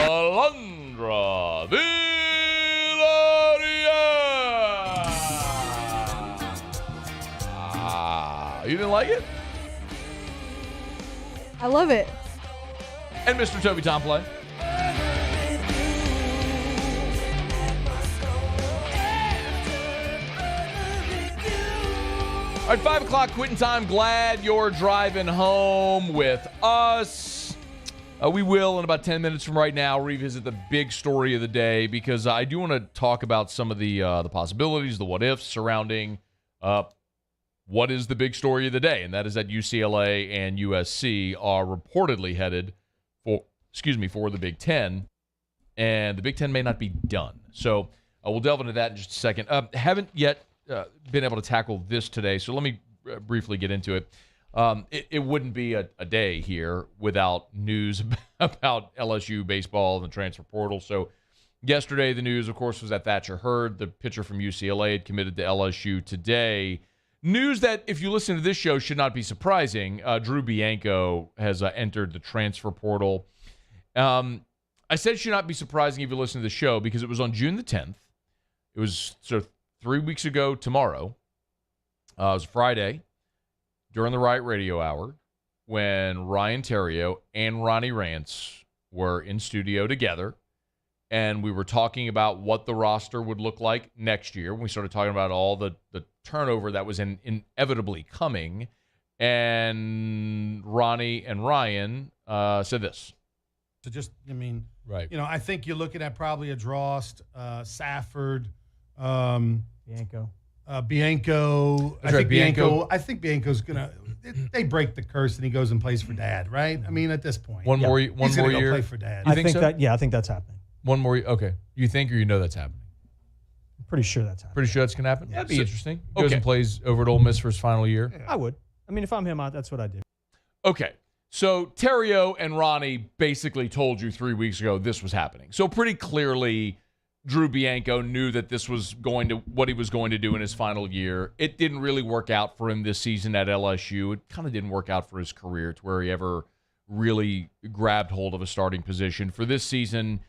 Alondra Villaria. You didn't like it? I love it. And Mr. Toby Tomplay. All right, 5 o'clock quitting time. Glad you're driving home with us. We will, in about 10 minutes from right now, revisit the big story of the day because I do want to talk about some of the possibilities, the what-ifs surrounding what is the big story of the day, and that is that UCLA and USC are reportedly headed for the Big Ten, and the Big Ten may not be done. So we'll delve into that in just a second. Haven't yet been able to tackle this today, so let me briefly get into it. It wouldn't be a day here without news about LSU baseball and the transfer portal. So yesterday, the news, of course, was that Thatcher Hurd, the pitcher from UCLA, had committed to LSU today. News that, if you listen to this show, should not be surprising. Drew Bianco has entered the transfer portal. I said it should not be surprising if you listen to the show because it was on June the 10th. It was 3 weeks ago tomorrow. It was Friday during the Riot Radio Hour when Ryan Terrio and Ronnie Rance were in studio together, and we were talking about what the roster would look like next year. We started talking about all the turnover that was inevitably coming, and Ronnie and Ryan said this. So right. I think you're looking at probably a Drost, Safford, Bianco. Bianco. That's right, Bianco. I think Bianco's gonna. They break the curse and he goes and plays for Dad, right? I mean, at this point, One more he's year. gonna go play for Dad. I think so? I think that's happening. One more. Okay. You think or you know that's happening? I'm pretty sure that's happening. Pretty sure that's going to happen? Yeah. That'd be interesting. He goes and plays over at Ole Miss for his final year. Yeah. I would. I mean, if I'm him, that's what I do. Okay. So Terrio and Ronnie basically told you 3 weeks ago this was happening. So pretty clearly, Drew Bianco knew that this was what he was going to do in his final year. It didn't really work out for him this season at LSU. It kind of didn't work out for his career to where he ever really grabbed hold of a starting position. For this season,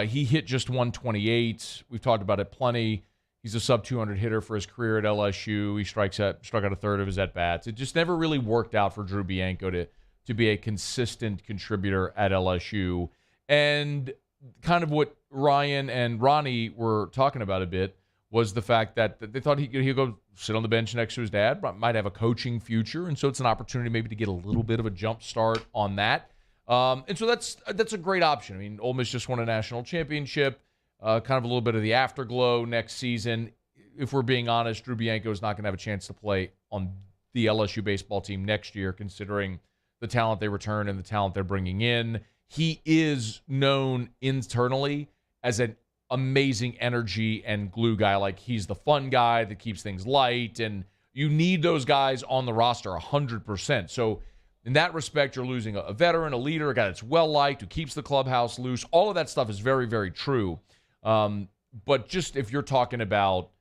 he hit just 128. We've talked about it plenty. He's a sub-200 hitter for his career at LSU. He struck out a third of his at-bats. It just never really worked out for Drew Bianco to be a consistent contributor at LSU. And kind of what Ryan and Ronnie were talking about a bit was the fact that they thought he'd go sit on the bench next to his dad, might have a coaching future, and so it's an opportunity maybe to get a little bit of a jump start on that. And so that's a great option. I mean, Ole Miss just won a national championship, kind of a little bit of the afterglow next season. If we're being honest, Drew Bianco is not going to have a chance to play on the LSU baseball team next year, considering the talent they return and the talent they're bringing in. He is known internally as an amazing energy and glue guy. Like, he's the fun guy that keeps things light, and you need those guys on the roster 100%. So in that respect, you're losing a veteran, a leader, a guy that's well-liked, who keeps the clubhouse loose. All of that stuff is very, very true. But just if you're talking about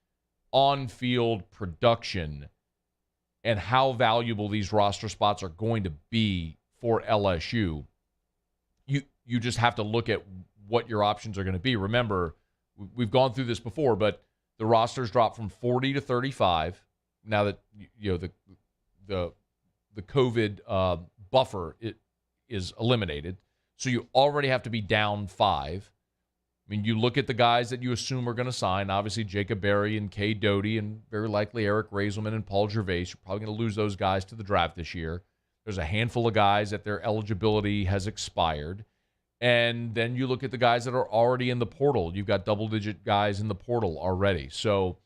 on-field production and how valuable these roster spots are going to be for LSU, you just have to look at what your options are going to be. Remember, we've gone through this before, but the rosters dropped from 40 to 35 now that the COVID buffer is eliminated. So you already have to be down 5. I mean, you look at the guys that you assume are going to sign. Obviously, Jacob Berry and Kay Doty and very likely Eric Raiselman and Paul Gervais. You're probably going to lose those guys to the draft this year. There's a handful of guys that their eligibility has expired. And then you look at the guys that are already in the portal. You've got double-digit guys in the portal already. So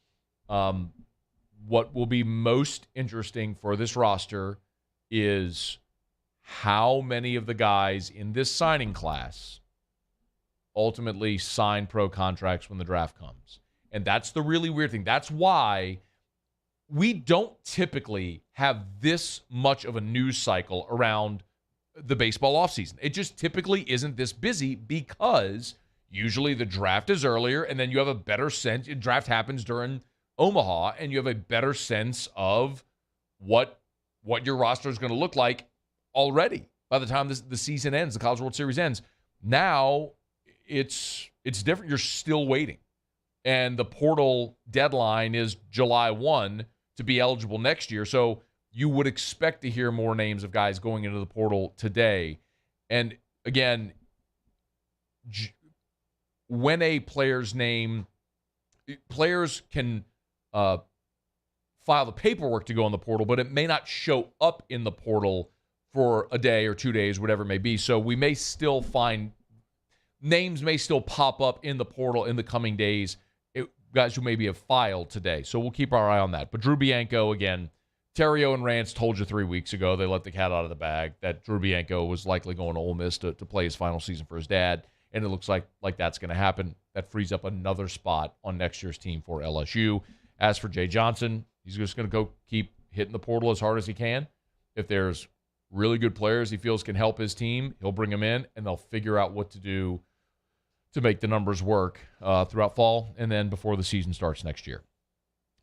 what will be most interesting for this roster is how many of the guys in this signing class ultimately sign pro contracts when the draft comes. And that's the really weird thing. That's why we don't typically have this much of a news cycle around the baseball offseason. It just typically isn't this busy because usually the draft is earlier and then you have a better sense. The draft happens during Omaha and you have a better sense of what your roster is going to look like already by the time the season ends, the College World Series ends. Now it's different. You're still waiting. And the portal deadline is July 1 to be eligible next year. So you would expect to hear more names of guys going into the portal today. And again, when a player's name, players can file the paperwork to go in the portal, but it may not show up in the portal for a day or 2 days, whatever it may be. So we may still find names may still pop up in the portal in the coming days, guys who maybe have filed today. So we'll keep our eye on that. But Drew Bianco, again, Terrio and Rance told you 3 weeks ago, they let the cat out of the bag, that Drew Bianco was likely going to Ole Miss to play his final season for his dad, and it looks like that's going to happen. That frees up another spot on next year's team for LSU. As for Jay Johnson, he's just going to go keep hitting the portal as hard as he can. If there's really good players he feels can help his team, he'll bring them in, and they'll figure out what to do to make the numbers work throughout fall and then before the season starts next year.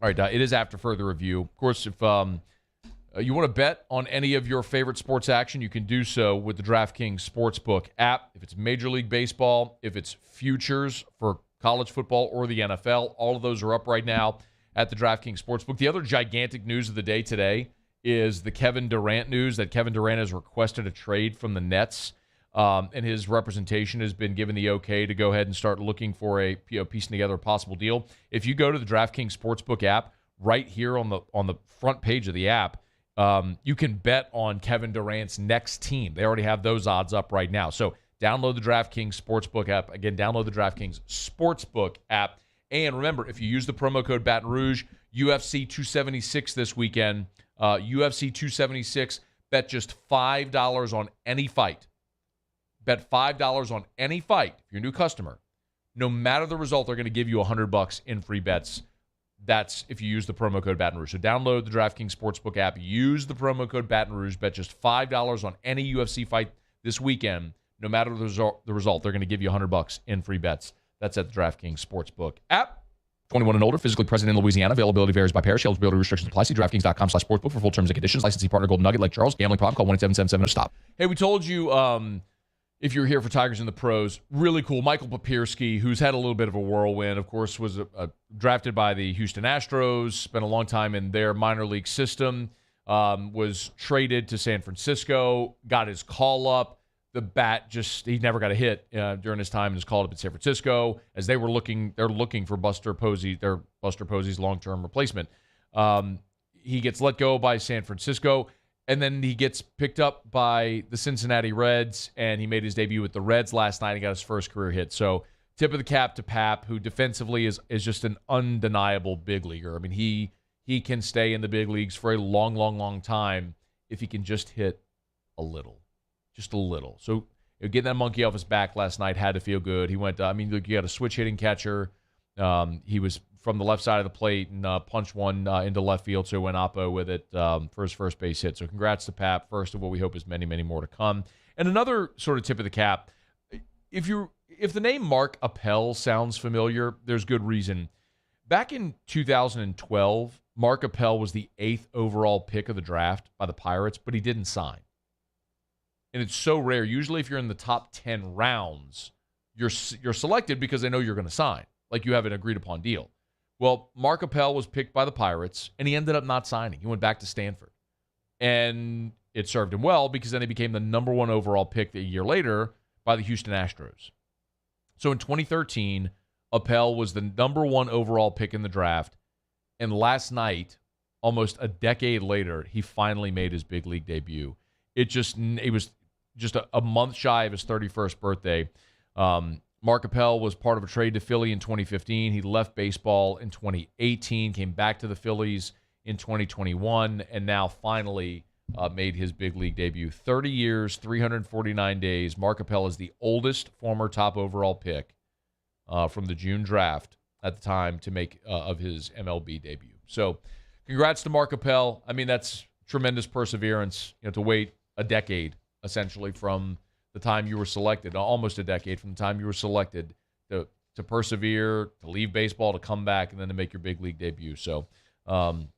All right, it is after further review. Of course, if you want to bet on any of your favorite sports action, you can do so with the DraftKings Sportsbook app. If it's Major League Baseball, if it's futures for college football or the NFL, all of those are up right now at the DraftKings Sportsbook. The other gigantic news of the day today is the Kevin Durant news, that Kevin Durant has requested a trade from the Nets. And his representation has been given the okay to go ahead and start looking for piecing together a possible deal. If you go to the DraftKings Sportsbook app, right here on the front page of the app, you can bet on Kevin Durant's next team. They already have those odds up right now. So download the DraftKings Sportsbook app. Again, download the DraftKings Sportsbook app. And remember, if you use the promo code Baton Rouge, UFC 276 this weekend, UFC 276, bet just $5 on any fight. Bet $5 on any fight if you're a new customer. No matter the result, they're going to give you $100 in free bets. That's if you use the promo code Baton Rouge. So download the DraftKings Sportsbook app. Use the promo code Baton Rouge. Bet just $5 on any UFC fight this weekend. No matter the result, they're going to give you $100 in free bets. That's at the DraftKings Sportsbook app. 21 and older, physically present in Louisiana. Availability varies by parish. Eligibility restrictions apply. See DraftKings.com/sportsbook for full terms and conditions. Licensee partner Golden Nugget, Lake Charles. Gambling problem? Call 1-877-7-STOP. Hey, we told you if you're here for Tigers in the Pros, really cool. Michael Papierski, who's had a little bit of a whirlwind, of course, was drafted by the Houston Astros, spent a long time in their minor league system, was traded to San Francisco, got his call up. The bat he never got a hit during his time and was called up in San Francisco as they're looking for Buster Posey's long-term replacement. He gets let go by San Francisco, and then he gets picked up by the Cincinnati Reds, and he made his debut with the Reds last night and got his first career hit. So tip of the cap to Pap, who defensively is just an undeniable big leaguer. I mean, he can stay in the big leagues for a long, long, long time if he can just hit a little. Just a little. So getting that monkey off his back last night had to feel good. He went, you got a switch hitting catcher. He was from the left side of the plate and punched one into left field, so he went oppo with it for his first base hit. So congrats to Pap, first of what we hope is many, many more to come. And another sort of tip of the cap, if the name Mark Appel sounds familiar, there's good reason. Back in 2012, Mark Appel was the 8th overall pick of the draft by the Pirates, but he didn't sign. And it's so rare. Usually if you're in the top 10 rounds, you're selected because they know you're going to sign. Like you have an agreed-upon deal. Well, Mark Appel was picked by the Pirates, and he ended up not signing. He went back to Stanford. And it served him well because then he became the number 1 overall pick a year later by the Houston Astros. So in 2013, Appel was the number 1 overall pick in the draft. And last night, almost a decade later, he finally made his big league debut. It was just a month shy of his 31st birthday. Mark Appel was part of a trade to Philly in 2015. He left baseball in 2018, came back to the Phillies in 2021, and now finally made his big league debut. 30 years, 349 days. Mark Appel is the oldest former top overall pick from the June draft at the time to make of his MLB debut. So congrats to Mark Appel. I mean, that's tremendous perseverance, to wait a decade, essentially, from the time you were selected, almost a decade from the time you were selected to persevere, to leave baseball, to come back, and then to make your big league debut. So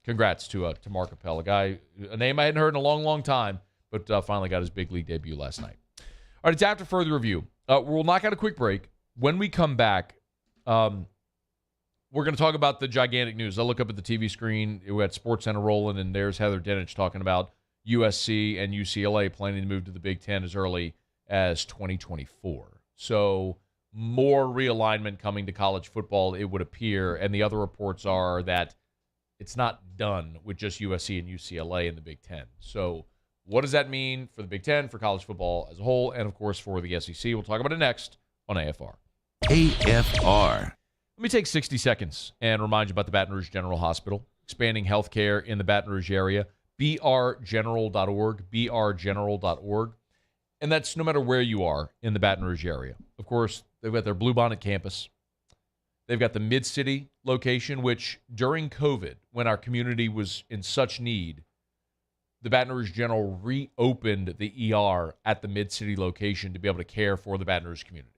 congrats to Mark Appel, a name I hadn't heard in a long, long time, but finally got his big league debut last night. All right, it's after further review. We'll knock out a quick break. When we come back, we're going to talk about the gigantic news. I'll look up at the TV screen. We had Sportscenter rolling, and there's Heather Dinich talking about USC and UCLA planning to move to the Big Ten as early as 2024. So more realignment coming to college football, it would appear, and the other reports are that it's not done with just USC and UCLA in the Big Ten. So what does that mean for the Big Ten, for college football as a whole, and, of course, for the SEC? We'll talk about it next on AFR. AFR. Let me take 60 seconds and remind you about the Baton Rouge General Hospital, expanding healthcare in the Baton Rouge area, brgeneral.org, brgeneral.org. And that's no matter where you are in the Baton Rouge area. Of course, they've got their Bluebonnet campus. They've got the Mid-City location, which during COVID, when our community was in such need, the Baton Rouge General reopened the ER at the Mid-City location to be able to care for the Baton Rouge community.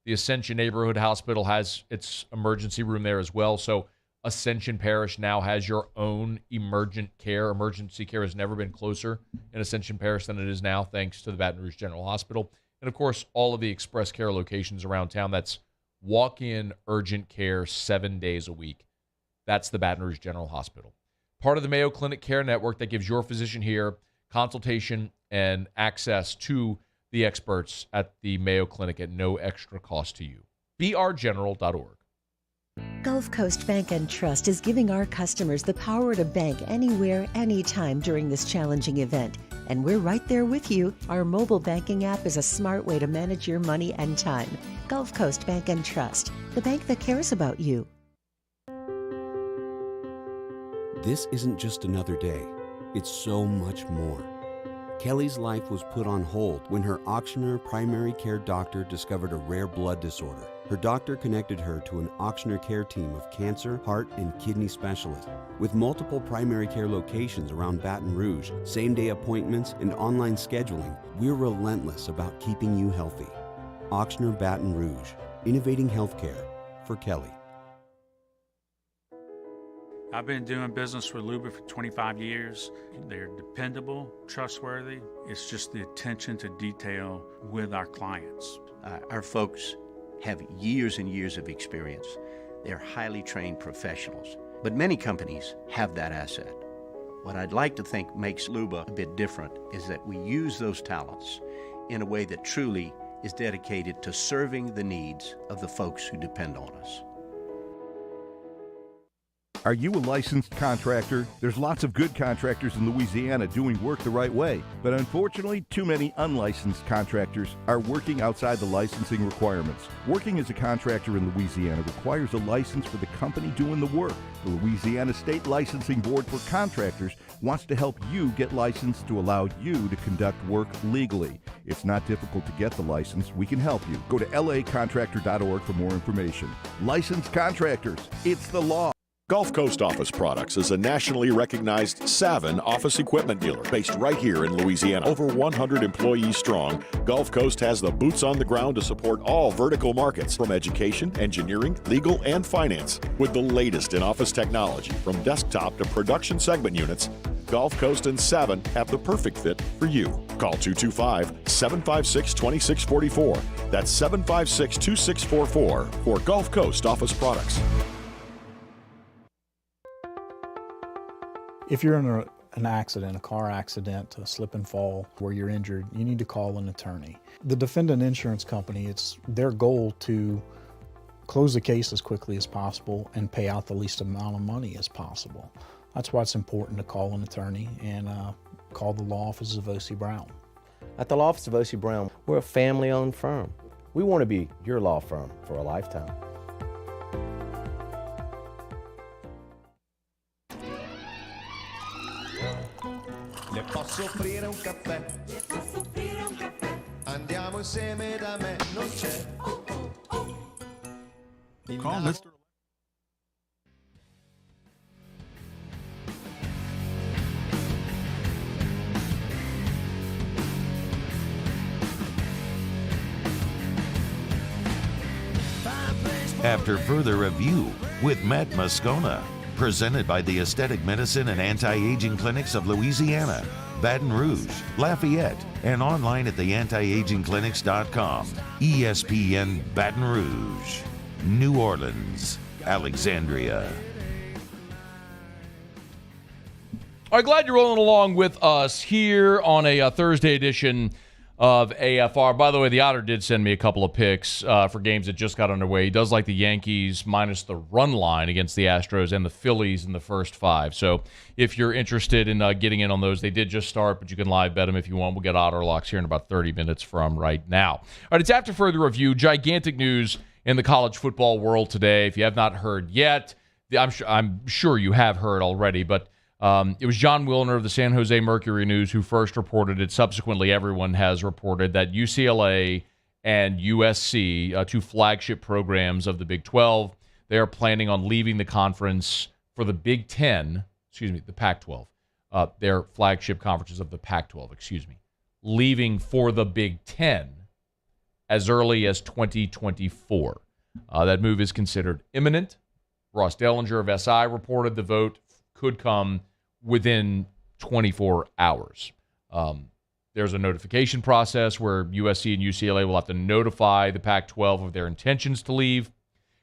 The Ascension Neighborhood Hospital has its emergency room there as well. So Ascension Parish now has your own emergency care. Emergency care has never been closer in Ascension Parish than it is now, thanks to the Baton Rouge General Hospital. And, of course, all of the express care locations around town. That's walk-in urgent care 7 days a week. That's the Baton Rouge General Hospital. Part of the Mayo Clinic Care Network that gives your physician here consultation and access to the experts at the Mayo Clinic at no extra cost to you. brgeneral.org. Gulf Coast Bank and Trust is giving our customers the power to bank anywhere, anytime during this challenging event. And we're right there with you. Our mobile banking app is a smart way to manage your money and time. Gulf Coast Bank and Trust, the bank that cares about you. This isn't just another day. It's so much more. Kelly's life was put on hold when her auctioneer primary care doctor discovered a rare blood disorder. Her doctor connected her to an auctioneer care team of cancer, heart, and kidney specialists. With multiple primary care locations around Baton Rouge, same-day appointments, and online scheduling, we're relentless about keeping you healthy. Auctioneer Baton Rouge, innovating healthcare for Kelly. I've been doing business with Luba for 25 years. They're dependable, trustworthy. It's just the attention to detail with our clients. Our folks have years and years of experience. They're highly trained professionals, but many companies have that asset. What I'd like to think makes Luba a bit different is that we use those talents in a way that truly is dedicated to serving the needs of the folks who depend on us. Are you a licensed contractor? There's lots of good contractors in Louisiana doing work the right way, but unfortunately, too many unlicensed contractors are working outside the licensing requirements. Working as a contractor in Louisiana requires a license for the company doing the work. The Louisiana State Licensing Board for Contractors wants to help you get licensed to allow you to conduct work legally. It's not difficult to get the license. We can help you. Go to lacontractor.org for more information. Licensed contractors, it's the law. Gulf Coast Office Products is a nationally recognized Savin office equipment dealer based right here in Louisiana. Over 100 employees strong, Gulf Coast has the boots on the ground to support all vertical markets from education, engineering, legal, and finance. With the latest in office technology from desktop to production segment units, Gulf Coast and Savin have the perfect fit for you. Call 225-756-2644. That's 756-2644 for Gulf Coast Office Products. If you're in a an accident, a car accident, a slip and fall where you're injured, you need to call an attorney. The defendant insurance company, it's their goal to close the case as quickly as possible and pay out the least amount of money as possible. That's why it's important to call an attorney and call the law offices of O.C. Brown. At the law office of O.C. Brown, we're a family-owned firm. We want to be your law firm for a lifetime. Le posso offrire un caffè? Le posso offrire un caffè? Andiamo insieme da me, non c'è. Call Mr. After further review with Matt Moscona, presented by the Aesthetic Medicine and Anti-Aging Clinics of Louisiana, Baton Rouge, Lafayette, and online at theantiagingclinics.com. ESPN Baton Rouge, New Orleans, Alexandria. All right, glad you're rolling along with us here on a Thursday edition of AFR. By the way, the Otter did send me a couple of picks for games that just got underway. He does like the Yankees minus the run line against the Astros and the Phillies in the first 5. So if you're interested in getting in on those, they did just start, but you can live bet them if you want. We'll get Otter locks here in about 30 minutes from right now. All right, it's after further review. Gigantic news in the college football world today. If you have not heard yet, I'm sure you have heard already, but it was John Wilner of the San Jose Mercury News who first reported it. Subsequently, everyone has reported that UCLA and USC, 2 flagship programs of the Big 12, they are planning on leaving the conference for the Big 10, the Pac-12. Their flagship conferences of the Pac-12, leaving for the Big 10 as early as 2024. That move is considered imminent. Ross Dellinger of SI reported the vote could come within 24 hours. There's a notification process where USC and UCLA will have to notify the Pac-12 of their intentions to leave,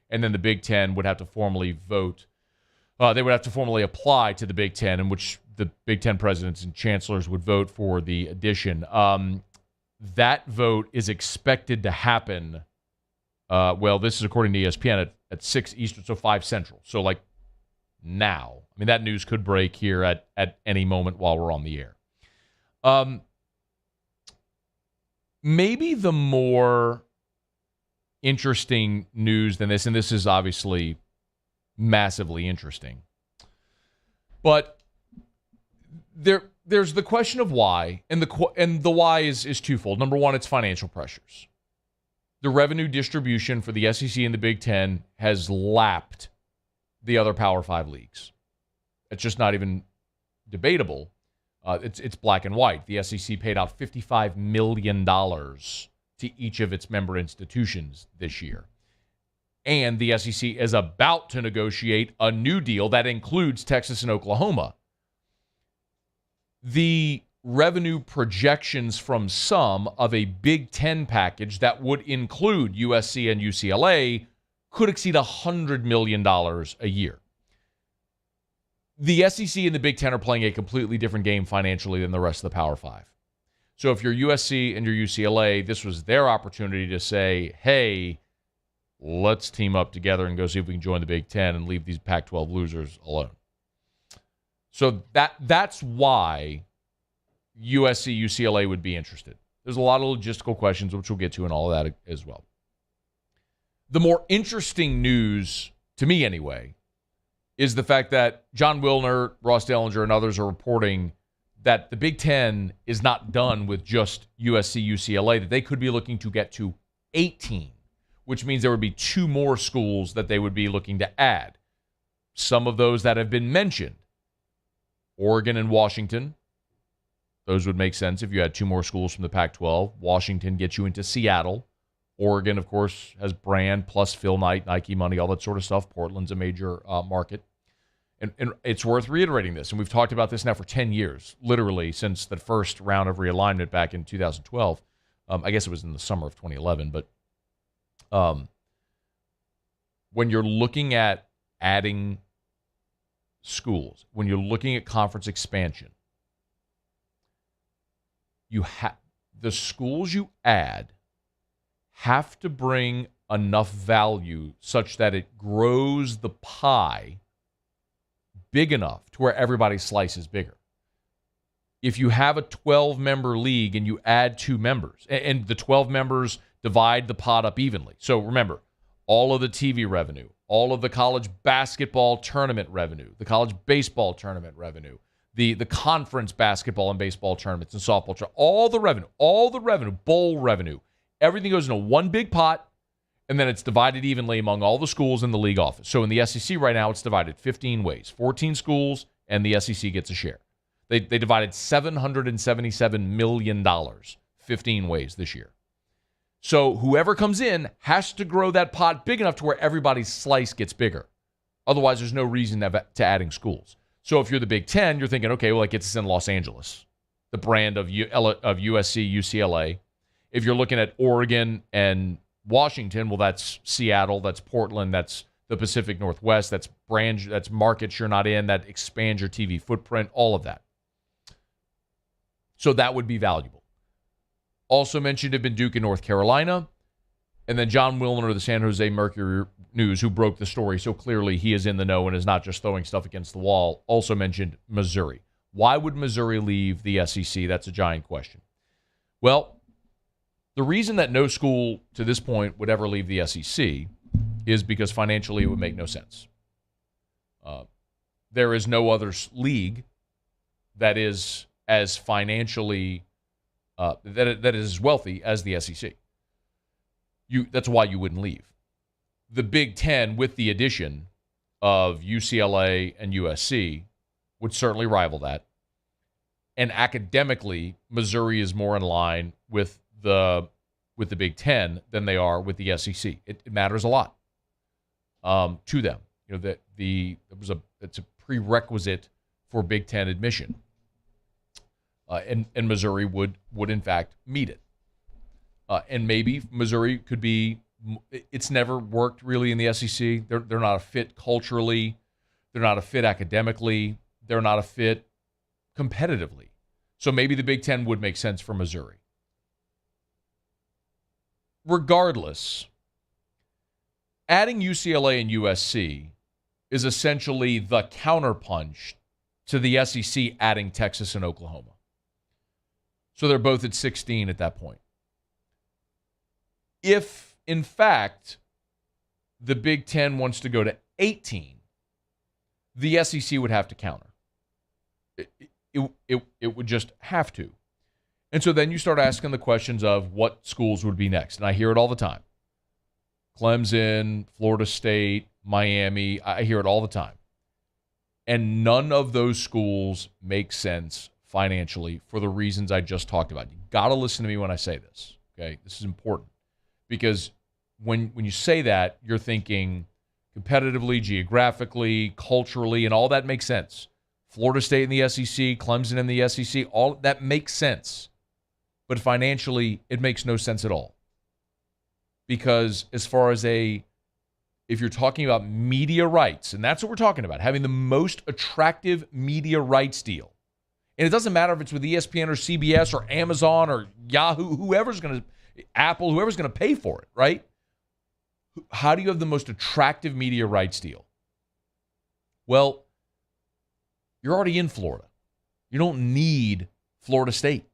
and then the Big Ten would have to formally vote. They would have to formally apply to the Big Ten, in which the Big Ten presidents and chancellors would vote for the addition. That vote is expected to happen, this is according to ESPN, at 6 Eastern, so 5 Central. So, now. I mean, that news could break here at any moment while we're on the air. Maybe the more interesting news than this, and this is obviously massively interesting, but there's the question of why, and the why is twofold. Number one, it's financial pressures. The revenue distribution for the SEC and the Big Ten has lapped the other Power 5 leagues. It's just not even debatable. It's black and white. The SEC paid out $55 million to each of its member institutions this year. And the SEC is about to negotiate a new deal that includes Texas and Oklahoma. The revenue projections from some of a Big Ten package that would include USC and UCLA could exceed $100 million a year. The SEC and the Big Ten are playing a completely different game financially than the rest of the Power 5. So if you're USC and you're UCLA, this was their opportunity to say, hey, let's team up together and go see if we can join the Big Ten and leave these Pac-12 losers alone. So that's why USC, UCLA would be interested. There's a lot of logistical questions, which we'll get to, and all of that as well. The more interesting news, to me anyway, is the fact that John Wilner, Ross Dellinger, and others are reporting that the Big Ten is not done with just USC, UCLA, that they could be looking to get to 18, which means there would be 2 more schools that they would be looking to add. Some of those that have been mentioned, Oregon and Washington. Those would make sense if you had 2 more schools from the Pac-12. Washington gets you into Seattle. Oregon, of course, has brand plus Phil Knight, Nike money, all that sort of stuff. Portland's a major market. And it's worth reiterating this, and we've talked about this now for 10 years, literally since the first round of realignment back in 2012. I guess it was in the summer of 2011. But when you're looking at adding schools, when you're looking at conference expansion, the schools you add have to bring enough value such that it grows the pie big enough to where everybody's slice is bigger. If you have a 12-member league and you add 2 members, and the 12 members divide the pot up evenly. So remember, all of the TV revenue, all of the college basketball tournament revenue, the college baseball tournament revenue, the conference basketball and baseball tournaments and softball, all the revenue, bowl revenue, everything goes into one big pot, and then it's divided evenly among all the schools in the league office. So in the SEC right now, it's divided 15 ways. 14 schools, and the SEC gets a share. They divided $777 million 15 ways this year. So whoever comes in has to grow that pot big enough to where everybody's slice gets bigger. Otherwise, there's no reason to adding schools. So if you're the Big Ten, you're thinking, okay, well, it gets us in Los Angeles, the brand of USC, UCLA. If you're looking at Oregon and Washington, well, that's Seattle, that's Portland, that's the Pacific Northwest, that's markets you're not in, that expands your TV footprint, all of that. So that would be valuable. Also mentioned have been Duke and North Carolina. And then John Wilner of the San Jose Mercury News, who broke the story so clearly he is in the know and is not just throwing stuff against the wall, also mentioned Missouri. Why would Missouri leave the SEC? That's a giant question. Well, the reason that no school to this point would ever leave the SEC is because financially it would make no sense. There is no other league that is as financially that is as wealthy as the SEC. That's why you wouldn't leave. The Big Ten, with the addition of UCLA and USC, would certainly rival that. And academically, Missouri is more in line with the Big Ten than they are with the SEC. It matters a lot to them. You know, it's a prerequisite for Big Ten admission. And Missouri would in fact meet it. And maybe Missouri could be. It's never worked really in the SEC. They're not a fit culturally. They're not a fit academically. They're not a fit competitively. So maybe the Big Ten would make sense for Missouri. Regardless, adding UCLA and USC is essentially the counterpunch to the SEC adding Texas and Oklahoma. So they're both at 16 at that point. If, in fact, the Big Ten wants to go to 18, the SEC would have to counter. It would just have to. And so then you start asking the questions of what schools would be next. And I hear it all the time. Clemson, Florida State, Miami. I hear it all the time. And none of those schools make sense financially for the reasons I just talked about. You got to listen to me when I say this. Okay? This is important. Because when you say that, you're thinking competitively, geographically, culturally, and all that makes sense. Florida State in the SEC, Clemson in the SEC, all that makes sense. But financially, it makes no sense at all. Because as far as if you're talking about media rights, and that's what we're talking about, having the most attractive media rights deal. And it doesn't matter if it's with ESPN or CBS or Amazon or Yahoo, Apple, whoever's going to pay for it, right? How do you have the most attractive media rights deal? Well, you're already in Florida. You don't need Florida State.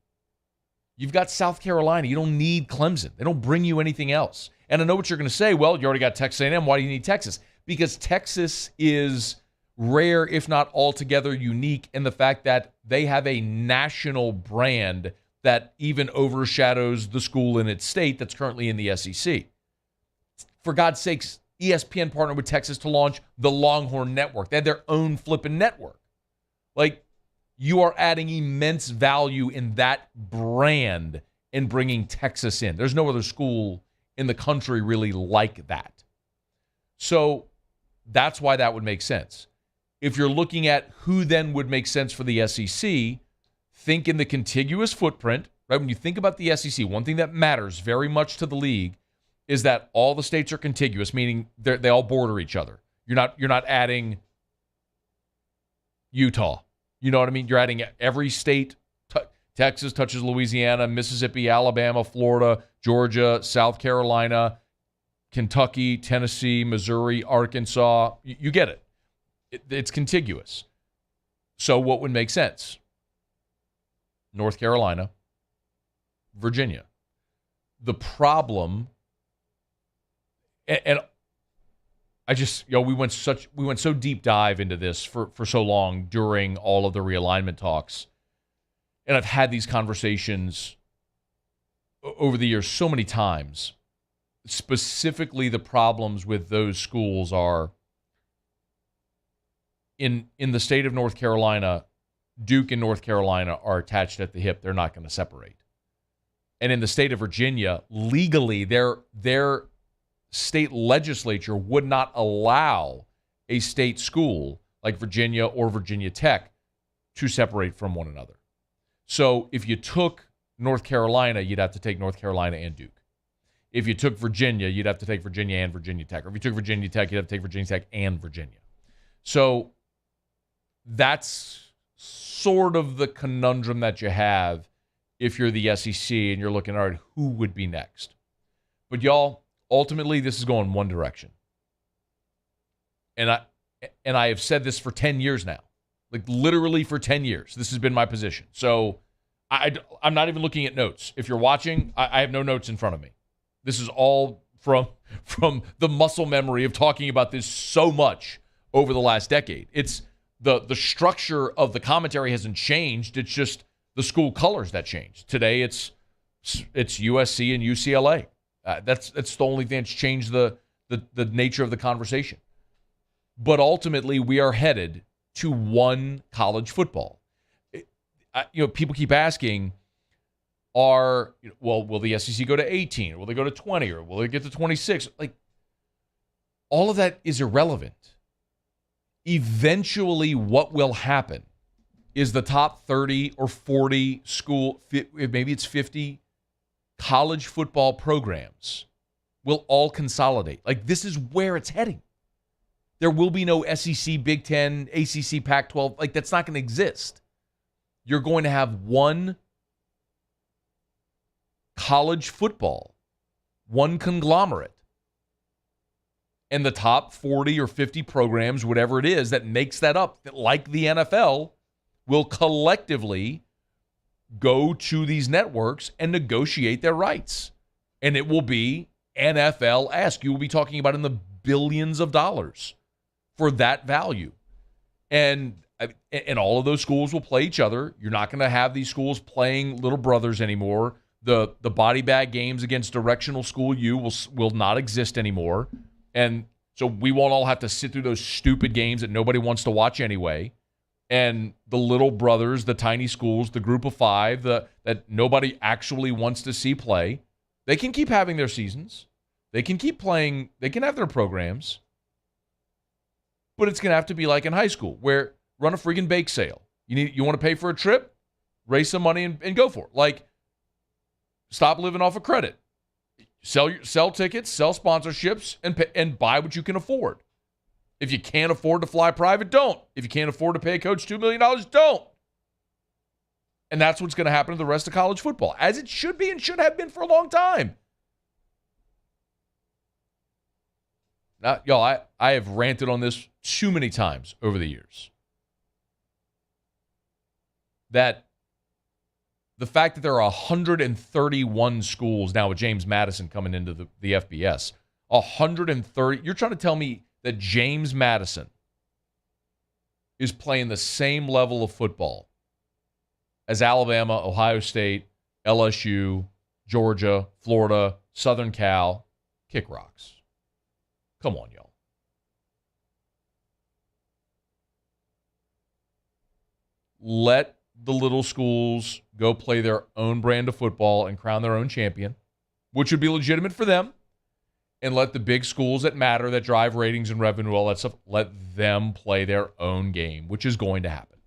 You've got South Carolina. You don't need Clemson. They don't bring you anything else. And I know what you're going to say. Well, you already got Texas A&M. Why do you need Texas? Because Texas is rare, if not altogether unique, in the fact that they have a national brand that even overshadows the school in its state that's currently in the SEC. For God's sakes, ESPN partnered with Texas to launch the Longhorn Network. They had their own flipping network. Like, you are adding immense value in that brand in bringing Texas in. There's no other school in the country really like that. So that's why that would make sense. If you're looking at who then would make sense for the SEC, think in the contiguous footprint, right? When you think about the SEC, one thing that matters very much to the league is that all the states are contiguous, meaning they all border each other. You're not adding Utah. You know what I mean? You're adding every state Texas touches Louisiana, Mississippi, Alabama, Florida, Georgia, South Carolina, Kentucky, Tennessee, Missouri, Arkansas. You get it. It's contiguous. So what would make sense? North Carolina, Virginia. The problem, and I just, we went so deep dive into this for so long during all of the realignment talks. And I've had these conversations over the years so many times. Specifically, the problems with those schools are in the state of North Carolina, Duke and North Carolina are attached at the hip. They're not going to separate. And in the state of Virginia, legally, their state legislature would not allow a state school like Virginia or Virginia Tech to separate from one another. So if you took North Carolina, you'd have to take North Carolina and Duke. If you took Virginia, you'd have to take Virginia and Virginia Tech. Or if you took Virginia Tech, you'd have to take Virginia Tech and Virginia. So that's sort of the conundrum that you have if you're the SEC and you're looking, all right, who would be next? But y'all, ultimately, this is going one direction. And I have said this for 10 years now. Like literally for 10 years. This has been my position. So I'm not even looking at notes. If you're watching, I have no notes in front of me. This is all from the muscle memory of talking about this so much over the last decade. It's the structure of the commentary hasn't changed. It's just the school colors that changed. Today it's USC and UCLA. That's the only thing that's changed the nature of the conversation. But ultimately, we are headed to one college football. People keep asking, will the SEC go to 18? Or will they go to 20? Or will they get to 26? Like, all of that is irrelevant. Eventually, what will happen is the top 30 or 40 school, maybe it's 50 college football programs will all consolidate. Like, this is where it's heading. There will be no SEC, Big Ten, ACC, Pac-12. Like, that's not going to exist. You're going to have one college football, one conglomerate. And the top 40 or 50 programs, whatever it is that makes that up, that like the NFL, will collectively go to these networks and negotiate their rights. And it will be NFL-esque. You will be talking about in the billions of dollars for that value. And all of those schools will play each other. You're not going to have these schools playing little brothers anymore. The body bag games against directional school U will not exist anymore. And so we won't all have to sit through those stupid games that nobody wants to watch anyway. And the little brothers, the tiny schools, the group of five that nobody actually wants to see play, they can keep having their seasons. They can keep playing. They can have their programs. But it's going to have to be like in high school, where run a freaking bake sale. You want to pay for a trip? Raise some money and go for it. Like, stop living off of credit. Sell tickets, sell sponsorships, and buy what you can afford. If you can't afford to fly private, don't. If you can't afford to pay a coach $2 million, don't. And that's what's going to happen to the rest of college football, as it should be and should have been for a long time. Now, y'all, I have ranted on this too many times over the years. That the fact that there are 131 schools now with James Madison coming into the FBS, 130, you're trying to tell me that James Madison is playing the same level of football as Alabama, Ohio State, LSU, Georgia, Florida, Southern Cal? Kick rocks. Come on, y'all. Let the little schools go play their own brand of football and crown their own champion, which would be legitimate for them. And let the big schools that matter, that drive ratings and revenue, all that stuff, let them play their own game, which is going to happen.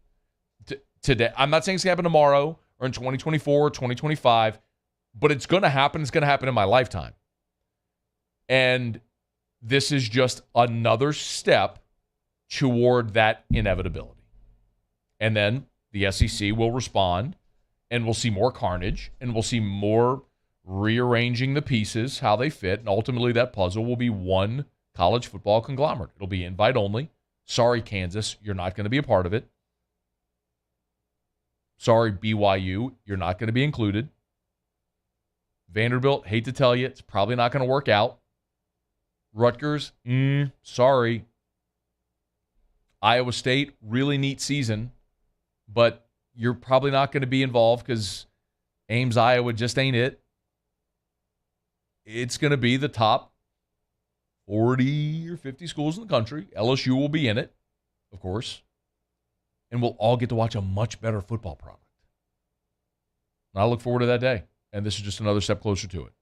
Today, I'm not saying it's going to happen tomorrow or in 2024 or 2025, but it's going to happen. It's going to happen in my lifetime. And this is just another step toward that inevitability. And then the SEC will respond and we'll see more carnage, and we'll see more rearranging the pieces, how they fit, and ultimately that puzzle will be one college football conglomerate. It'll be invite only. Sorry, Kansas, you're not going to be a part of it. Sorry, BYU, you're not going to be included. Vanderbilt, hate to tell you, it's probably not going to work out. Rutgers, sorry. Iowa State, really neat season, but you're probably not going to be involved because Ames, Iowa just ain't it. It's going to be the top 40 or 50 schools in the country. LSU will be in it, of course. And we'll all get to watch a much better football product. And I look forward to that day. And this is just another step closer to it.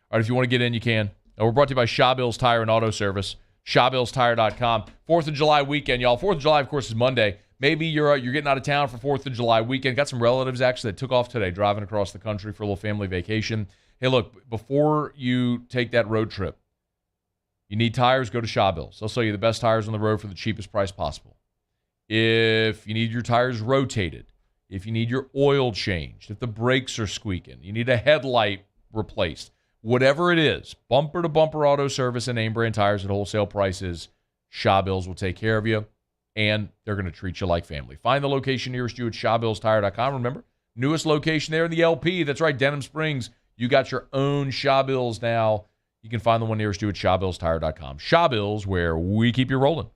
All right, if you want to get in, you can. We're brought to you by Shaw Bills Tire and Auto Service. ShawBillsTire.com. 4th of July weekend, y'all. 4th of July, of course, is Monday. Maybe you're getting out of town for 4th of July weekend. Got some relatives, actually, that took off today, driving across the country for a little family vacation. Hey, look, before you take that road trip, you need tires, go to Shaw Bills. They'll sell you the best tires on the road for the cheapest price possible. If you need your tires rotated, if you need your oil changed, if the brakes are squeaking, you need a headlight replaced, whatever it is, bumper-to-bumper auto service and name brand tires at wholesale prices, Shaw Bills will take care of you, and they're going to treat you like family. Find the location nearest you at ShawBillsTire.com. Remember, newest location there in the LP. That's right, Denham Springs. You got your own Shaw Bills now. You can find the one nearest you at ShawBillsTire.com. Shaw Bills, where we keep you rolling.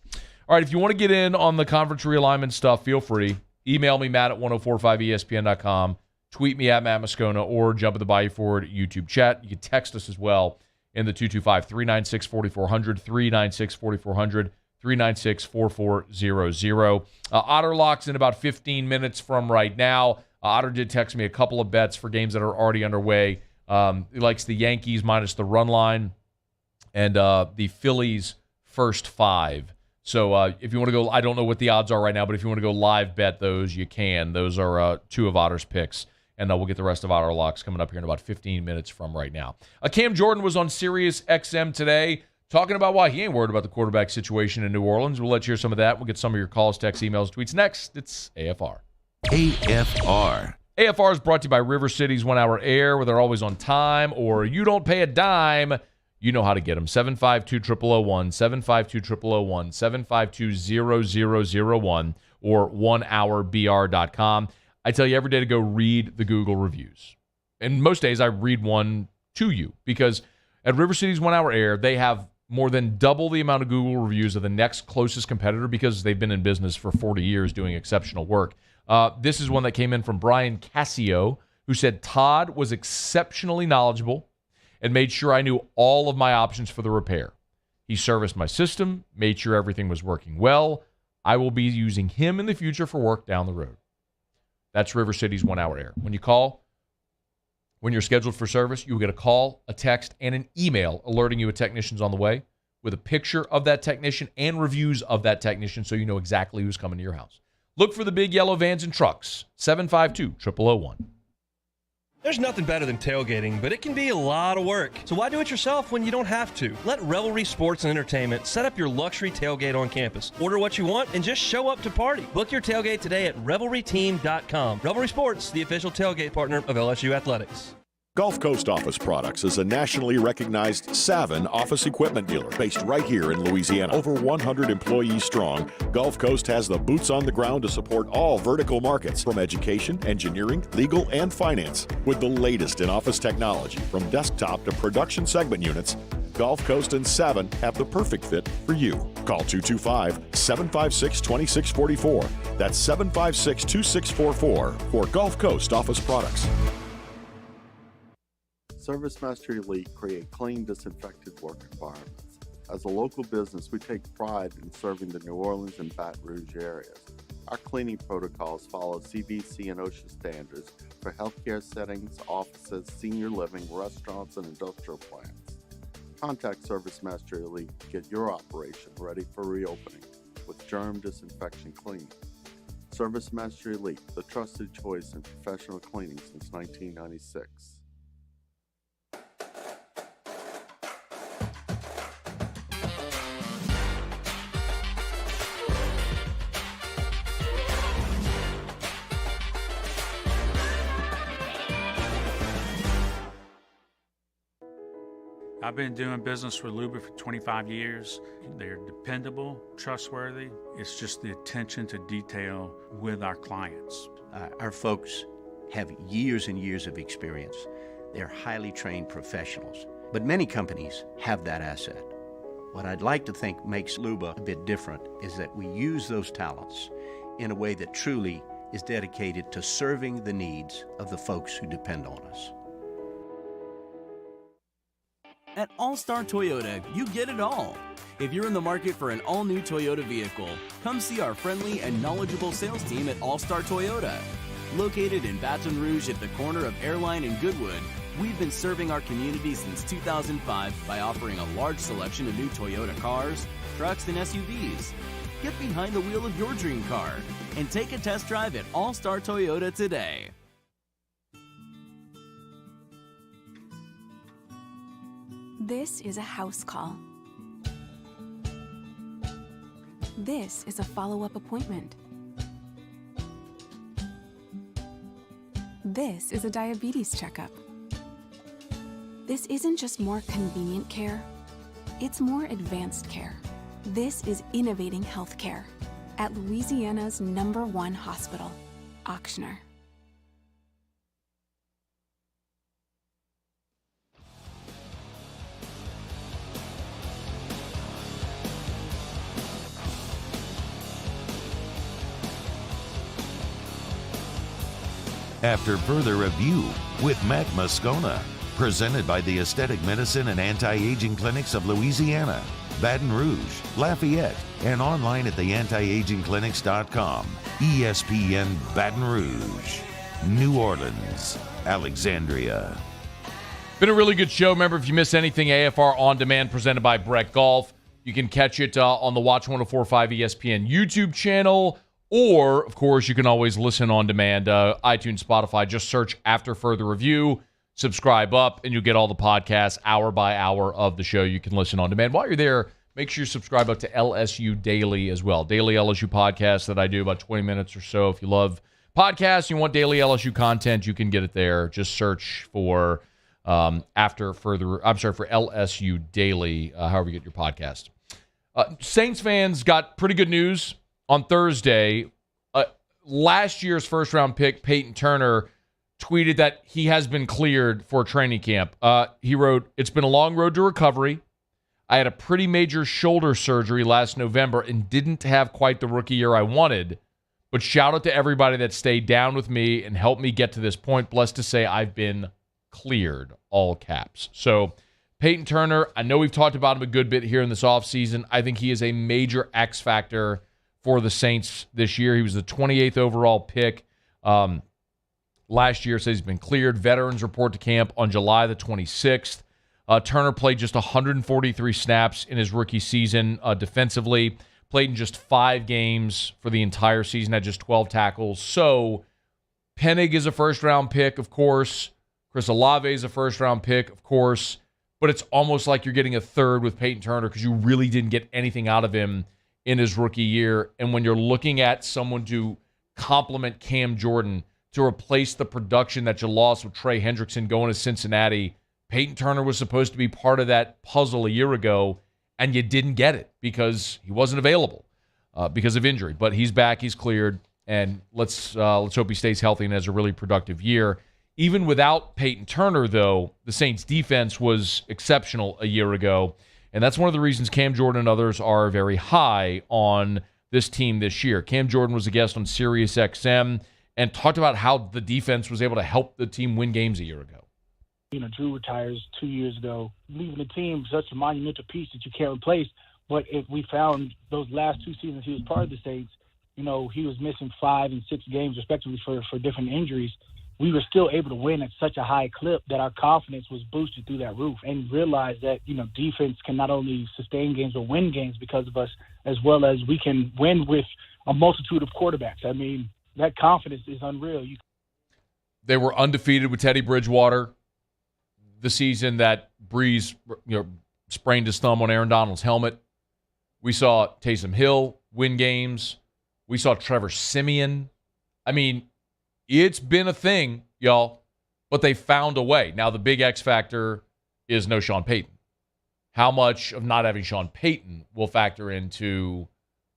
All right, if you want to get in on the conference realignment stuff, feel free. Email me, Matt at 1045ESPN.com. Tweet me at Matt Moscona, or jump at the Bayou Forward YouTube chat. You can text us as well in the 225-396-4400, 396-4400, 396-4400. Otter locks in about 15 minutes from right now. Otter did text me a couple of bets for games that are already underway. He likes the Yankees minus the run line and the Phillies first 5. So if you want to go, I don't know what the odds are right now, but if you want to go live bet those, you can. Those are 2 of Otter's picks. And we'll get the rest of Otter locks coming up here in about 15 minutes from right now. Cam Jordan was on Sirius XM today talking about why he ain't worried about the quarterback situation in New Orleans. We'll let you hear some of that. We'll get some of your calls, texts, emails, tweets next. It's AFR. AFR. AFR is brought to you by River City's 1 Hour Air, where they're always on time, or you don't pay a dime. You know how to get them. 752-0001, 752-0001, 752-0001, or 1hourbr.com. I tell you every day to go read the Google reviews. And most days I read one to you, because at River City's 1 Hour Air, they have more than double the amount of Google reviews of the next closest competitor, because they've been in business for 40 years doing exceptional work. This is one that came in from Brian Cassio, who said, Todd was exceptionally knowledgeable and made sure I knew all of my options for the repair. He serviced my system, made sure everything was working well. I will be using him in the future for work down the road. That's River City's 1 Hour Air. When you call, when you're scheduled for service, you'll get a call, a text, and an email alerting you a technician's on the way with a picture of that technician and reviews of that technician, so you know exactly who's coming to your house. Look for the big yellow vans and trucks. 752-0001. There's nothing better than tailgating, but it can be a lot of work. So why do it yourself when you don't have to? Let Revelry Sports and Entertainment set up your luxury tailgate on campus. Order what you want and just show up to party. Book your tailgate today at revelryteam.com. Revelry Sports, the official tailgate partner of LSU Athletics. Gulf Coast Office Products is a nationally recognized Savin office equipment dealer based right here in Louisiana. Over 100 employees strong, Gulf Coast has the boots on the ground to support all vertical markets, from education, engineering, legal, and finance. With the latest in office technology, from desktop to production segment units, Gulf Coast and Savin have the perfect fit for you. Call 225-756-2644. That's 756-2644 for Gulf Coast Office Products. ServiceMaster Elite create clean, disinfected work environments. As a local business, we take pride in serving the New Orleans and Baton Rouge areas. Our cleaning protocols follow CDC and OSHA standards for healthcare settings, offices, senior living, restaurants, and industrial plants. Contact ServiceMaster Elite to get your operation ready for reopening with germ disinfection cleaning. ServiceMaster Elite, the trusted choice in professional cleaning since 1996. I've been doing business with Luba for 25 years. They're dependable, trustworthy. It's just the attention to detail with our clients. Our folks have years and years of experience. They're highly trained professionals. But many companies have that asset. What I'd like to think makes Luba a bit different is that we use those talents in a way that truly is dedicated to serving the needs of the folks who depend on us. At All-Star Toyota, you get it all. If you're in the market for an all-new Toyota vehicle, come see our friendly and knowledgeable sales team at All-Star Toyota. Located in Baton Rouge at the corner of Airline and Goodwood, we've been serving our community since 2005 by offering a large selection of new Toyota cars, trucks, and SUVs. Get behind the wheel of your dream car and take a test drive at All-Star Toyota today. This is a house call. This is a follow-up appointment. This is a diabetes checkup. This isn't just more convenient care, it's more advanced care. This is innovating healthcare at Louisiana's #1 hospital, Ochsner. After further review with Matt Moscona, presented by the Aesthetic Medicine and Anti-Aging Clinics of Louisiana, Baton Rouge, Lafayette, and online at theantiagingclinics.com. ESPN Baton Rouge, New Orleans, Alexandria. Been a really good show. Remember, if you miss anything, AFR On Demand presented by Brett Golf. You can catch it on the Watch 104.5 ESPN YouTube channel. Or, of course, you can always listen on demand, iTunes, Spotify. Just search After Further Review, subscribe up, and you'll get all the podcasts hour by hour of the show. You can listen on demand. While you're there, make sure you subscribe up to LSU Daily as well. Daily LSU podcast that I do about 20 minutes or so. If you love podcasts, you want daily LSU content, you can get it there. Just search for for LSU Daily, however you get your podcast. Saints fans got pretty good news on Thursday. Last year's first-round pick, Peyton Turner, tweeted that he has been cleared for training camp. He wrote, "It's been a long road to recovery. I had a pretty major shoulder surgery last November and didn't have quite the rookie year I wanted. But shout out to everybody that stayed down with me and helped me get to this point. Blessed to say I've been cleared," all caps. So Peyton Turner, I know we've talked about him a good bit here in this offseason. I think he is a major X factor for the Saints this year. He was the 28th overall pick last year. Says he's been cleared. Veterans report to camp on July the 26th. Turner played just 143 snaps in his rookie season defensively. Played in just 5 games for the entire season. Had just 12 tackles. So Penning is a first-round pick, of course. Chris Olave is a first-round pick, of course. But it's almost like you're getting a third with Peyton Turner because you really didn't get anything out of him in his rookie year. And when you're looking at someone to complement Cam Jordan, to replace the production that you lost with Trey Hendrickson going to Cincinnati, Peyton Turner was supposed to be part of that puzzle a year ago, and you didn't get it because he wasn't available because of injury. But he's back, he's cleared, and let's hope he stays healthy and has a really productive year. Even without Peyton Turner, though, the Saints' defense was exceptional a year ago. And that's one of the reasons Cam Jordan and others are very high on this team this year. Cam Jordan was a guest on Sirius XM and talked about how the defense was able to help the team win games a year ago. Drew retires 2 years ago, leaving the team such a monumental piece that you can't replace. But if we found those last 2 seasons he was part of the Saints, he was missing 5 and 6 games respectively for different injuries. We were still able to win at such a high clip that our confidence was boosted through that roof, and realized that, defense can not only sustain games or win games because of us, as well as we can win with a multitude of quarterbacks. I mean, that confidence is unreal. They were undefeated with Teddy Bridgewater the season that Breeze sprained his thumb on Aaron Donald's helmet. We saw Taysom Hill win games. We saw Trevor Siemian. I mean, it's been a thing, y'all, but they found a way. Now, the big X factor is no Sean Payton. how much of not having Sean Payton will factor into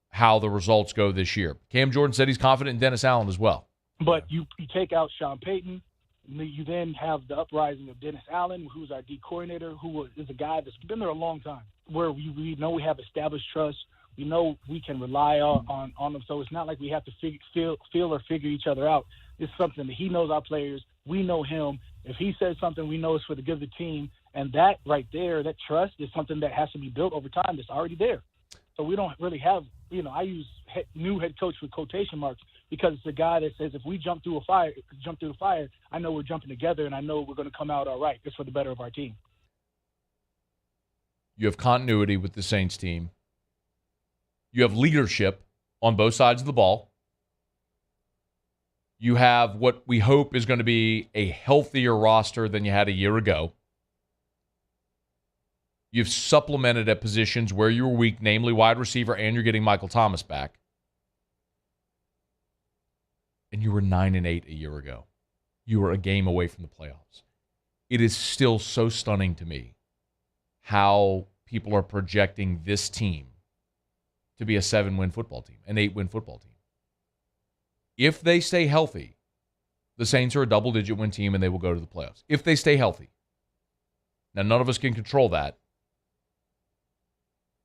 how the results go this year. Cam Jordan said he's confident in Dennis Allen as well. But you take out Sean Payton, you then have the uprising of Dennis Allen, who's our D coordinator, who is a guy that's been there a long time, where we know we have established trust. We know we can rely on them. So it's not like we have to feel or figure each other out. It's something that he knows our players. We know him. If he says something, we know it's for the good of the team. And that right there, that trust is something that has to be built over time that's already there. So we don't really have, I use new head coach with quotation marks because it's a guy that says if we jump through the fire, I know we're jumping together and I know we're going to come out all right. It's for the better of our team. You have continuity with the Saints team. You have leadership on both sides of the ball. You have what we hope is going to be a healthier roster than you had a year ago. You've supplemented at positions where you were weak, namely wide receiver, and you're getting Michael Thomas back. And you were 9-8 a year ago. You were a game away from the playoffs. It is still so stunning to me how people are projecting this team to be a 7-win football team, an 8-win football team. If they stay healthy, the Saints are a double-digit win team and they will go to the playoffs. If they stay healthy. Now, none of us can control that.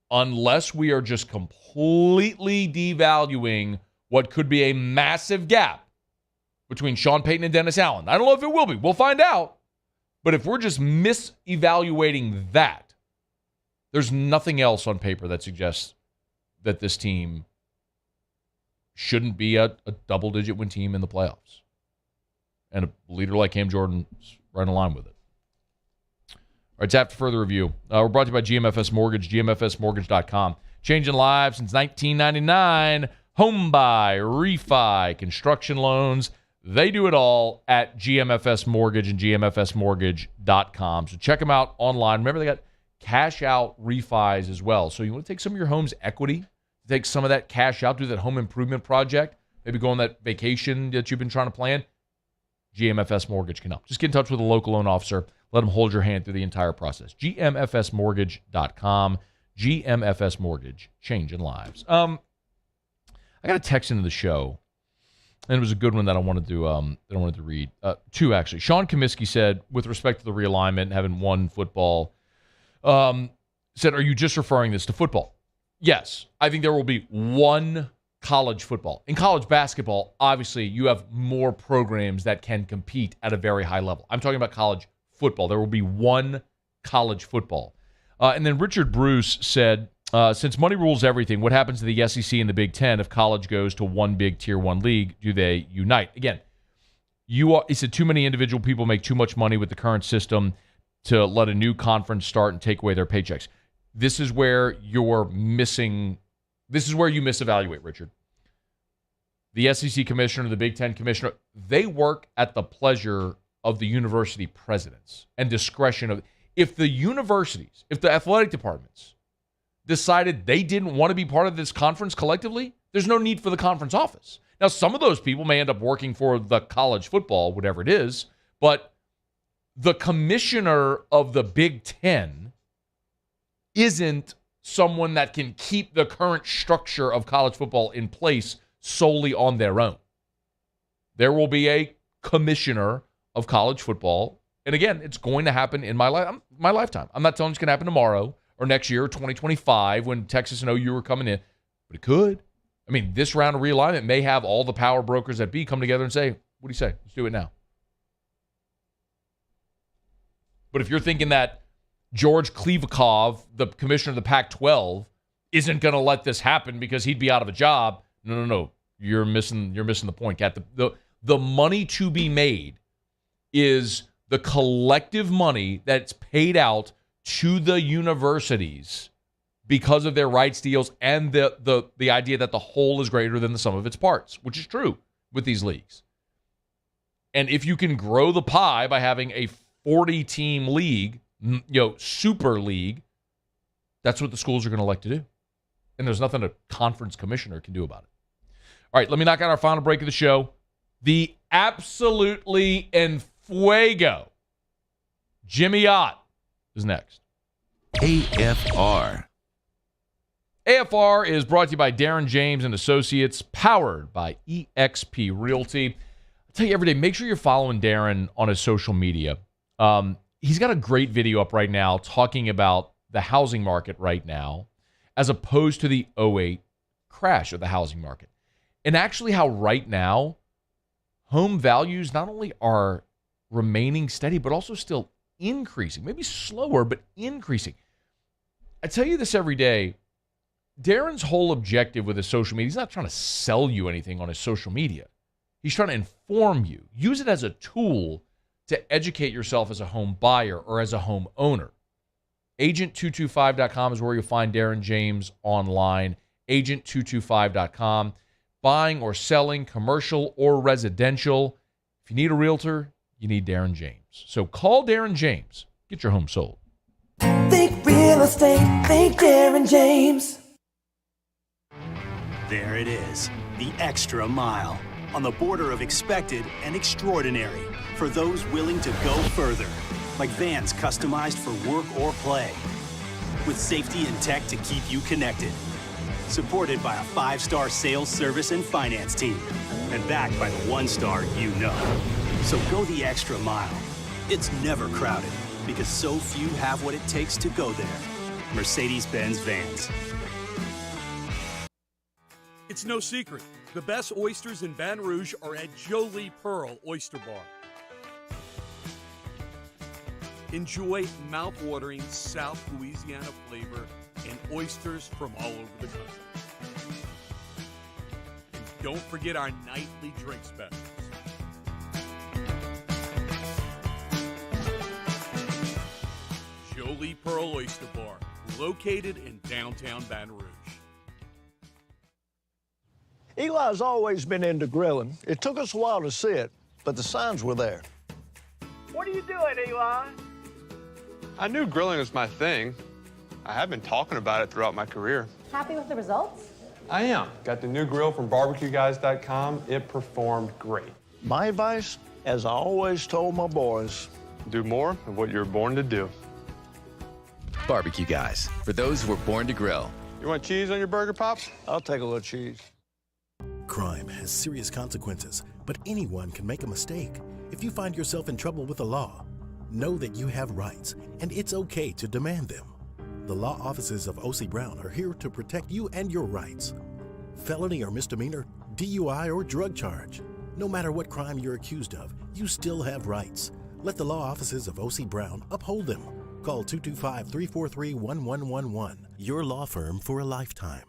Unless we are just completely devaluing what could be a massive gap between Sean Payton and Dennis Allen. I don't know if it will be. We'll find out. But if we're just misevaluating that, there's nothing else on paper that suggests that this team shouldn't be a double-digit win team in the playoffs. And a leader like Cam Jordan is right in line with it. All right, it's after further review. We're brought to you by GMFS Mortgage, GMFSmortgage.com. Changing lives since 1999. Home buy, refi, construction loans. They do it all at GMFS Mortgage and GMFSmortgage.com. So check them out online. Remember, they got cash out refis as well. So you want to take some of your home's equity, take some of that cash out, do that home improvement project, maybe go on that vacation that you've been trying to plan. GMFS Mortgage can help. Just get in touch with a local loan officer. Let them hold your hand through the entire process. GMFSmortgage.com. GMFS Mortgage. Changing lives. I got a text into the show, and it was a good one that I wanted to read. Two, actually. Sean Comiskey said, with respect to the realignment, having one football, said, are you just referring this to football? Yes. I think there will be one college football. In college basketball, obviously, you have more programs that can compete at a very high level. I'm talking about college football. There will be one college football. And then Richard Bruce said, since money rules everything, what happens to the SEC and the Big Ten if college goes to one big Tier 1 league? Do they unite? Again, he said too many individual people make too much money with the current system to let a new conference start and take away their paychecks. This is where you're missing. This is where you misevaluate, Richard. The SEC commissioner, the Big Ten commissioner, they work at the pleasure of the university presidents and discretion of. If the universities, if the athletic departments decided they didn't want to be part of this conference collectively, there's no need for the conference office. Now, some of those people may end up working for the college football, whatever it is, but the commissioner of the Big Ten isn't someone that can keep the current structure of college football in place solely on their own. There will be a commissioner of college football. And again, it's going to happen in my lifetime. I'm not telling you it's going to happen tomorrow or next year or 2025 when Texas and OU are coming in, but it could. I mean, this round of realignment may have all the power brokers that be come together and say, what do you say? Let's do it now. But if you're thinking that George Klevakov, the commissioner of the Pac-12, isn't going to let this happen because he'd be out of a job, no. You're missing the point, Kat. The money to be made is the collective money that's paid out to the universities because of their rights deals and the idea that the whole is greater than the sum of its parts, which is true with these leagues. And if you can grow the pie by having a 40-team league, super league, that's what the schools are going to like to do. And there's nothing a conference commissioner can do about it. All right, let me knock out our final break of the show. The absolutely en fuego Jimmy Ott is next. AFR. AFR is brought to you by Darren James and Associates, powered by eXp Realty. I tell you every day, make sure you're following Darren on his social media. He's got a great video up right now talking about the housing market right now as opposed to the 2008 crash of the housing market. And actually how right now home values not only are remaining steady, but also still increasing. Maybe slower, but increasing. I tell you this every day. Darren's whole objective with his social media, he's not trying to sell you anything on his social media. He's trying to inform you. Use it as a tool to educate yourself as a home buyer or as a home owner. Agent225.com is where you'll find Darren James online. Agent225.com. Buying or selling, commercial or residential. If you need a realtor, you need Darren James. So call Darren James. Get your home sold. Think real estate, think Darren James. There it is, the extra mile, on the border of expected and extraordinary for those willing to go further, like vans customized for work or play, with safety and tech to keep you connected, supported by a 5-star sales, service, and finance team, and backed by the 1-star you know. So go the extra mile. It's never crowded, because so few have what it takes to go there. Mercedes-Benz Vans. It's no secret. The best oysters in Baton Rouge are at Jolie Pearl Oyster Bar. Enjoy mouth-watering South Louisiana flavor and oysters from all over the country. And don't forget our nightly drink specials. Jolie Pearl Oyster Bar, located in downtown Baton Rouge. Eli's always been into grilling. It took us a while to see it, but the signs were there. What are you doing, Eli? I knew grilling was my thing. I have been talking about it throughout my career. Happy with the results? I am. Got the new grill from barbecueguys.com. It performed great. My advice, as I always told my boys, do more of what you're born to do. Barbecue Guys, for those who were born to grill. You want cheese on your burger, Pops? I'll take a little cheese. Crime has serious consequences, but anyone can make a mistake. If you find yourself in trouble with the law, know that you have rights, and it's okay to demand them. The law offices of O.C. Brown are here to protect you and your rights. Felony or misdemeanor, DUI or drug charge. No matter what crime you're accused of, you still have rights. Let the law offices of O.C. Brown uphold them. Call 225-343-1111. Your law firm for a lifetime.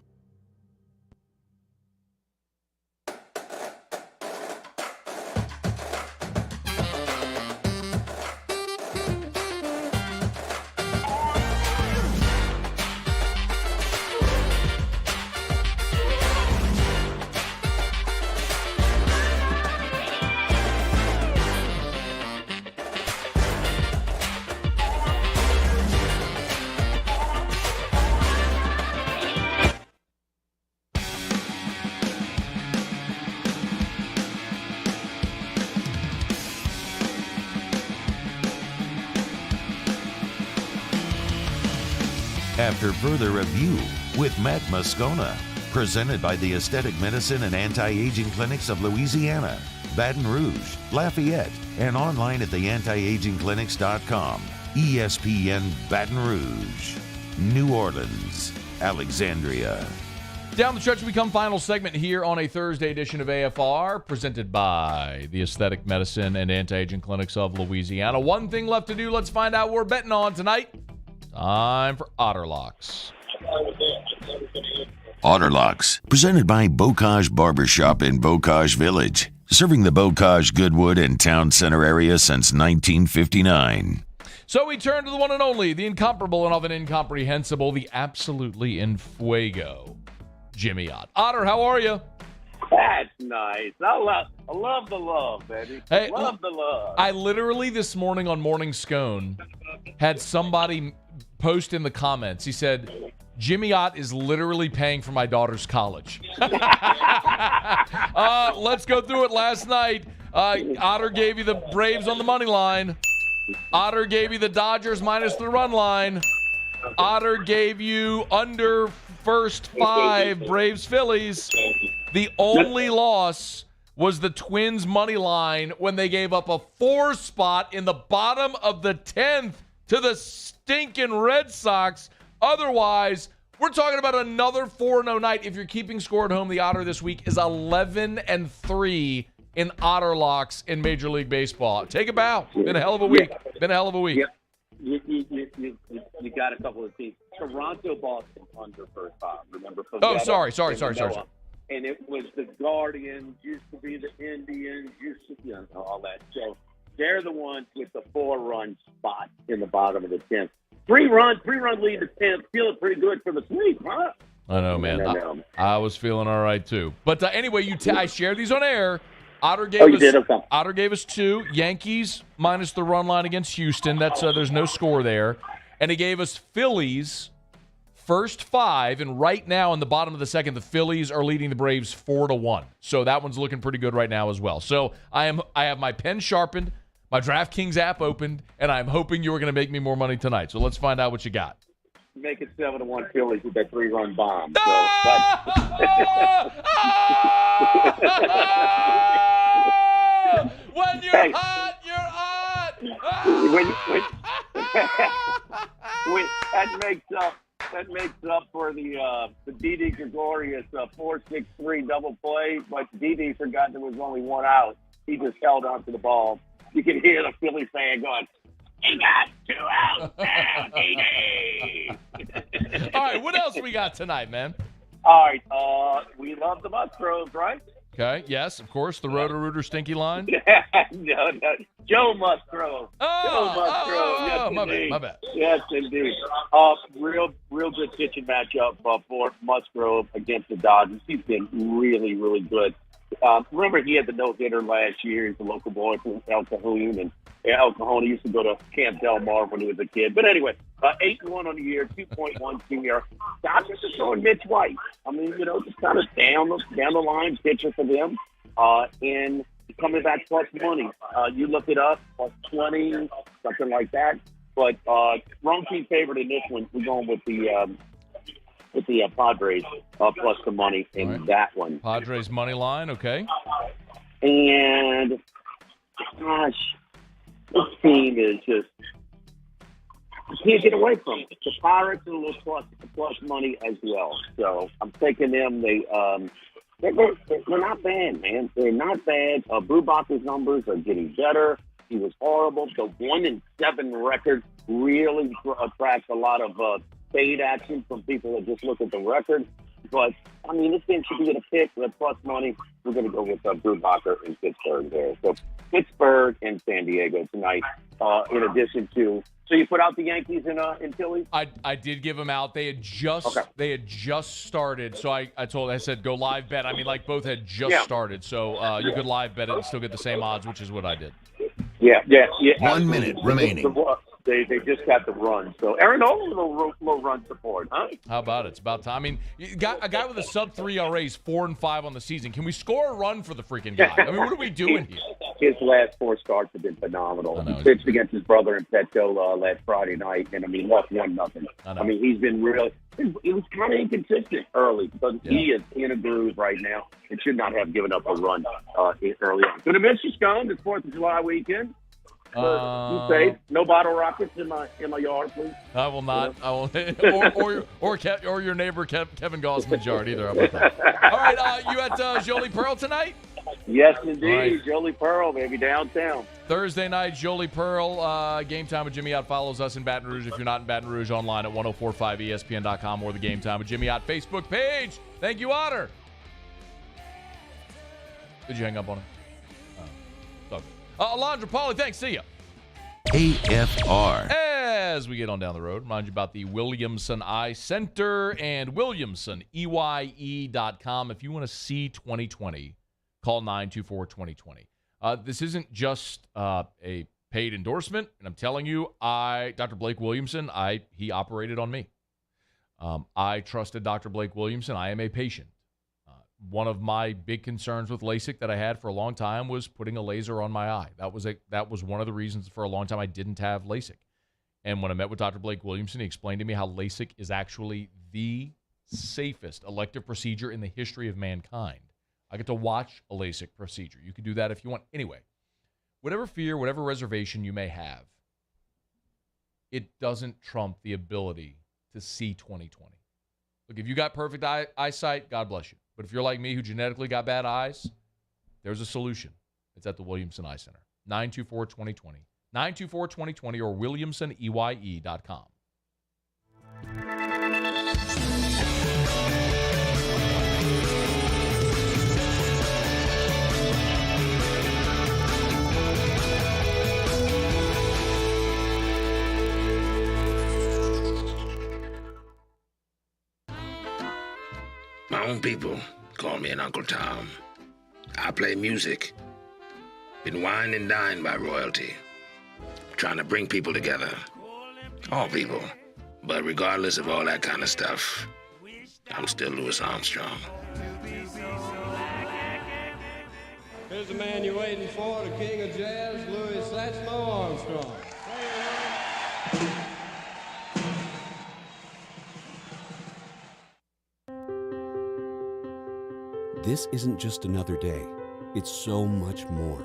After further review with Matt Moscona, presented by the Aesthetic Medicine and Anti-Aging Clinics of Louisiana, Baton Rouge, Lafayette, and online at theantiagingclinics.com. ESPN Baton Rouge, New Orleans, Alexandria. Down the stretch, we come final segment here on a Thursday edition of AFR, presented by the Aesthetic Medicine and Anti-Aging Clinics of Louisiana. One thing left to do. Let's find out what we're betting on tonight. Time for Otter Locks. Otter Locks, presented by Bocage Barbershop in Bocage Village, serving the Bocage, Goodwood, and Town Center area since 1959. So we turn to the one and only, the incomparable and often incomprehensible, the absolutely in fuego, Jimmy Ott. Otter, how are you? That's nice. I love the love, baby. Hey, love the love. I literally this morning on Morning Scone had somebody post in the comments. He said, Jimmy Ott is literally paying for my daughter's college. Let's go through it last night. Otter gave you the Braves on the money line. Otter gave you the Dodgers minus the run line. Otter gave you under first 5 Braves Phillies. The only loss was the Twins money line when they gave up a 4 spot in the bottom of the 10th to the stinking Red Sox. Otherwise, we're talking about another 4-0 night. If you're keeping score at home, the Otter this week is 11-3 in Otter locks in Major League Baseball. Take a bow. Been a hell of a week. Been a hell of a week. You got a couple of teams. Toronto, Boston under first 5. Remember? Oh, sorry. And it was the Guardians, used to be the Indians, all that. So they're the ones with the 4-run spot in the bottom of the 10th. 3-run lead to 10th. Feeling pretty good for the sweep, huh? I know, man. I was feeling all right, too. But anyway, I shared these on air. Otter gave us 2. Yankees minus the run line against Houston. That's there's no score there. And he gave us Phillies first 5. And right now in the bottom of the 2nd, the Phillies are leading the Braves 4-1. So that one's looking pretty good right now as well. So I have my pen sharpened, my DraftKings app opened, and I'm hoping you are going to make me more money tonight. So let's find out what you got. Make it 7-1 Phillies with that 3-run bomb. When you're hot, you're hot. That makes up for the Didi Gregorius 4-6-3 double play, but Didi forgot there was only 1 out. He just held on to the ball. You can hear the Philly fan going, "He got 2 outs now, Didi." All right, what else we got tonight, man? All right, we love the Musgroves, right? Okay, yes, of course, the Roto-Rooter stinky line. No, Joe Musgrove. My bad. Yes, indeed. Real good pitching matchup for Musgrove against the Dodgers. He's been really, really good. Remember, he had the no-hitter last year. He's a local boy from El Cajon, and El Cajon used to go to Camp Del Mar when he was a kid. But anyway, 8-1 on the year, 2.1 year. Dodgers are throwing Mitch White. I mean, just kind of down the line pitcher for them. And coming back plus money. You look it up, plus 20, something like that. But wrong team favorite in this one. We're going with the Padres plus the money in that one. Padres money line, okay. And gosh, this team is just you can't get away from it. The Pirates are a little plus money as well. So I'm taking them. They're not bad, man. They're not bad. Brubacher's numbers are getting better. He was horrible. The 1-7 record really attracts a lot of fade action from people that just look at the record. But, I mean, this game should be at a pick with plus money. We're going to go with Brubacher in Pittsburgh there. So Pittsburgh and San Diego tonight, in addition to. So you put out the Yankees in Philly? I did give them out. They had just started. So I said go live bet. I mean, like both had just started. So you could live bet it and still get the same odds, which is what I did. Yeah. 1 minute remaining. They just got the run. So Aaron Nolan, low run support, huh? How about it? It's about time. I mean, you got a guy with a sub-3 ERA is 4-5 on the season. Can we score a run for the freaking guy? I mean, what are we doing here? His last 4 starts have been phenomenal. He pitched against his brother in Petco last Friday night, and I mean, lost 1-0. I mean, he's been really. He was kind of inconsistent early, but he is in a groove right now and should not have given up a run early on. So the Moscona, the 4th of July weekend. You say no bottle rockets in my yard, please. I will not. I will. or your neighbor Kevin Gosman's yard either. How about that? All right, you at Jolie Pearl tonight? Yes, indeed. Right. Jolie Pearl, baby, downtown. Thursday night, Jolie Pearl. Game Time with Jimmy Ott follows us in Baton Rouge. If you're not in Baton Rouge, online at 1045ESPN.com or the Game Time with Jimmy Ott Facebook page. Thank you, Otter. Did you hang up on him? Alondra Pauly, thanks. See ya. AFR. As we get on down the road, remind you about the Williamson Eye Center and Williamson, EYE.com. If you want to see 2020, call 924-2020. This isn't just a paid endorsement, and I'm telling you, Dr. Blake Williamson, he operated on me. I trusted Dr. Blake Williamson. I am a patient. One of my big concerns with LASIK that I had for a long time was putting a laser on my eye. That was one of the reasons for a long time I didn't have LASIK. And when I met with Dr. Blake Williamson, he explained to me how LASIK is actually the safest elective procedure in the history of mankind. I get to watch a LASIK procedure. You can do that if you want. Anyway, whatever fear, whatever reservation you may have, it doesn't trump the ability to see 20/20. Look, if you got perfect eyesight, God bless you. But if you're like me who genetically got bad eyes, there's a solution. It's at the Williamson Eye Center. 924-2020. 924-2020 or WilliamsonEYE.com. My own people call me an Uncle Tom. I play music. Been wined and dined by royalty. Trying to bring people together. All people. But regardless of all that kind of stuff, I'm still Louis Armstrong. Here's the man you're waiting for, the king of jazz, Louis Satchmo Armstrong. This isn't just another day. It's so much more.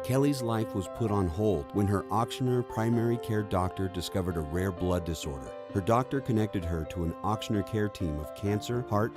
Kelly's life was put on hold when her auctioneer primary care doctor discovered a rare blood disorder. Her doctor connected her to an auctioneer care team of cancer, heart,